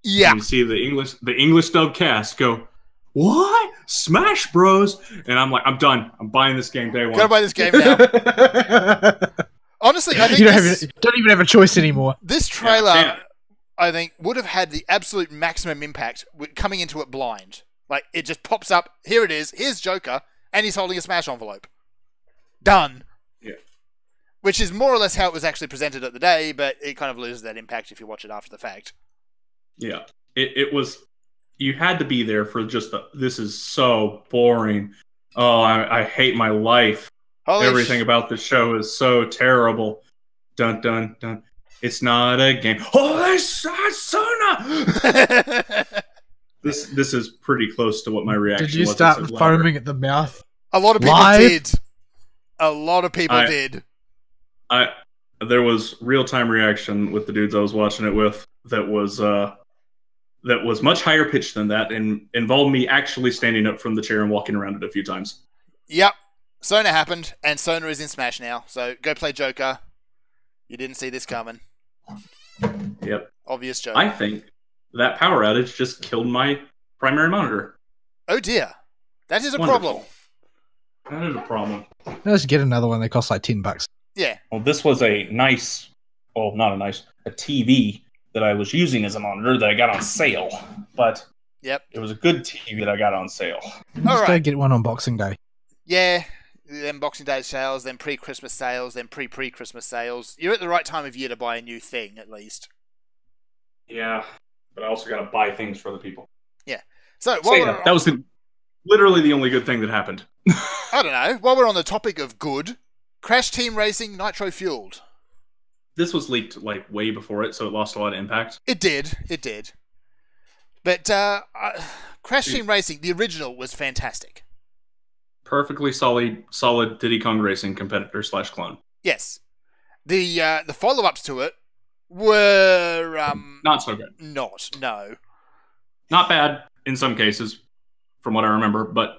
Yeah. And you see the English dub cast go, "What? Smash Bros?" And I'm like, I'm done. I'm buying this game day one. Gotta buy this game now. Honestly, I think you don't even have a choice anymore. This trailer, I think, would have had the absolute maximum impact coming into it blind. Like, it just pops up, here it is, here's Joker, and he's holding a Smash envelope. Done. Yeah. Which is more or less how it was actually presented at the day, but it kind of loses that impact if you watch it after the fact. Yeah. It was... You had to be there for just this is so boring. Oh, I hate my life. Everything about the show is so terrible. Dun, dun, dun. It's not a game. Holy Sona! This is pretty close to what my reaction was. Did you start foaming at the mouth? A lot of people did. A lot of people did. There was real-time reaction with the dudes I was watching it with that was much higher pitched than that and involved me actually standing up from the chair and walking around it a few times. Yep. Sona happened, and Sona is in Smash now. So go play Joker. You didn't see this coming. Yep. Obvious joke. I think that power outage just killed my primary monitor. Oh dear. That is a problem. That is a problem. Let's get another one. They cost like $10. Yeah. Well, this was a nice, well, not a nice, a TV that I was using as a monitor that I got on sale. But Yep. it was a good TV that I got on sale. Just go get one on Boxing Day. Yeah. Then Boxing Day sales, then pre-Christmas sales, then pre-Christmas sales. You're at the right time of year to buy a new thing, at least. Yeah, but I also got to buy things for other people. Yeah. So that was literally the only good thing that happened. I don't know. While we're on the topic of good, Crash Team Racing Nitro Fueled. This was leaked like way before it, so it lost a lot of impact. It did. But Crash Team Racing, the original, was fantastic. Perfectly solid Diddy Kong Racing competitor / clone. Yes. The follow-ups to it were not so good. No. Not bad in some cases, from what I remember, but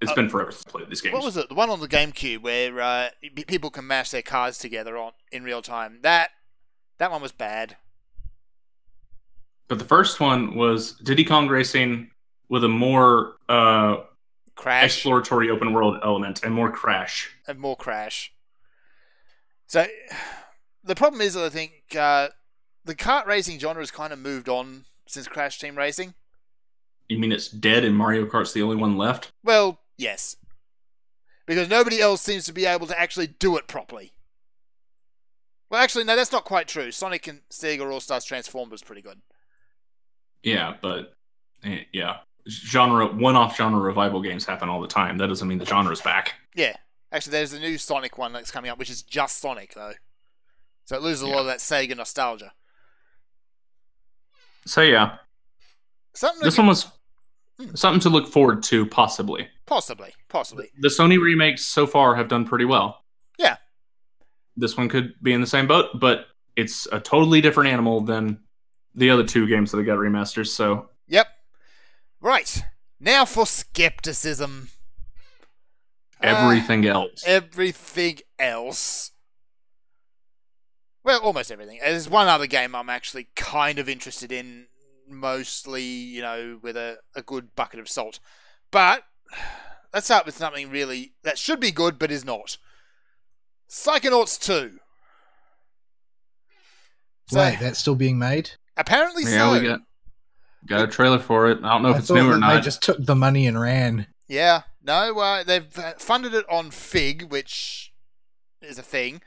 it's been forever since I played these games. What was it? The one on the GameCube where people can mash their cars together in real time. That one was bad. But the first one was Diddy Kong Racing with a more Crash. Exploratory open world element and more Crash. So the problem is that I think the kart racing genre has kind of moved on since Crash Team Racing. You mean it's dead and Mario Kart's the only one left? Well, yes. Because nobody else seems to be able to actually do it properly. Well, actually, no, that's not quite true. Sonic and Sega All-Stars Transformed was pretty good. Yeah, but yeah. One-off genre revival games happen all the time. That doesn't mean the genre's back. Yeah. Actually, there's a new Sonic one that's coming up, which is just Sonic, though. So it loses a lot of that Sega nostalgia. So, yeah. This one was something to look forward to, possibly. Possibly. The Sony remakes so far have done pretty well. Yeah. This one could be in the same boat, but it's a totally different animal than the other two games that got remasters, so... Yep. Right. Now for skepticism. Everything else. Everything else. Well, almost everything. There's one other game I'm actually kind of interested in, mostly, with a good bucket of salt. But let's start with something really that should be good but is not. Psychonauts 2. So, wait, that's still being made? Apparently so. Yeah, we got a trailer for it. I don't know if it's new or not. They just took the money and ran. Yeah. No, they've funded it on Fig, which is a thing.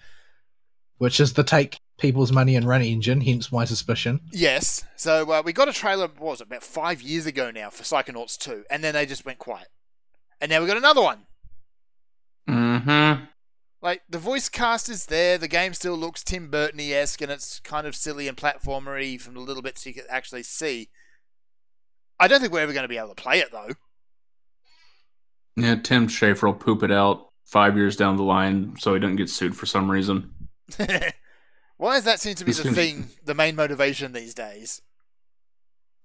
Which is the take people's money and run engine, hence my suspicion. Yes. So we got a trailer, what was it, about 5 years ago now for Psychonauts 2, and then they just went quiet. And now we got another one. Mm-hmm. Like, the voice cast is there, the game still looks Tim Burton-esque, and it's kind of silly and platformery from the little bits you can actually see. I don't think we're ever going to be able to play it, though. Yeah, Tim Schafer will poop it out 5 years down the line so he doesn't get sued for some reason. Why does that seem to be the main motivation these days?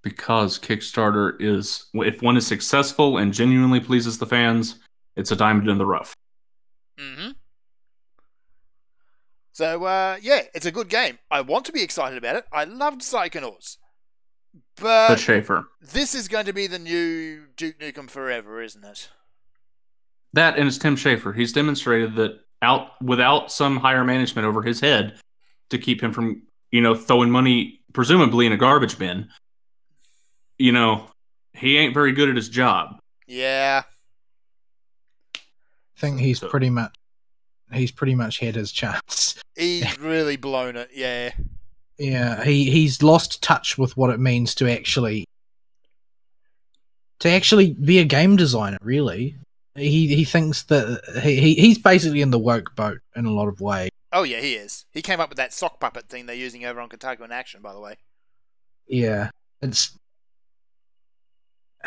Because Kickstarter is, if one is successful and genuinely pleases the fans, it's a diamond in the rough. Mm-hmm. So, yeah, it's a good game. I want to be excited about it. I loved Psychonauts. But Schafer. This is going to be the new Duke Nukem Forever, isn't it? That, and it's Tim Schafer. He's demonstrated that without some higher management over his head to keep him from, throwing money, presumably in a garbage bin, he ain't very good at his job. Yeah. I think he's pretty much had his chance. He's really blown it, yeah. Yeah, he's lost touch with what it means to actually be a game designer, really. He thinks that he's basically in the woke boat in a lot of ways. Oh yeah, he is. He came up with that sock puppet thing they're using over on Kotaku in Action, by the way. Yeah, it's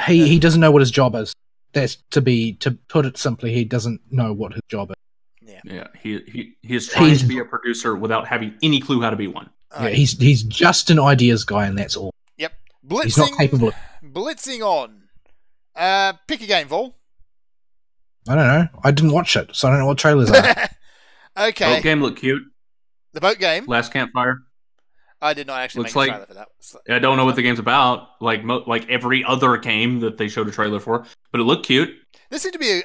he doesn't know what his job is. That's to put it simply, he doesn't know what his job is. Yeah. He is trying to be a producer without having any clue how to be one. Yeah, he's just an ideas guy, and that's all. Yep. He's not capable. Blitzing on. Pick a game, Vol. I don't know. I didn't watch it, so I don't know what trailers are. Okay. Boat game looked cute. The boat game? Last Campfire. I did not actually Looks make a trailer for that. I don't know what the game's about, like every other game that they showed a trailer for, but it looked cute. This seemed to be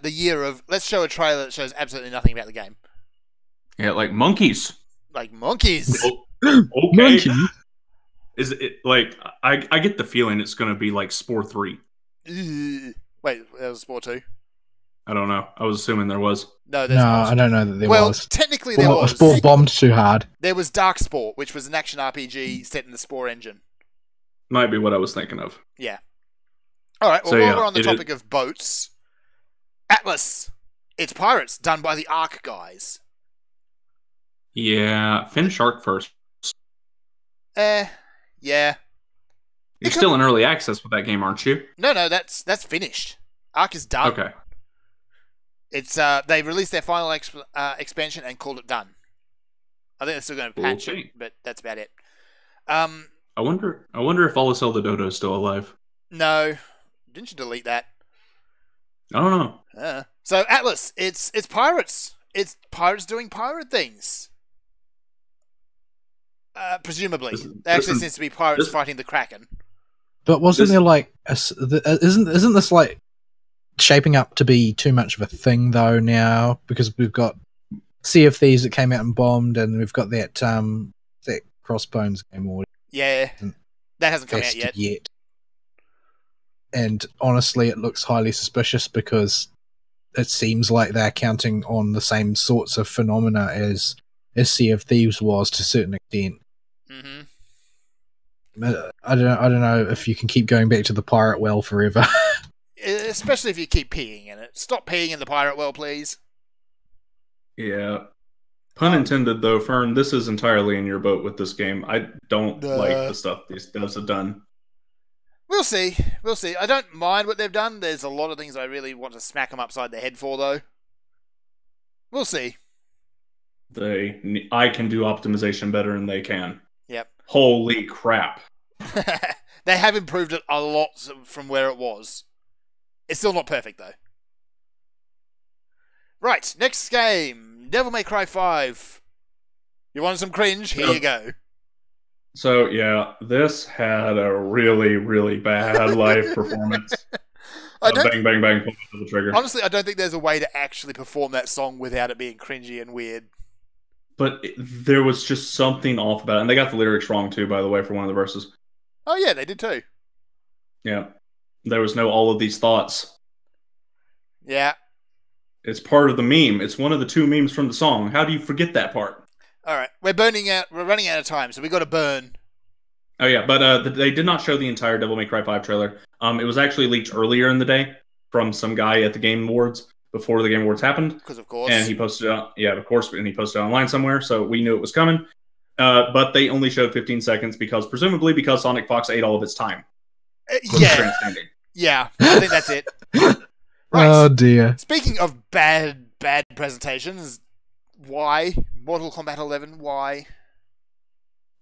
the year of let's show a trailer that shows absolutely nothing about the game. Yeah, like monkeys. Like monkeys. Okay. Monkey. Is it like I get the feeling it's going to be like Spore 3. Wait, there was Spore 2? I don't know. I was assuming there was. No, there's No, not. I don't know that there Well, was. technically there was. Spore bombed too hard. There was Dark Spore, which was an action RPG set in the Spore engine. Might be what I was thinking of. Yeah. All right. Well, So, while yeah, we're on the it topic of boats, Atlas. It's Pirates, done by the Ark guys. Yeah, finish Ark first. Yeah. You're still in early access with that game, aren't you? No, that's finished. Ark is done. Okay. It's they released their final expansion and called it done. I think they're still going to patch it, but that's about it. I wonder if Olisel the Dodo is still alive. No, didn't you delete that? I don't know. So Atlas, it's pirates. It's pirates doing pirate things. Presumably, there actually seems to be pirates fighting the Kraken. But wasn't there like isn't this like shaping up to be too much of a thing though now, because we've got Sea of Thieves that came out and bombed, and we've got that Crossbones game or yeah, that hasn't come out yet. And honestly, it looks highly suspicious because it seems like they're counting on the same sorts of phenomena as Sea of Thieves was to a certain extent. Mm-hmm. I don't know if you can keep going back to the pirate well forever. Especially if you keep peeing in it. Stop peeing in the pirate well, please. Yeah. Pun intended, though, Fern. This is entirely in your boat with this game. I don't like the stuff these devs have done. We'll see. I don't mind what they've done. There's a lot of things I really want to smack them upside the head for, though. We'll see. I can do optimization better than they can. Yep. Holy crap. They have improved it a lot from where it was. It's still not perfect, though. Right, next game. Devil May Cry 5. You want some cringe? Here you go. So, yeah, this had a really, really bad live performance. Bang, bang, bang, pull to the trigger. Honestly, I don't think there's a way to actually perform that song without it being cringy and weird. But there was just something off about it. And they got the lyrics wrong, too, by the way, for one of the verses. Oh, yeah, they did too. Yeah. There was no all of these thoughts. Yeah. It's part of the meme. It's one of the 2 memes from the song. How do you forget that part? All right. We're running out of time, so we got to burn. Oh, yeah. But they did not show the entire Devil May Cry 5 trailer. It was actually leaked earlier in the day from some guy at the Game Awards before the Game Awards happened. Because, of course. And he posted it, and he posted it online somewhere, so we knew it was coming. But they only showed 15 seconds because Sonic Fox ate all of its time. Yeah. Yeah, I think that's it. Right. Oh, dear. Speaking of bad presentations, why? Mortal Kombat 11, why?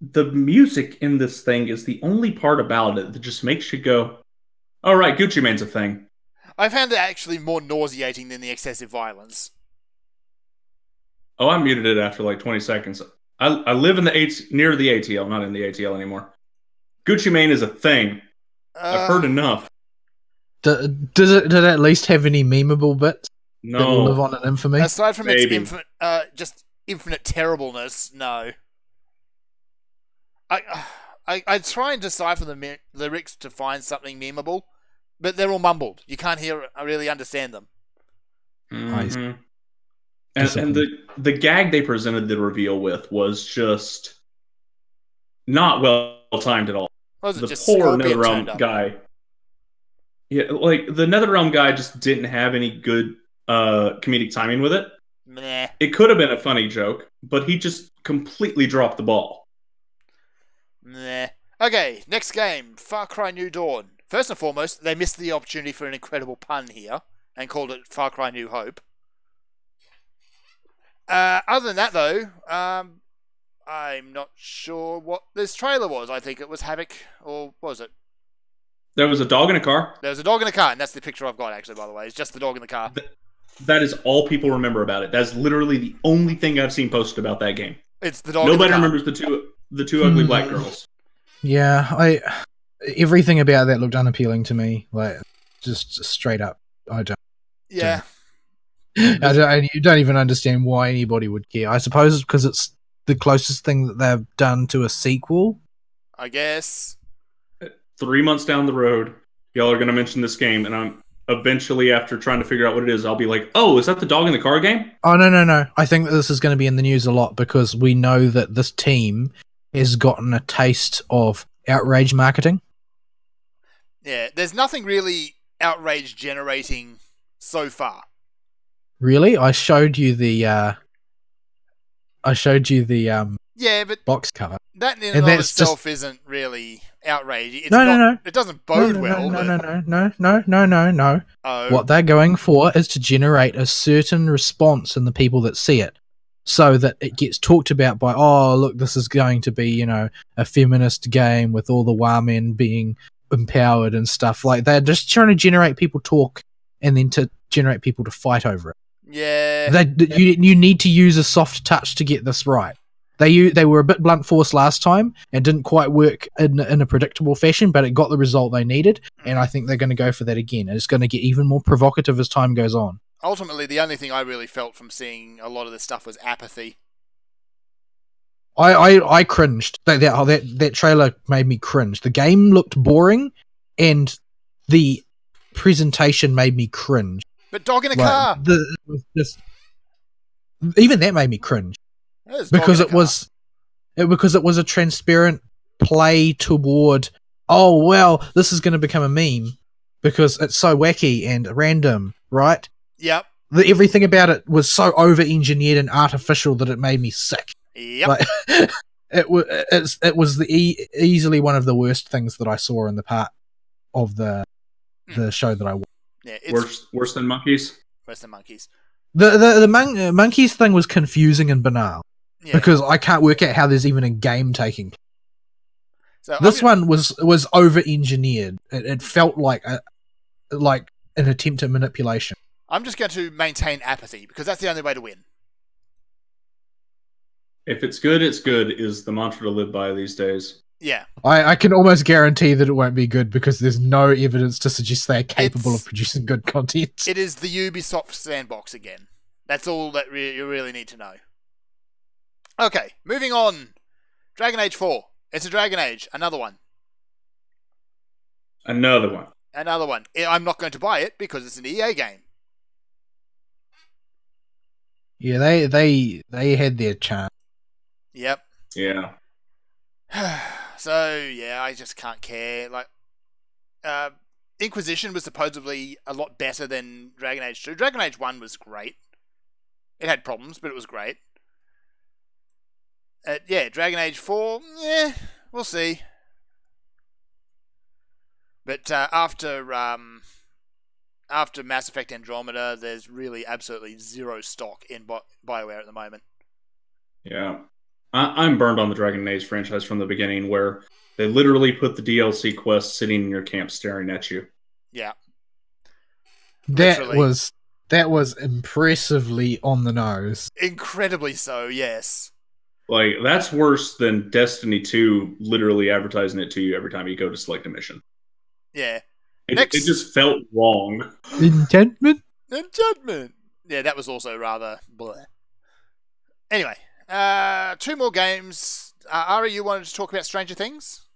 The music in this thing is the only part about it that just makes you go, all right, Gucci Mane's a thing. I found it actually more nauseating than the excessive violence. Oh, I muted it after like 20 seconds. I live in near the ATL, not in the ATL anymore. Gucci Mane is a thing. I've heard enough. Does it at least have any memeable bits? No. That will live on in infamy? Aside from its infinite terribleness, no. I try and decipher the lyrics to find something memeable, but they're all mumbled. You can't really understand them. Mm-hmm. And the gag they presented the reveal with was just not well timed at all. Was it the just poor NetherRealm guy. Yeah, like the NetherRealm guy just didn't have any good comedic timing with it. Meh. It could have been a funny joke, but he just completely dropped the ball. Meh. Okay, next game, Far Cry New Dawn. First and foremost, they missed the opportunity for an incredible pun here and called it Far Cry New Hope. Other than that, though, I'm not sure what this trailer was. I think it was Havoc, or what was it? There was a dog in a car. There was a dog in a car, and that's the picture I've got, actually, by the way. It's just the dog in the car. That is all people remember about it. That's literally the only thing I've seen posted about that game. It's the dog in the car. Nobody remembers the two ugly black girls. Yeah, everything about that looked unappealing to me. Like, just straight up, I don't. Yeah. You don't even understand why anybody would care. I suppose it's because it's the closest thing that they've done to a sequel. I guess. 3 months down the road, y'all are going to mention this game, and I'm eventually, after trying to figure out what it is, I'll be like, oh, is that the dog in the car game? Oh, no. I think that this is going to be in the news a lot because we know that this team has gotten a taste of outrage marketing. Yeah, there's nothing really outrage generating so far. Really? I showed you the yeah, but box cover. That in and of itself isn't really outrage. It's no. It doesn't bode well. No. Oh. What they're going for is to generate a certain response in the people that see it, so that it gets talked about by, oh, look, this is going to be, a feminist game with all the women being empowered and stuff. Like, they're just trying to generate people talk and then to generate people to fight over it. Yeah. You need to use a soft touch to get this right. They were a bit blunt force last time and didn't quite work in a predictable fashion, but it got the result they needed, and I think they're going to go for that again. And it's going to get even more provocative as time goes on. Ultimately, the only thing I really felt from seeing a lot of this stuff was apathy. I cringed. That trailer made me cringe. The game looked boring, and the presentation made me cringe. But dog in a car. Even that made me cringe because it was a transparent play toward, oh well, this is going to become a meme because it's so wacky and random, right? Yep. Everything about it was so over-engineered and artificial that it made me sick. Yep. Like, it was easily one of the worst things that I saw in the part of the show that I watched. Yeah, it's worse than monkeys. Worse than monkeys. The monkeys thing was confusing and banal because I can't work out how there's even a game taking. So this one was over-engineered. It felt like an attempt at manipulation. I'm just going to maintain apathy because that's the only way to win. If it's good, it's good is the mantra to live by these days. Yeah. I can almost guarantee that it won't be good because there's no evidence to suggest they are capable of producing good content. It is the Ubisoft sandbox again. That's all that you really need to know. Okay, moving on. Dragon Age 4. It's a Dragon Age. Another one. Another one. I'm not going to buy it because it's an EA game. Yeah, they had their chance. Yep. Yeah. So, yeah, I just can't care. Like, Inquisition was supposedly a lot better than Dragon Age 2. Dragon Age 1 was great. It had problems, but it was great. Dragon Age 4, we'll see. But after Mass Effect Andromeda, there's really absolutely zero stock in BioWare at the moment. Yeah. I'm burned on the Dragon Age franchise from the beginning, where they literally put the DLC quest sitting in your camp staring at you. Yeah. That was impressively on the nose. Incredibly so, yes. Like, that's worse than Destiny 2 literally advertising it to you every time you go to select a mission. Yeah. It just felt wrong. Enchantment? Yeah, that was also rather bleh. Anyway, 2 more games. Ari, you wanted to talk about Stranger Things?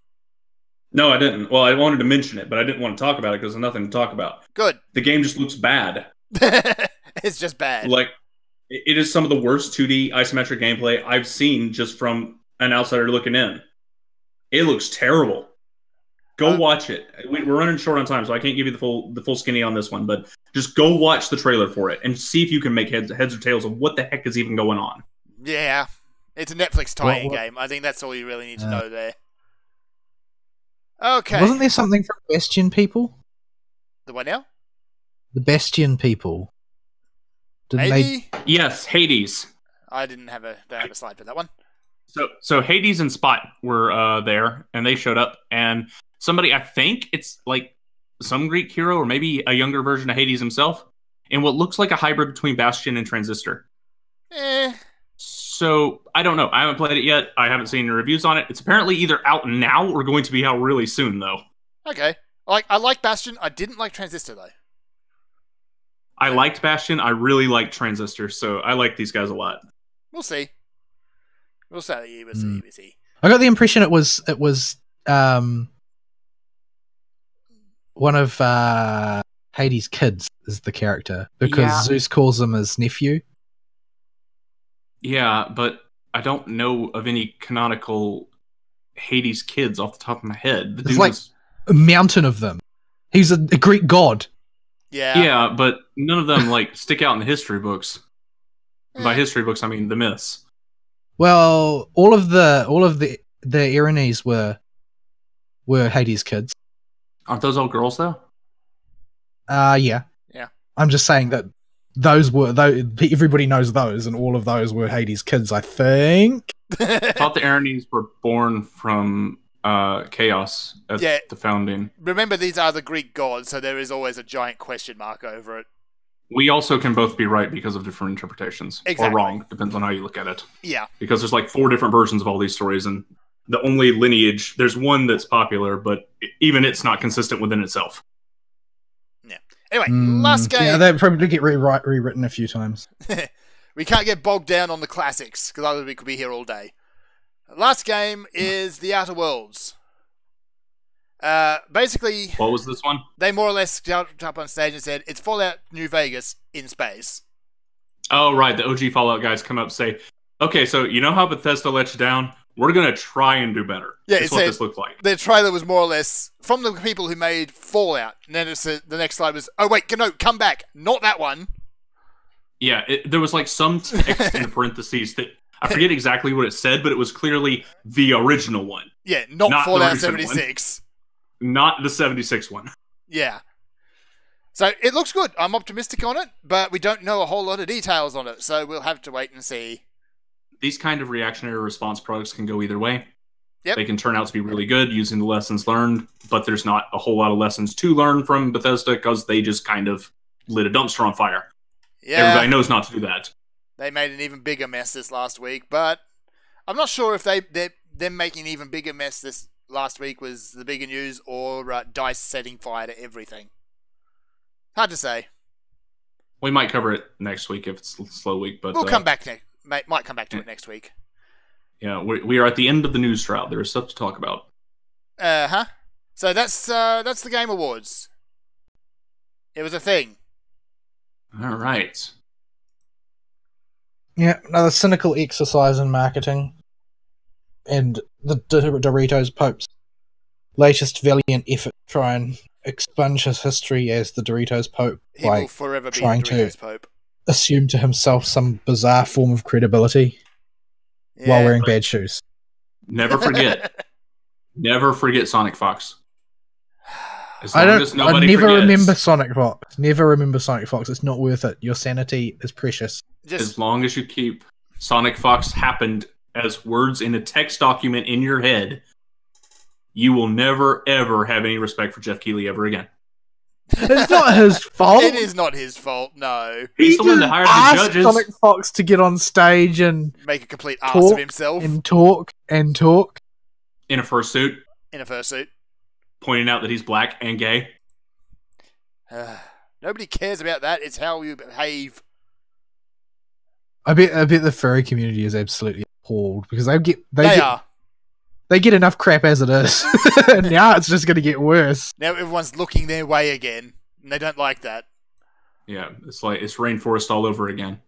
No, I didn't. Well, I wanted to mention it, but I didn't want to talk about it because there's nothing to talk about. Good. The game just looks bad. It's just bad. Like, it is some of the worst 2D isometric gameplay I've seen just from an outsider looking in. It looks terrible. Go watch it. We're running short on time, so I can't give you the full skinny on this one, but just go watch the trailer for it and see if you can make heads or tails of what the heck is even going on. Yeah. It's a Netflix tie-in game. I think that's all you really need to know there. Okay. Wasn't there something from Bastion people? The what now? The Bastion people. Maybe? Yes, Hades. I didn't have a slide for that one. So Hades and Spot were there, and they showed up, and somebody, I think it's like some Greek hero, or maybe a younger version of Hades himself, in what looks like a hybrid between Bastion and Transistor. So, I don't know. I haven't played it yet. I haven't seen any reviews on it. It's apparently either out now or going to be out really soon, though. Okay. I like Bastion. I didn't like Transistor, though. I liked Bastion. I really like Transistor, so I like these guys a lot. We'll see. We'll see. We'll see. I got the impression it was one of Hades' kids is the character because Zeus calls him his nephew. Yeah, but I don't know of any canonical Hades kids off the top of my head. There's like a mountain of them. He's a Greek god. Yeah, but none of them like stick out in the history books. By history books, I mean the myths. Well, all of the Erinyes were Hades kids. Aren't those all girls though? Yeah. I'm just saying that everybody knows those, and all of those were Hades kids. I think. I thought the Erinyes were born from chaos at the founding. Remember, these are the Greek gods, so there is always a giant question mark over it. We also can both be right because of different interpretations. Exactly. Or wrong, depends on how you look at it. Yeah. Because there's like 4 different versions of all these stories, and the only lineage, there's one that's popular, but even it's not consistent within itself. Yeah. Anyway, last game. Yeah, they probably get rewritten a few times. We can't get bogged down on the classics, because otherwise we could be here all day. Last game is The Outer Worlds. Basically... What was this one? They more or less jumped up on stage and said, it's Fallout New Vegas in space. Oh, right. The OG Fallout guys come up and say, okay, so you know how Bethesda let you down? We're going to try and do better. Yeah, that's what this looked like. The trailer was more or less from the people who made Fallout. And then the next slide was, oh, wait, no, come back. Not that one. Yeah, there was like some text in parentheses that I forget exactly what it said, but it was clearly the original one. Yeah, not Fallout 76. Not the 76 one. Yeah. So it looks good. I'm optimistic on it, but we don't know a whole lot of details on it, so we'll have to wait and see. These kind of reactionary response products can go either way. Yep. They can turn out to be really good using the lessons learned, but there's not a whole lot of lessons to learn from Bethesda because they just kind of lit a dumpster on fire. Yeah. Everybody knows not to do that. They made an even bigger mess this last week, but I'm not sure if them making an even bigger mess this last week was the bigger news or DICE setting fire to everything. Hard to say. We might cover it next week if it's a slow week, but we'll come back might come back to it next week. Yeah, we are at the end of the news drought. There is stuff to talk about. So that's the Game Awards. It was a thing. All right. Yeah, another cynical exercise in marketing. And the Doritos Pope's latest valiant effort to try and expunge his history as the Doritos Pope. He will forever be the Doritos Pope. Assume to himself some bizarre form of credibility while wearing bad shoes. Never forget. Never forget Sonic Fox. I never remember Sonic Fox. Never remember Sonic Fox. It's not worth it. Your sanity is precious. As long as you keep Sonic Fox happened as words in a text document in your head, you will never, ever have any respect for Jeff Keighley ever again. It's not his fault. It is not his fault, no. He's the one that hired the judges. Sonic Fox to get on stage and make a complete ass of himself. And talk. In a fursuit. Pointing out that he's black and gay. Nobody cares about that. It's how you behave. I bet the furry community is absolutely appalled because they get enough crap as it is. Now it's just going to get worse. Now everyone's looking their way again, and they don't like that. Yeah, it's like it's rainforest all over again.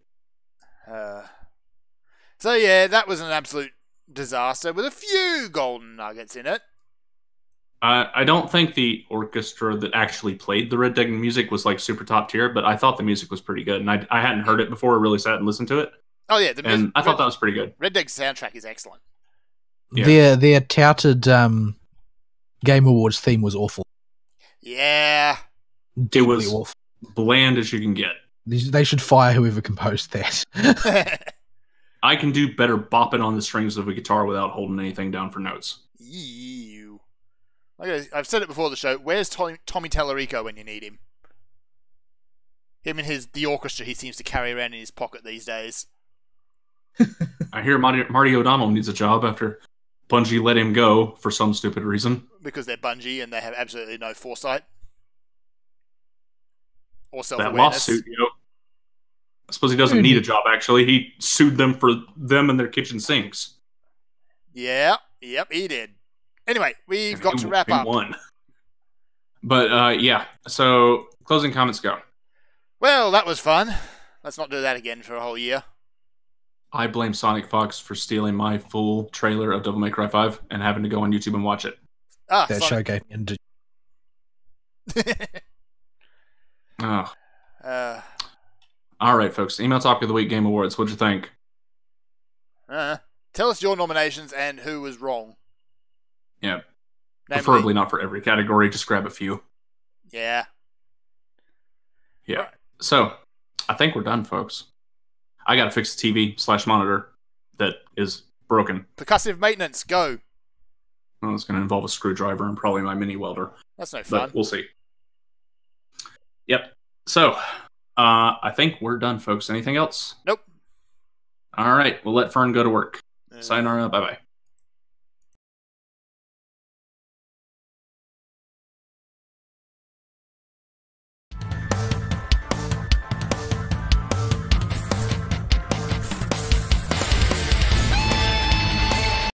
So yeah, that was an absolute disaster with a few golden nuggets in it. I don't think the orchestra that actually played the Red Dead music was like super top tier, but I thought the music was pretty good, and I hadn't heard it before. I really sat and listened to it. Oh yeah, I thought that was pretty good. Red Dead's soundtrack is excellent. Yeah. Their touted Game Awards theme was awful. Yeah, it was awful. Bland as you can get. They should fire whoever composed that. I can do better bopping on the strings of a guitar without holding anything down for notes. Ew. I've said it before the show. Where's Tommy Tallarico when you need him? Him and the orchestra he seems to carry around in his pocket these days. I hear Marty O'Donnell needs a job after Bungie let him go for some stupid reason. Because they're Bungie and they have absolutely no foresight. Or self-awareness. That lawsuit, I suppose he doesn't need a job, actually. He sued them for them and their kitchen sinks. Yeah, yep, he did. Anyway, we've got to wrap up. Won. But, yeah. So, closing comments go. Well, that was fun. Let's not do that again for a whole year. I blame Sonic Fox for stealing my full trailer of Devil May Cry 5 and having to go on YouTube and watch it. That show gave me Oh. All right, folks. Email Topic of the Week, Game Awards. What'd you think? Tell us your nominations and who was wrong. Yeah. Preferably not for every category. Just grab a few. Yeah. Yeah. Right. So, I think we're done, folks. I got to fix the TV/monitor that is broken. Percussive maintenance, go. Well, it's going to involve a screwdriver and probably my mini welder. That's no fun. But we'll see. Yep. So, I think we're done, folks. Anything else? Nope. All right. We'll let Fern go to work. Sayonara. Bye-bye.